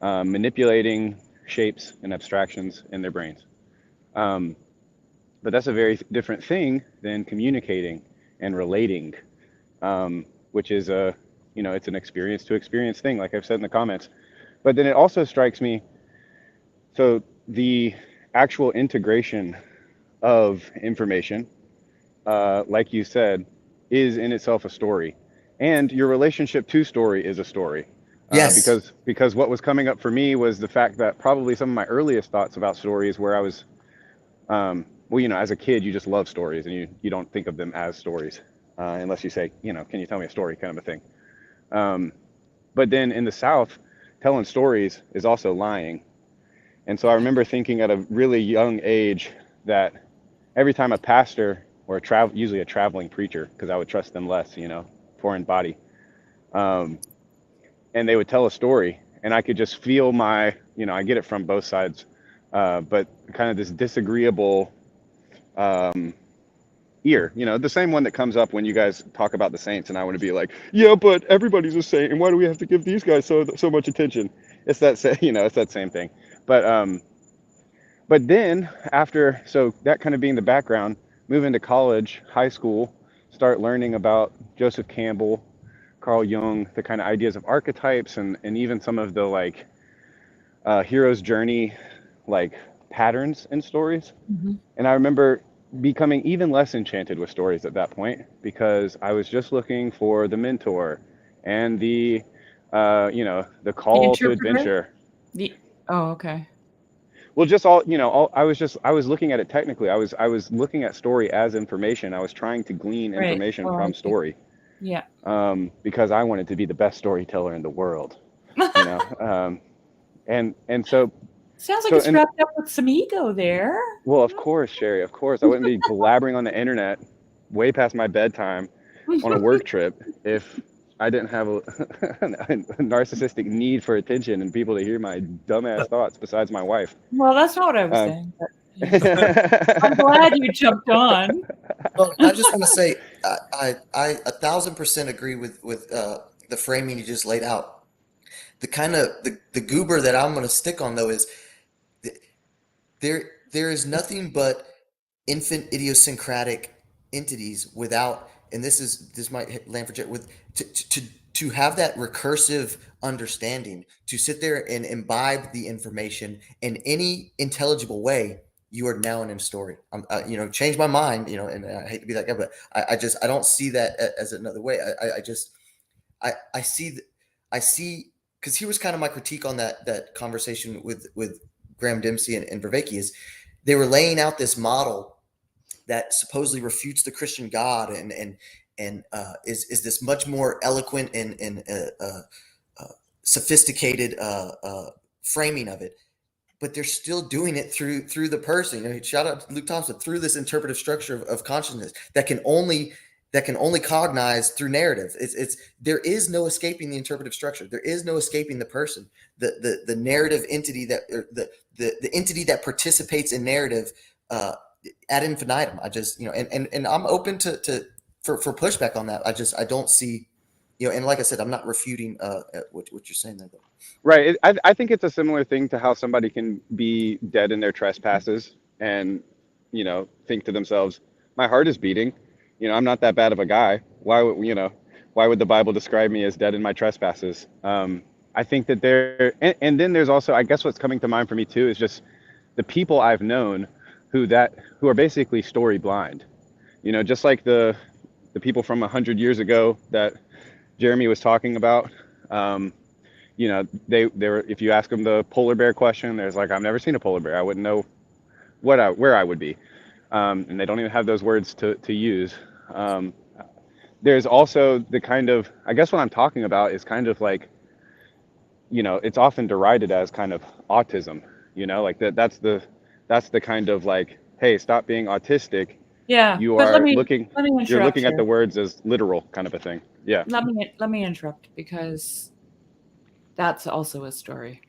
manipulating shapes and abstractions in their brains. But that's a very different thing than communicating and relating, which is it's an experience to experience thing, like I've said in the comments. But then it also strikes me, so the actual integration of information, like you said, is in itself a story. And your relationship to story is a story. Yes. Because what was coming up for me was the fact that probably some of my earliest thoughts about stories where I was, as a kid, you just love stories and you don't think of them as stories, unless you say, can you tell me a story kind of a thing. But then in the South, telling stories is also lying. And so I remember thinking at a really young age that every time a pastor or usually a traveling preacher, because I would trust them less, foreign body, and they would tell a story and I could just feel I get it from both sides, but kind of this disagreeable ear, the same one that comes up when you guys talk about the saints, and I want to be like, yeah, but everybody's a saint, and why do we have to give these guys so much attention? It's that it's that same thing. But then after, so that kind of being the background, move into college, high school, start learning about Joseph Campbell, Carl Jung, the kind of ideas of archetypes, and even some of the hero's journey patterns in stories. Mm-hmm. And I remember becoming even less enchanted with stories at that point, because I was just looking for the mentor and the call to adventure. Oh, okay. Well, just I was looking at it technically. I was looking at story as information. I was trying to glean information from story. Yeah. Because I wanted to be the best storyteller in the world, and so. Sounds like it's wrapped up with some ego there. Well, of course, Shari, of course. I wouldn't be blabbering on the internet way past my bedtime on a work trip if I didn't have a narcissistic need for attention and people to hear my dumbass thoughts besides my wife. Well, that's not what I was saying. But I'm glad you jumped on. Well, I just want to say I 1,000% agree with the framing you just laid out. The kind of the goober that I'm going to stick on though is there is nothing but infant idiosyncratic entities without, and this might land for with to have that recursive understanding, to sit there and imbibe the information in any intelligible way. You are now in a story. Change my mind, and I hate to be that guy, but I don't see that as another way. I see, because here was kind of my critique on that conversation with Graham Dempsey and Vervaeke is they were laying out this model that supposedly refutes the Christian God and is this much more eloquent and sophisticated framing of it. but they're still doing it through the person. You know, shout out to Luke Thompson, through this interpretive structure of consciousness that can only cognize through narrative. It's there is no escaping the interpretive structure. There is no escaping the person, the narrative entity that, or the entity that participates in narrative ad infinitum. I just, you know, and I'm open for pushback on that. I don't see, you know, and like I said, I'm not refuting what you're saying there, though. Right. I think it's a similar thing to how somebody can be dead in their trespasses and, you know, think to themselves, my heart is beating. You know, I'm not that bad of a guy. Why would the Bible describe me as dead in my trespasses? I think that and then there's also, I guess what's coming to mind for me too is just the people I've known who are basically story blind. You know, just like the people from 100 years ago that Jeremy was talking about. You know, they were, if you ask them the polar bear question, there's like, I've never seen a polar bear. I wouldn't know where I would be. And they don't even have those words to use. There's also the kind of, I guess what I'm talking about is kind of like, you know, it's often derided as kind of autism, you know, like that's the kind of like, hey, stop being autistic. Yeah. You But are you're you're looking at here. the words as literal kind of a thing. Yeah. Let me interrupt, because that's also a story.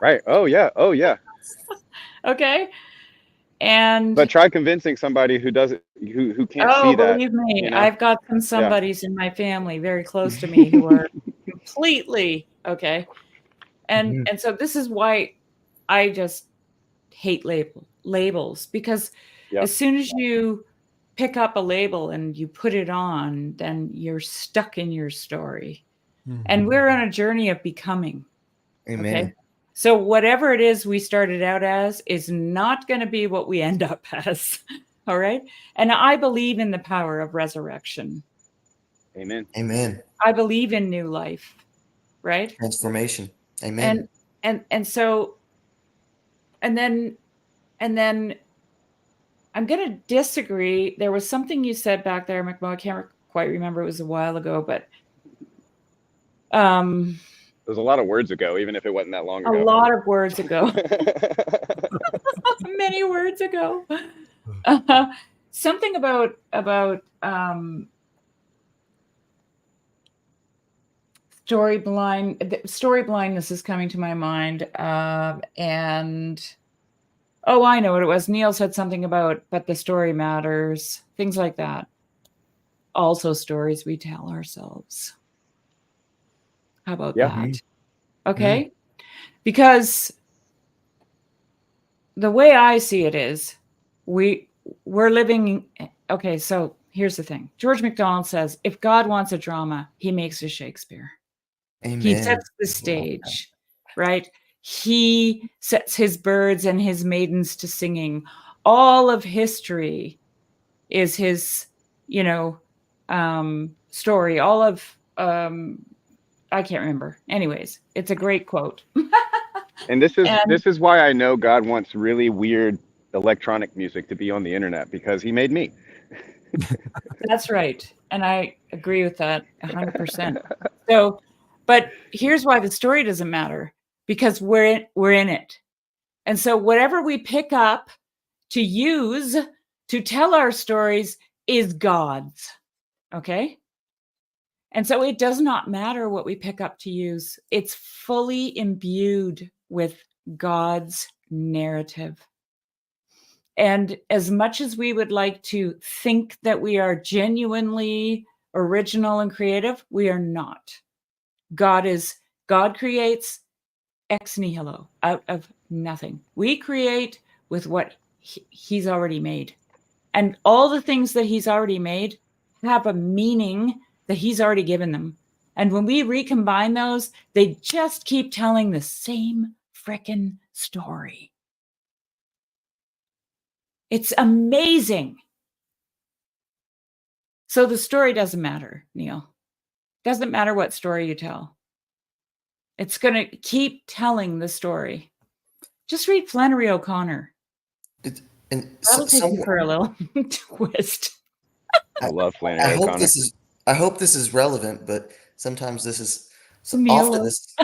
Right. Oh yeah. Okay. And But try convincing somebody who doesn't, who can't see that. believe me, You know? I've got some somebodies in my family very close to me who are completely okay. And so this is why I just hate labels, because Yeah. as soon as you pick up a label and you put it on, then you're stuck in your story. And we're on a journey of becoming. Amen. Okay. So whatever it is we started out as is not going to be what we end up as. All right. And I believe in the power of resurrection. Amen. Amen. I believe in new life. Right. Transformation. Amen. And so, and then I'm going to disagree. There was something you said back there, McMo. I can't quite remember. It was a while ago, but There's a lot of words ago, even if it wasn't that long ago. a lot of words ago. Many words ago. Something about story blindness is coming to my mind, and I know what it was. Neil said something about, but the story matters, things like that. Also, stories we tell ourselves. How about that? Okay. Because the way I see it is we're living. Okay. So here's the thing. George MacDonald says, if God wants a drama, he makes a Shakespeare. Amen. He sets the stage, right? He sets his birds and his maidens to singing. All of history is his, story. All of, I can't remember. Anyways, it's a great quote. And this is why I know God wants really weird electronic music to be on the internet, because he made me. That's right. And I agree with that 100%. So, but here's why the story doesn't matter, because we're in it. And so whatever we pick up to use to tell our stories is God's. Okay? And so it does not matter what we pick up to use. It's fully imbued with God's narrative. And as much as we would like to think that we are genuinely original and creative, we are not. God creates ex nihilo, out of nothing. We create with what he's already made. And all the things that he's already made have a meaning that he's already given them. And when we recombine those, they just keep telling the same frickin' story. It's amazing. So the story doesn't matter, Neil. Doesn't matter what story you tell. It's going to keep telling the story. Just read Flannery O'Connor. That'll take you for a little twist. I love Flannery O'Connor. I hope this is relevant, but sometimes this is Neil, often this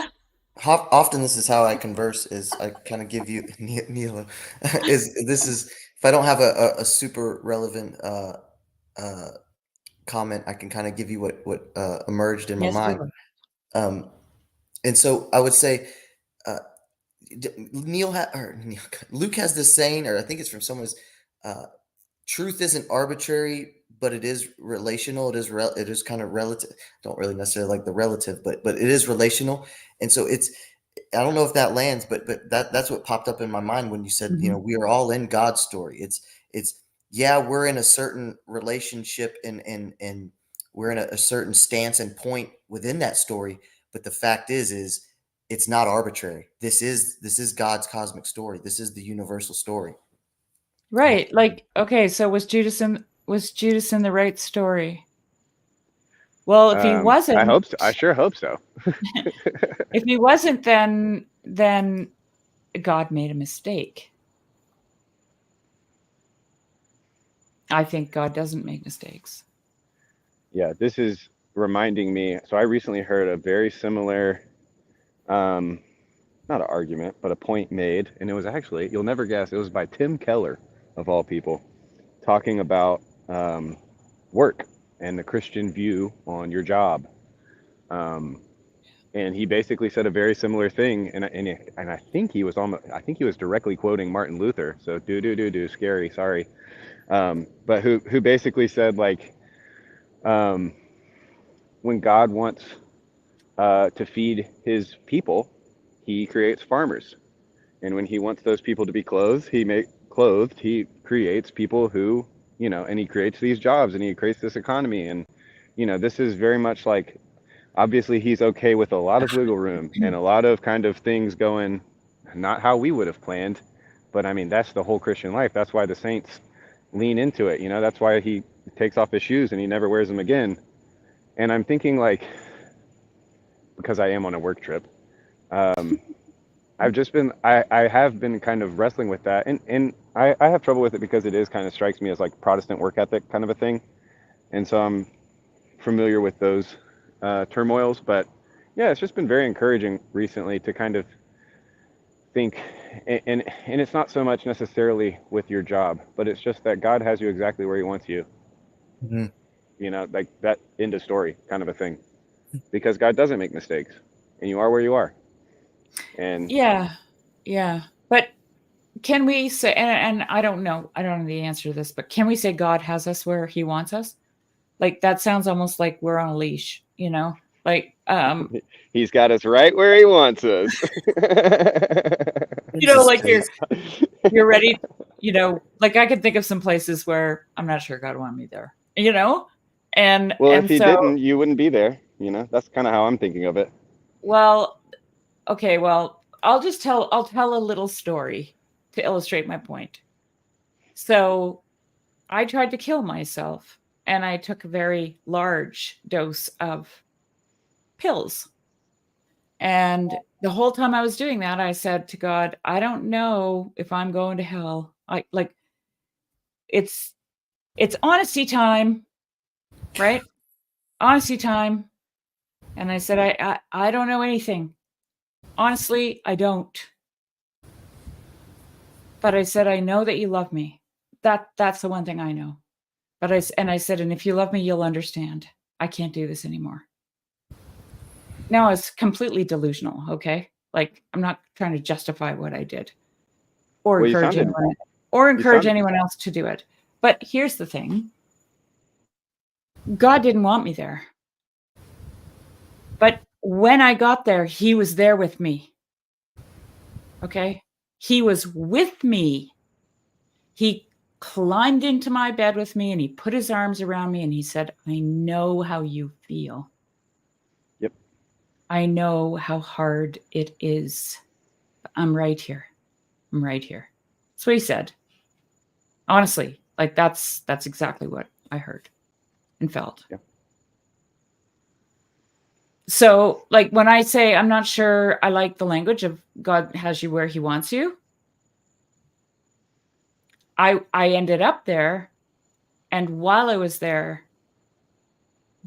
Often this is how I converse, is I kind of give you Nilo, is this is if I don't have a super relevant uh comment, I can kind of give you what emerged in my Yes, mind. Lord. Um, and so I would say, uh, Neil, Luke has this saying, or I think it's from someone's, uh, truth isn't arbitrary, but it is relational. It is kind of relative. Don't really necessarily like the relative, but it is relational. And so it's, I don't know if that lands, but that's what popped up in my mind when you said, Mhm. we are all in God's story. It's yeah, we're in a certain relationship, and we're in a certain stance and point within that story. But the fact is it's not arbitrary. This is God's cosmic story. This is the universal story. Right. Like, okay, so was Judas in the right story? Well, if he I wasn't, hope so. I sure hope so. if he wasn't, then God made a mistake. I think God doesn't make mistakes. Yeah, this is reminding me. So I recently heard a very similar, um, not an argument, but a point made, and it was actually, you'll never guess, it was by Tim Keller, of all people, talking about work and the Christian view on your job. Um, and he basically said a very similar thing, and I think he was directly quoting Martin Luther. So scary, sorry. But who basically said like, um, when God wants to feed his people, he creates farmers. And when he wants those people to be clothed, he creates people who, and he creates these jobs and he creates this economy. And, this is very much like, obviously he's okay with a lot of wiggle room and a lot of kind of things going not how we would have planned. But I mean, that's the whole Christian life. That's why the saints lean into it. That's why he takes off his shoes and he never wears them again. And I'm thinking like, because I am on a work trip, um, I have been kind of wrestling with that, and I have trouble with it because it is kind of strikes me as like Protestant work ethic kind of a thing, and so I'm familiar with those turmoils. But yeah, it's just been very encouraging recently to kind of think, and it's not so much necessarily with your job, but it's just that God has you exactly where He wants you, Mhm. like that end of story kind of a thing, because God doesn't make mistakes, and you are where you are, and Yeah. Yeah. But can we say, and I don't know the answer to this, but can we say God has us where he wants us? Like that sounds almost like we're on a leash, you know? Like He's got us right where He wants us. This is like crazy. you're ready, like I could think of some places where I'm not sure God wanted me there, you know? Well, if And he so, didn't, you wouldn't be there. That's kind of how I'm thinking of it. well, okay, well, I'll tell a little story to illustrate my point. So, I tried to kill myself and I took a very large dose of pills. And the whole time I was doing that, I said to God, I don't know if I'm going to hell. I like it's it's honesty time, right? Honesty time. And I said, I don't know anything. Honestly, I don't. But I said, I know that you love me. That's the one thing I know. I said, and if you love me, you'll understand. I can't do this anymore. Now it's completely delusional, okay? Like I'm not trying to justify what I did or Well, you encourage sound, anyone else to do it. But here's the thing. God didn't want me there. But when I got there, he was there with me. Okay? He was with me. He climbed into my bed with me and he put his arms around me and he said, I know how you feel. yep. I know how hard it is. I'm right here. I'm right here. That's what he said. Honestly, like that's exactly what I heard and felt. Yeah. So, like when I say I'm not sure I like the language of God has you where he wants you, I ended up there, and while I was there,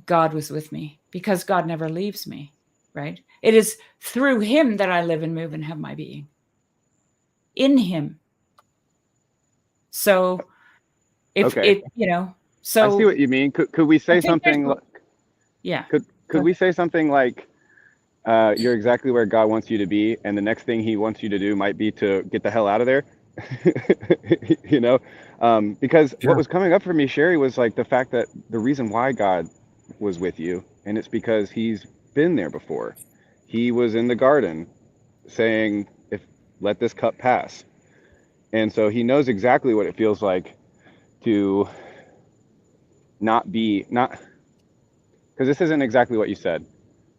God was with me because God never leaves me. right? It is through him that I live and move and have my being. In him. So if Okay. it, you know, so I see what you mean. Could we say I think something? yeah. Could we say something like, you're exactly where God wants you to be, and the next thing He wants you to do might be to get the hell out of there? You know, because what was coming up for me, Shari, was like the fact that the reason why God was with you, and it's because He's been there before. He was in the garden saying, "If let this cup pass," and so He knows exactly what it feels like to not because this isn't exactly what you said.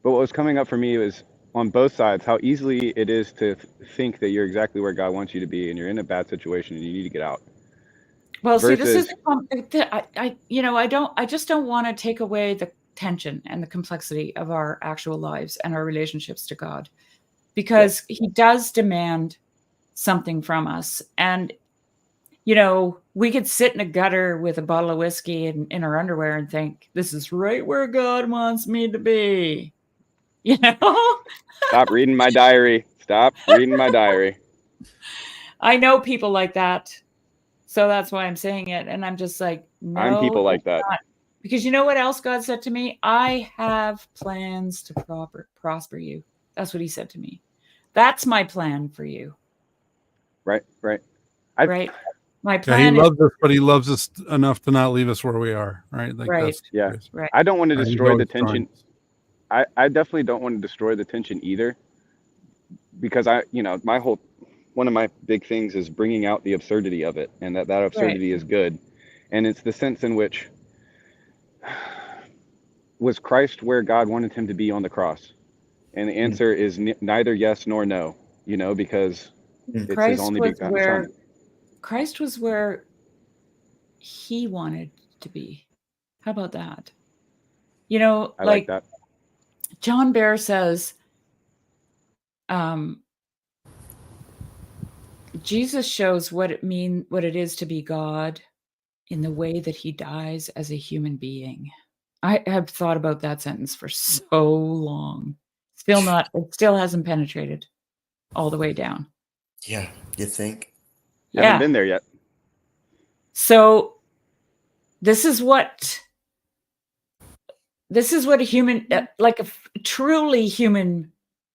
But what was coming up for me was on both sides how easily it is to think that you're exactly where God wants you to be and you're in a bad situation and you need to get out. Well, see, this is Versus, I just don't want to take away the tension and the complexity of our actual lives and our relationships to God, because he does demand something from us. And we could sit in a gutter with a bottle of whiskey in our underwear and think, this is right where God wants me to be. Stop reading my diary. Stop reading my diary. I know people like that. So that's why I'm saying it. And I'm just like, I'm people no, like it's that. not. Because you know what else God said to me? I have plans to prosper you. That's what he said to me. That's my plan for you. Right. Right. My Yeah, he plan is loves us, but he loves us enough to not leave us where we are. Right. Like right. that's Right. I don't want to He's destroy the always tension. trying. I definitely don't want to destroy the tension either, because one of my big things is bringing out the absurdity of it, and that Right. absurdity is good. And it's the sense in which, was Christ where God wanted him to be on the cross? And the answer is neither yes nor no, because it's his only begotten son. Christ was where he wanted to be. How about that? I like that. John Bear says, Jesus shows what it is to be God in the way that he dies as a human being. I have thought about that sentence for so long. It still hasn't penetrated all the way down. Yeah, you think? Haven't been there yet. So this is what a human, like a truly human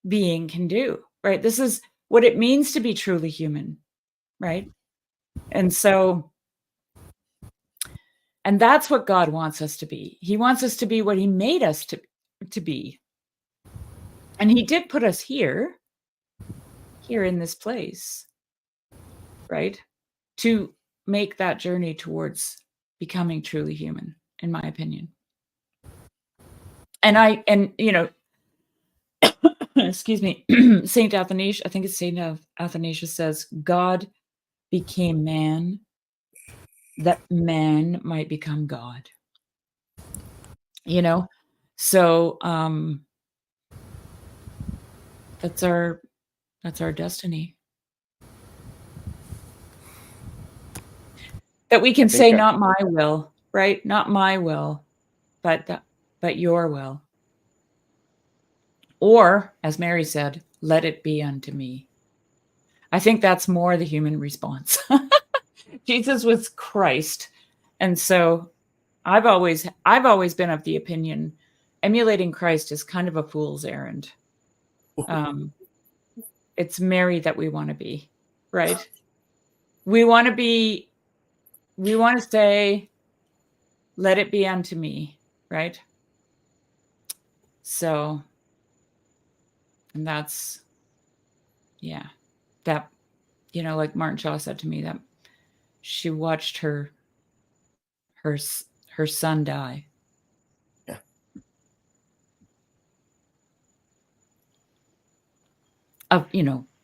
being can do, right? This is what it means to be truly human, right? And that's what God wants us to be. He wants us to be what he made us to be. And he did put us here in this place, right? To make that journey towards becoming truly human, in my opinion. And excuse me, Saint Athanasius, I think it's Saint Athanasius says, God became man that man might become God. So that's our destiny. That we can say, not my will, right? Not my will, but your will. Or, as Mary said, let it be unto me. I think that's more the human response. Jesus was Christ. And so I've always been of the opinion emulating Christ is kind of a fool's errand. It's Mary that we want to be, right? We want to say, let it be unto me, right? So, and that's, that, like Martin Shaw said to me, that she watched her son die. Yeah.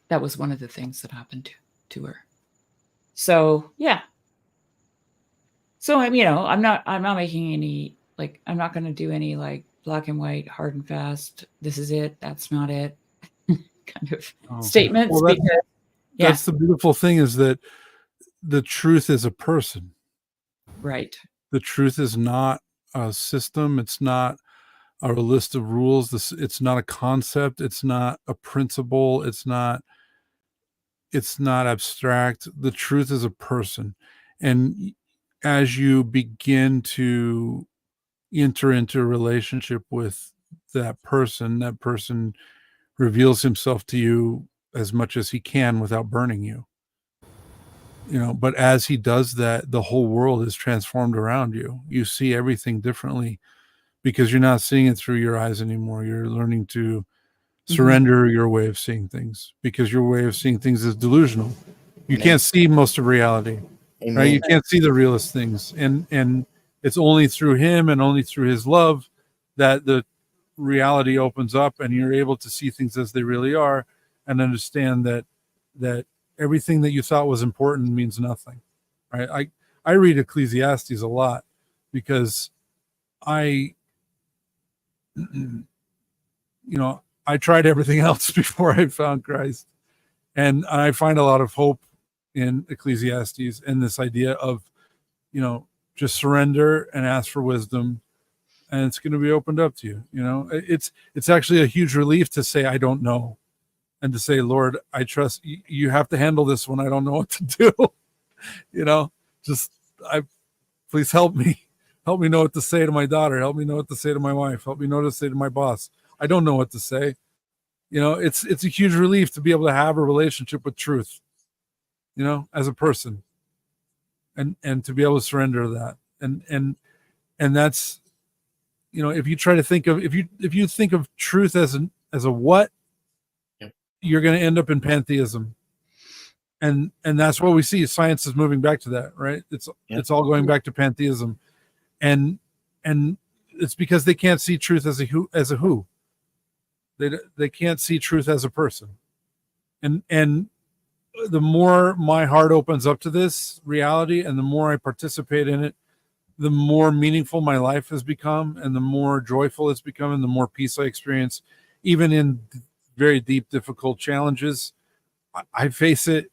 That was one of the things that happened to her. So, yeah. So, I'm not making any, I'm not going to do any black and white, hard and fast, this is it, that's not it kind of statements. Well, that's the beautiful thing, is that the truth is a person. Right. The truth is not a system. It's not or a list of rules. It's not a concept. It's not a principle. It's not abstract. The truth is a person. And as you begin to enter into a relationship with that person reveals himself to you as much as he can without burning you. But as he does that, the whole world is transformed around you. You see everything differently because you're not seeing it through your eyes anymore. You're learning to surrender your way of seeing things, because your way of seeing things is delusional. You can't see most of reality, right? You can't see the realest things. And it's only through him and only through his love that the reality opens up and you're able to see things as they really are and understand that everything that you thought was important means nothing, right? I read Ecclesiastes a lot because I tried everything else before I found Christ. And I find a lot of hope in Ecclesiastes and this idea of, just surrender and ask for wisdom, and it's going to be opened up to you. It's actually a huge relief to say, I don't know, and to say, Lord, I trust you. You have to handle this when I don't know what to do. Please help me. Help me know what to say to my daughter. Help me know what to say to my wife. Help me know what to say to my boss. I don't know what to say. It's a huge relief to be able to have a relationship with truth, as a person, and to be able to surrender to that. And that's, if you try to think of, if you think of truth as a what, you're going to end up in pantheism. And that's what we see. Science is moving back to that, right? It's all going back to pantheism. And it's because they can't see truth as a who. They can't see truth as a person. And the more my heart opens up to this reality and the more I participate in it, the more meaningful my life has become and the more joyful it's become and the more peace I experience, even in very deep, difficult challenges. I face it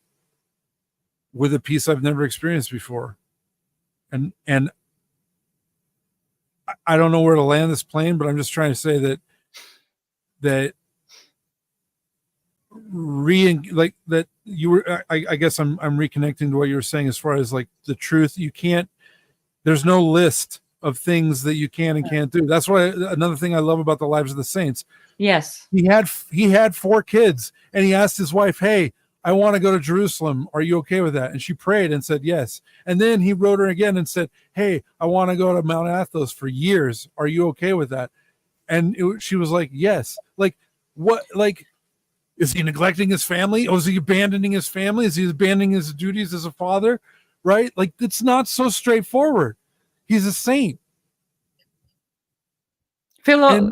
with a peace I've never experienced before. And I don't know where to land this plane, but I'm just trying to say that you were, I guess I'm reconnecting to what you were saying as far as like the truth. There's no list of things that you can and can't do. That's why another thing I love about the lives of the saints. Yes. He had 4 kids and he asked his wife, hey, I want to go to Jerusalem. Are you okay with that? And she prayed and said, yes. And then he wrote her again and said, hey, I want to go to Mount Athos for years. Are you okay with that? And she was like, yes. Like, what, like, is he neglecting his family? Or is he abandoning his family? Is he abandoning his duties as a father? Right? Like, it's not so straightforward. He's a saint. He saw a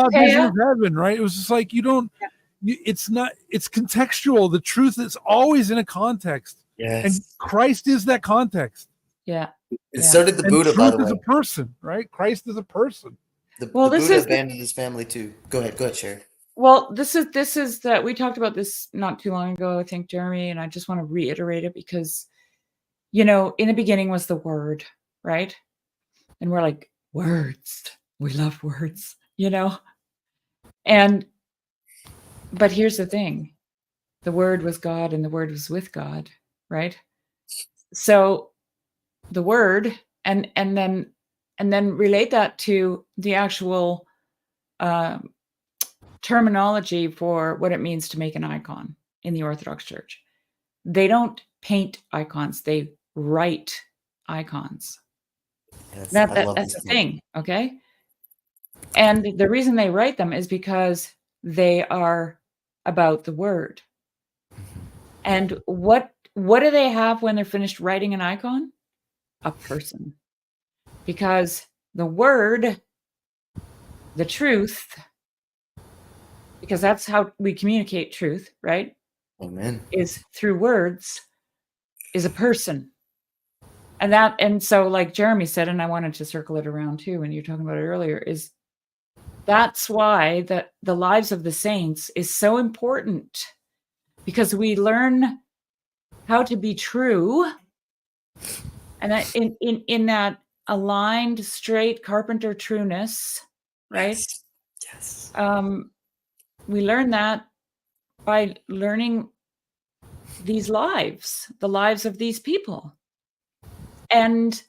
vision of heaven, right? It was just like, it's contextual. The truth is always in a context. Yes. And Christ is that context. Yeah. And so did the Buddha, by the way. Truth is a person, right? Christ is a person. The Buddha abandoned his family too. Go ahead, Shari. Well, this is that we talked about this not too long ago, I think, Jeremy, and I just want to reiterate it because, in the beginning was the Word, right? And we're like, words. We love words, but here's the thing. The Word was God and the Word was with God, right? So the Word and then relate that to the actual terminology for what it means to make an icon in the Orthodox Church. They don't paint icons, they write icons. Yes, that's the thing, okay? And the reason they write them is because they are about the Word. And what do they have when they're finished writing an icon? A person. Because the Word, the truth, because that's how we communicate truth, right? Amen. Is through words, is a person. And so like Jeremy said, and I wanted to circle it around too, when you're talking about it earlier, is that's why the lives of the saints is so important, because we learn how to be true, and that in that aligned, straight carpenter trueness, right? Yes. We learn that by learning these lives, the lives of these people. And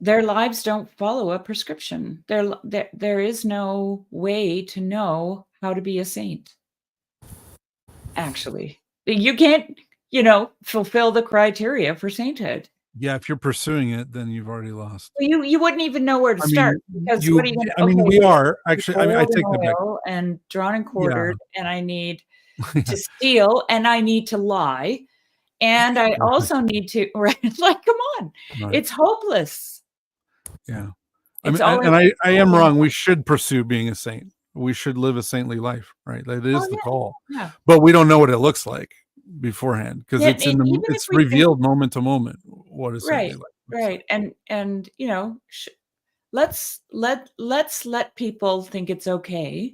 their lives don't follow a prescription. There is no way to know how to be a saint. Actually, you can't, fulfill the criteria for sainthood. Yeah, if you're pursuing it, then you've already lost. You wouldn't even know where to I start, mean, because what are you I mean, gonna, we okay, are be actually. I boiled in take that back. oil and drawn and Yeah. quartered, and I need to steal, and I need to lie, and I also need to right, like, come on. Right. It's hopeless. Yeah. It's I mean, always and I am yeah. wrong. We should pursue being a saint. We should live a saintly life, right? That is Oh, the yeah, call. yeah. But we don't know what it looks like beforehand, because Yeah, it's even if it's we think revealed moment to moment what a saintly right, life looks like. right, and, let's let people think it's okay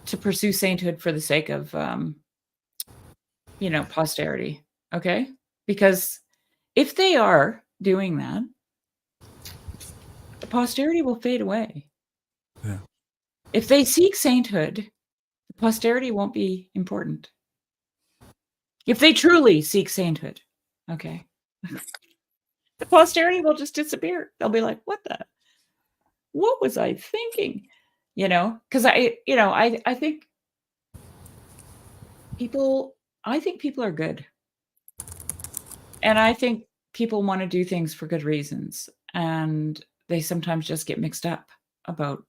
to pursue sainthood for the sake of, posterity, okay? Because if they are doing that, the posterity will fade away. Yeah. If they seek sainthood, the posterity won't be important. If they truly seek sainthood, okay, the posterity will just disappear. They'll be like, what was I thinking? Because I think people are good. And I think people want to do things for good reasons. And they sometimes just get mixed up about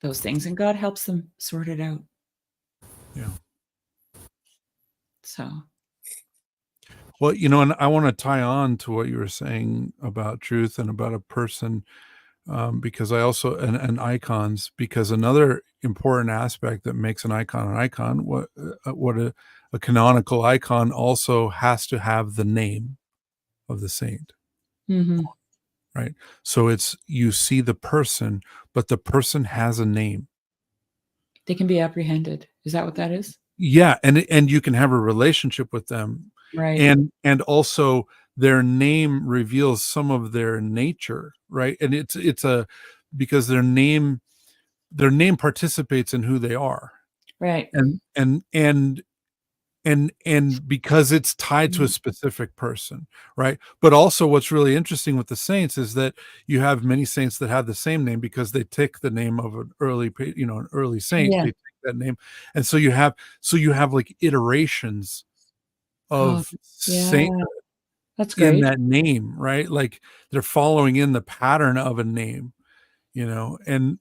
those things. And God helps them sort it out. Yeah. So. Well, and I want to tie on to what you were saying about truth and about a person, because I also and icons, because another important aspect that makes an icon, what a canonical icon also has to have the name of the saint. Mm-hmm. Right. So you see the person, but the person has a name. They can be apprehended. Is that what that is? Yeah, and you can have a relationship with them, Right. and also their name reveals some of their nature, right? And it's because their name participates in who they are, Right. and because it's tied to a specific person, right? But also what's really interesting with the saints is that you have many saints that have the same name because they take the name of an early saint. Yeah. They take that name, and so you have like iterations Oh, of yeah. sainthood That's in great. that name, right? Like they're following in the pattern of a name, and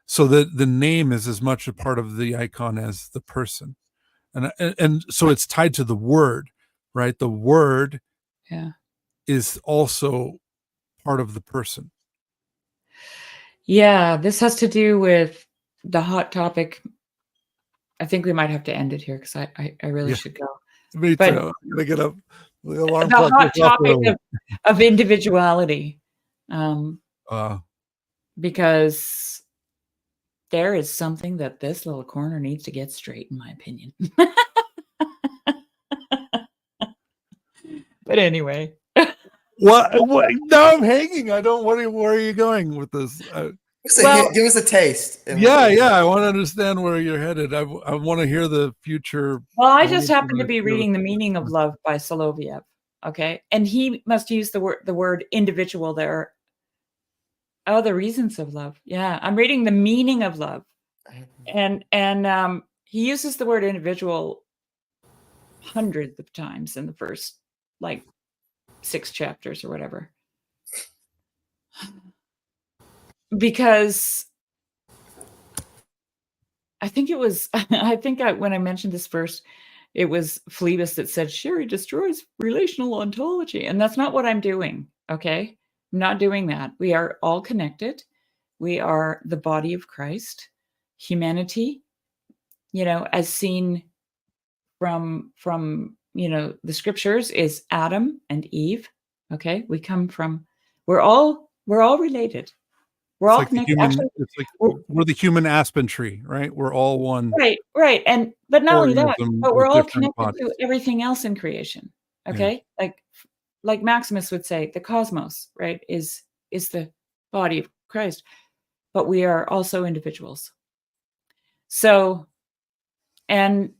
so the name is as much a part of the icon as the person. And so it's tied to the word, right? The word Yeah. is also part of the person. Yeah. This has to do with the hot topic. I think we might have to end it here because I really should go. Me But too. I'm gonna get up. The alarm the clock hot goes off topic early. of individuality, Uh, because there is something that this little corner needs to get straight, in my opinion. But anyway. what? Now I'm hanging. I don't. Where are you going with this? Give us a taste. Yeah. I want to understand where you're headed. I want to hear the future. Well, I just happen to be reading The Meaning of Love by Soloviev. Okay. And he must use the word individual there. Oh, the reasons of love. Yeah. I'm reading The Meaning of Love. And he uses the word individual hundreds of times in the first 6 chapters or whatever. Because I think when I mentioned this first, it was Phlebas that said, Shari destroys relational ontology. And that's not what I'm doing. Okay. I'm not doing that. We are all connected. We are the body of Christ. Humanity, as seen from the scriptures, is Adam and Eve. Okay. We're all related. We're all connected. Actually, it's like we're the human aspen tree, right? We're all one. Right. But not only that, but we're all connected bodies. to everything else in creation. Okay. Yeah. Like Maximus would say, the cosmos, right, is the body of Christ. but we are also individuals. So, and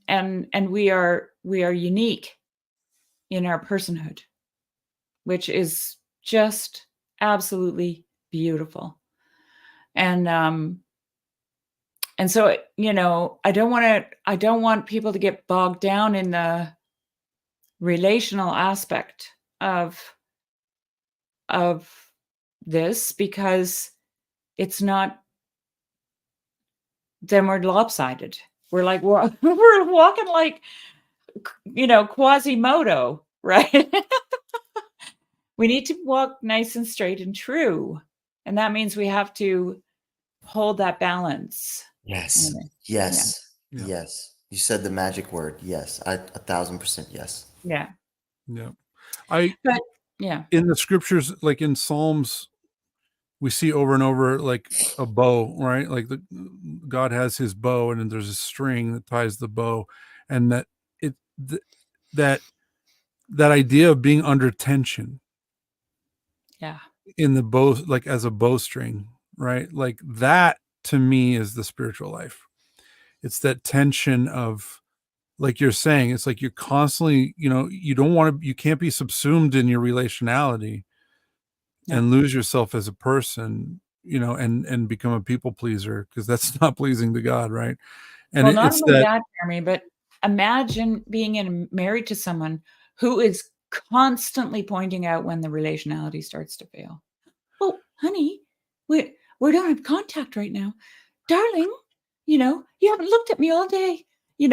we are unique in our personhood, which is just absolutely beautiful. And so, I don't want people to get bogged down in the relational aspect of this, because it's not, then we're lopsided. We're like, we're walking like, Quasimodo, right? We need to walk nice and straight and true. And that means we have to hold that balance. Yes. Anyway, Yes. Yeah. Yes. You said the magic word. Yes. 1,000% yes. Yeah. Yeah. But yeah. In the scriptures, like in Psalms, we see over and over like a bow, right? Like God has his bow, and then there's a string that ties the bow, and that idea of being under tension Yeah. in the bow, like as a bowstring, right? Like that to me is the spiritual life. It's that tension of, like you're saying, it's like you're constantly, you can't be subsumed in your relationality and lose yourself as a person, and become a people pleaser, because that's not pleasing to God, right? And Well, not it's only that, that, Jeremy, but imagine being married to someone who is constantly pointing out when the relationality starts to fail. Oh, honey, we don't have contact right now. Darling, you haven't looked at me all day, You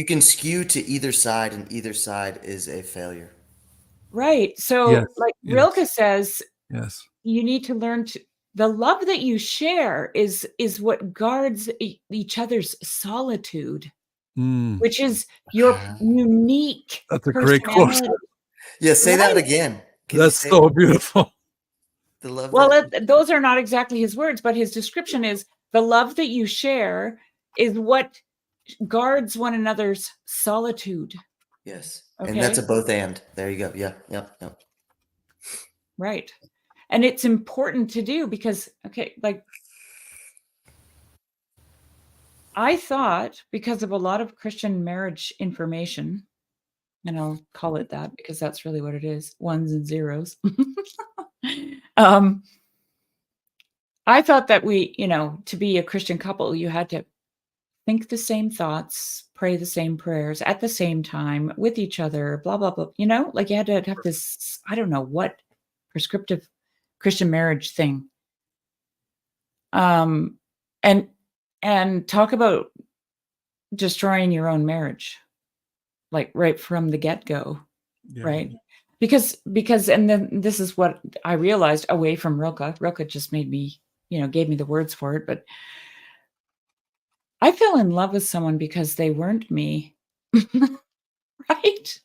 can skew to either side, and either side is a failure. Right. yes, So, like Rilke yes, says, yes. you need to learn to, the love that you share is what guards each other's solitude, Mm, which is your Ah. unique that's a great quote. personality. Yeah, say that Right. again. Can you That's say so beautiful. the love Well, that? those are not exactly his words, but his description is the love that you share is what guards one another's solitude. Yes. And that's Okay. a both and. There you go. Yeah. Yep. Right. And it's important to do because, okay, like I thought, because of a lot of Christian marriage information, and I'll call it that because that's really what it is, ones and zeros. I thought that to be a Christian couple, you had to think the same thoughts, pray the same prayers at the same time with each other, blah, blah, blah. Like you had to have this, I don't know what prescriptive Christian marriage thing. Um, and talk about destroying your own marriage, like right from the get-go, Yeah. right? Because and then this is what I realized away from Rilke. Rilke just made me, gave me the words for it, but I fell in love with someone because they weren't me. Right?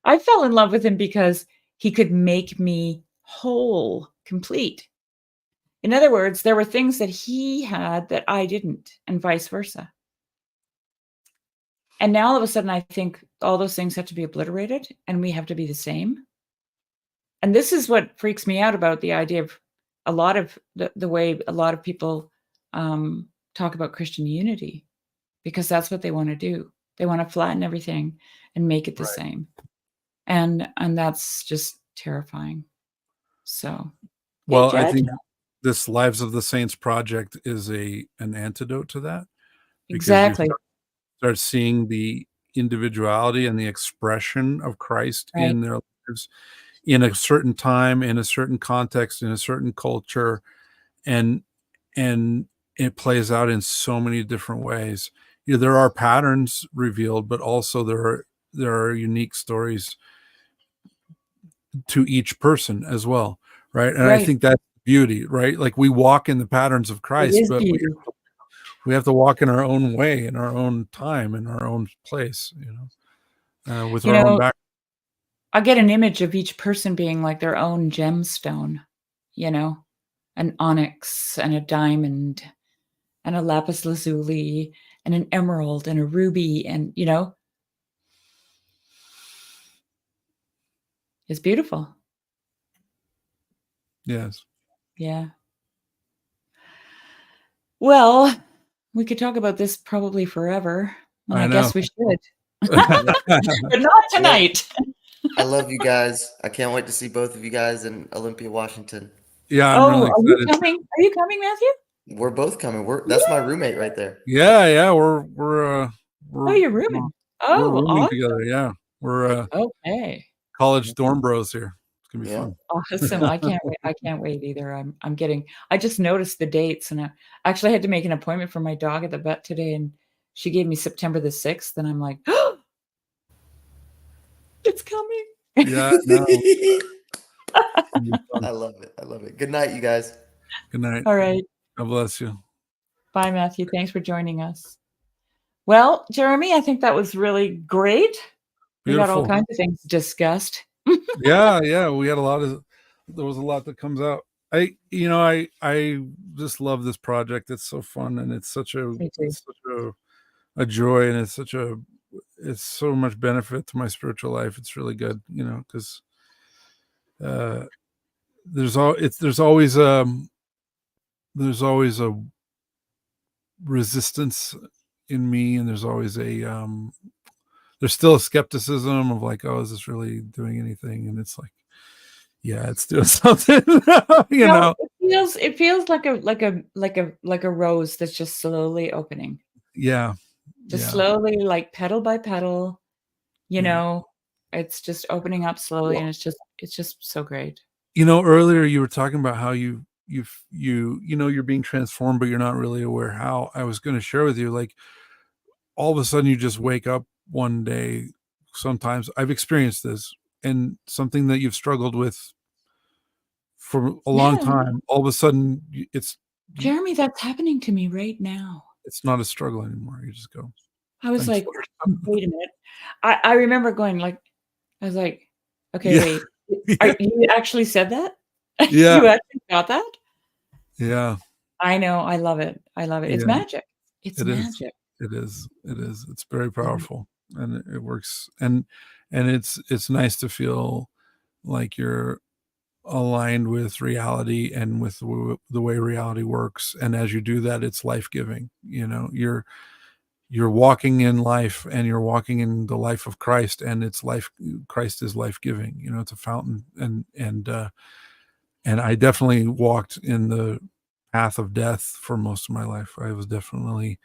I fell in love with him because he could make me whole, complete. In other words, there were things that he had that I didn't, and vice versa. And now all of a sudden, I think all those things have to be obliterated and we have to be the same. And this is what freaks me out about the idea of a lot of the way a lot of people talk about Christian unity, because that's what they want to do. They want to flatten everything and make it the same. And that's just terrifying. So, Well, hey, I Jed. think this Lives of the Saints project is an antidote to that, because you Exactly. start seeing the individuality and the expression of Christ Right. in their lives in a certain time, in a certain context, in a certain culture, and it plays out in so many different ways. There are patterns revealed, but also there are unique stories to each person as well, right? And I Right. think that's beauty, right? Like we walk in the patterns of It Christ, is but beauty. we have to walk in our own way, in our own time, in our own place, with our own back. I get an image of each person being like their own gemstone, an onyx and a diamond and a lapis lazuli and an emerald and a ruby, and it's beautiful. Yes. Yeah. Well, we could talk about this probably forever, and I I know. guess we should. But not tonight. I love you guys. I can't wait to see both of you guys in Olympia, Washington. Yeah, I'm really Are you excited. coming? Are you coming, Matthew? We're both coming. That's my roommate right there. Yeah, we're Oh, you're rooming. we're Oh, rooming together. Yeah, we're okay. college dorm bros here. It's gonna be Yeah. fun. Awesome. I can't wait. I can't wait either. I just noticed the dates, and I actually had to make an appointment for my dog at the vet today, and she gave me September the 6th, and I'm like, oh, it's coming. Yeah, no. I love it. I love it. Good night, you guys. Good night. All right. God bless you. Bye, Matthew. Thanks for joining us. Well, Jeremy, I think that was really great. We got all Beautiful. kinds of things discussed. Yeah, we had there was a lot that comes out. I just love this project. It's so fun, and it's such a Me too. a joy, and it's so much benefit to my spiritual life. It's really good, because there's always a resistance in me, and there's always there's still a skepticism of like, oh, is this really doing anything? And it's like, yeah, it's doing something. It feels like a rose that's just slowly opening. Yeah. Just slowly, like petal by petal, it's just opening up slowly, and it's just so great. Earlier you were talking about how you're being transformed, but you're not really aware how. I was going to share with you, like, all of a sudden you just wake up one day. Sometimes I've experienced this, and something that you've struggled with for a long time, all of a sudden Jeremy, that's happening to me right now. It's not a struggle anymore. You just go. I was like, wait a minute. I remember going like, I was like, okay, wait, you actually said that? Yeah. You actually got that? Yeah. I know. I love it. It's magic. It's magic. It is. It's very powerful, and it works. And it's nice to feel like you're aligned with reality and with the way reality works. And as you do that, it's life-giving. You're walking in life, and you're walking in the life of Christ, and it's life. Christ is life-giving. It's a fountain. And I definitely walked in the path of death for most of my life. I was definitely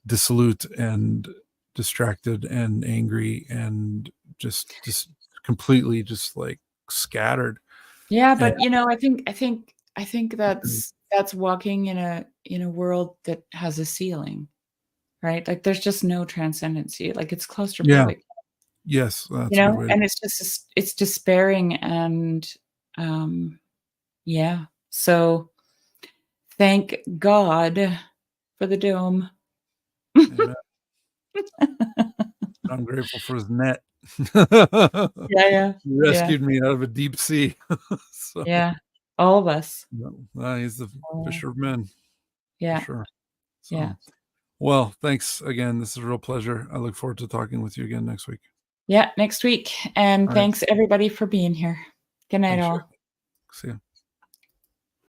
dissolute and distracted and angry and just completely just like scattered. Yeah, but I think that's walking in a world that has a ceiling, right? Like there's just no transcendency. Like it's claustrophobic. Yes, that's and it's despairing, and so thank God for the dome. I'm grateful for his net. Yeah. He rescued me out of a deep sea. Yeah, all of us. He's the fisher of men. Yeah. For sure. So, yeah. Well, thanks again. This is a real pleasure. I look forward to talking with you again next week. Yeah, next week. And thanks everybody for being here. Good night, all. See you.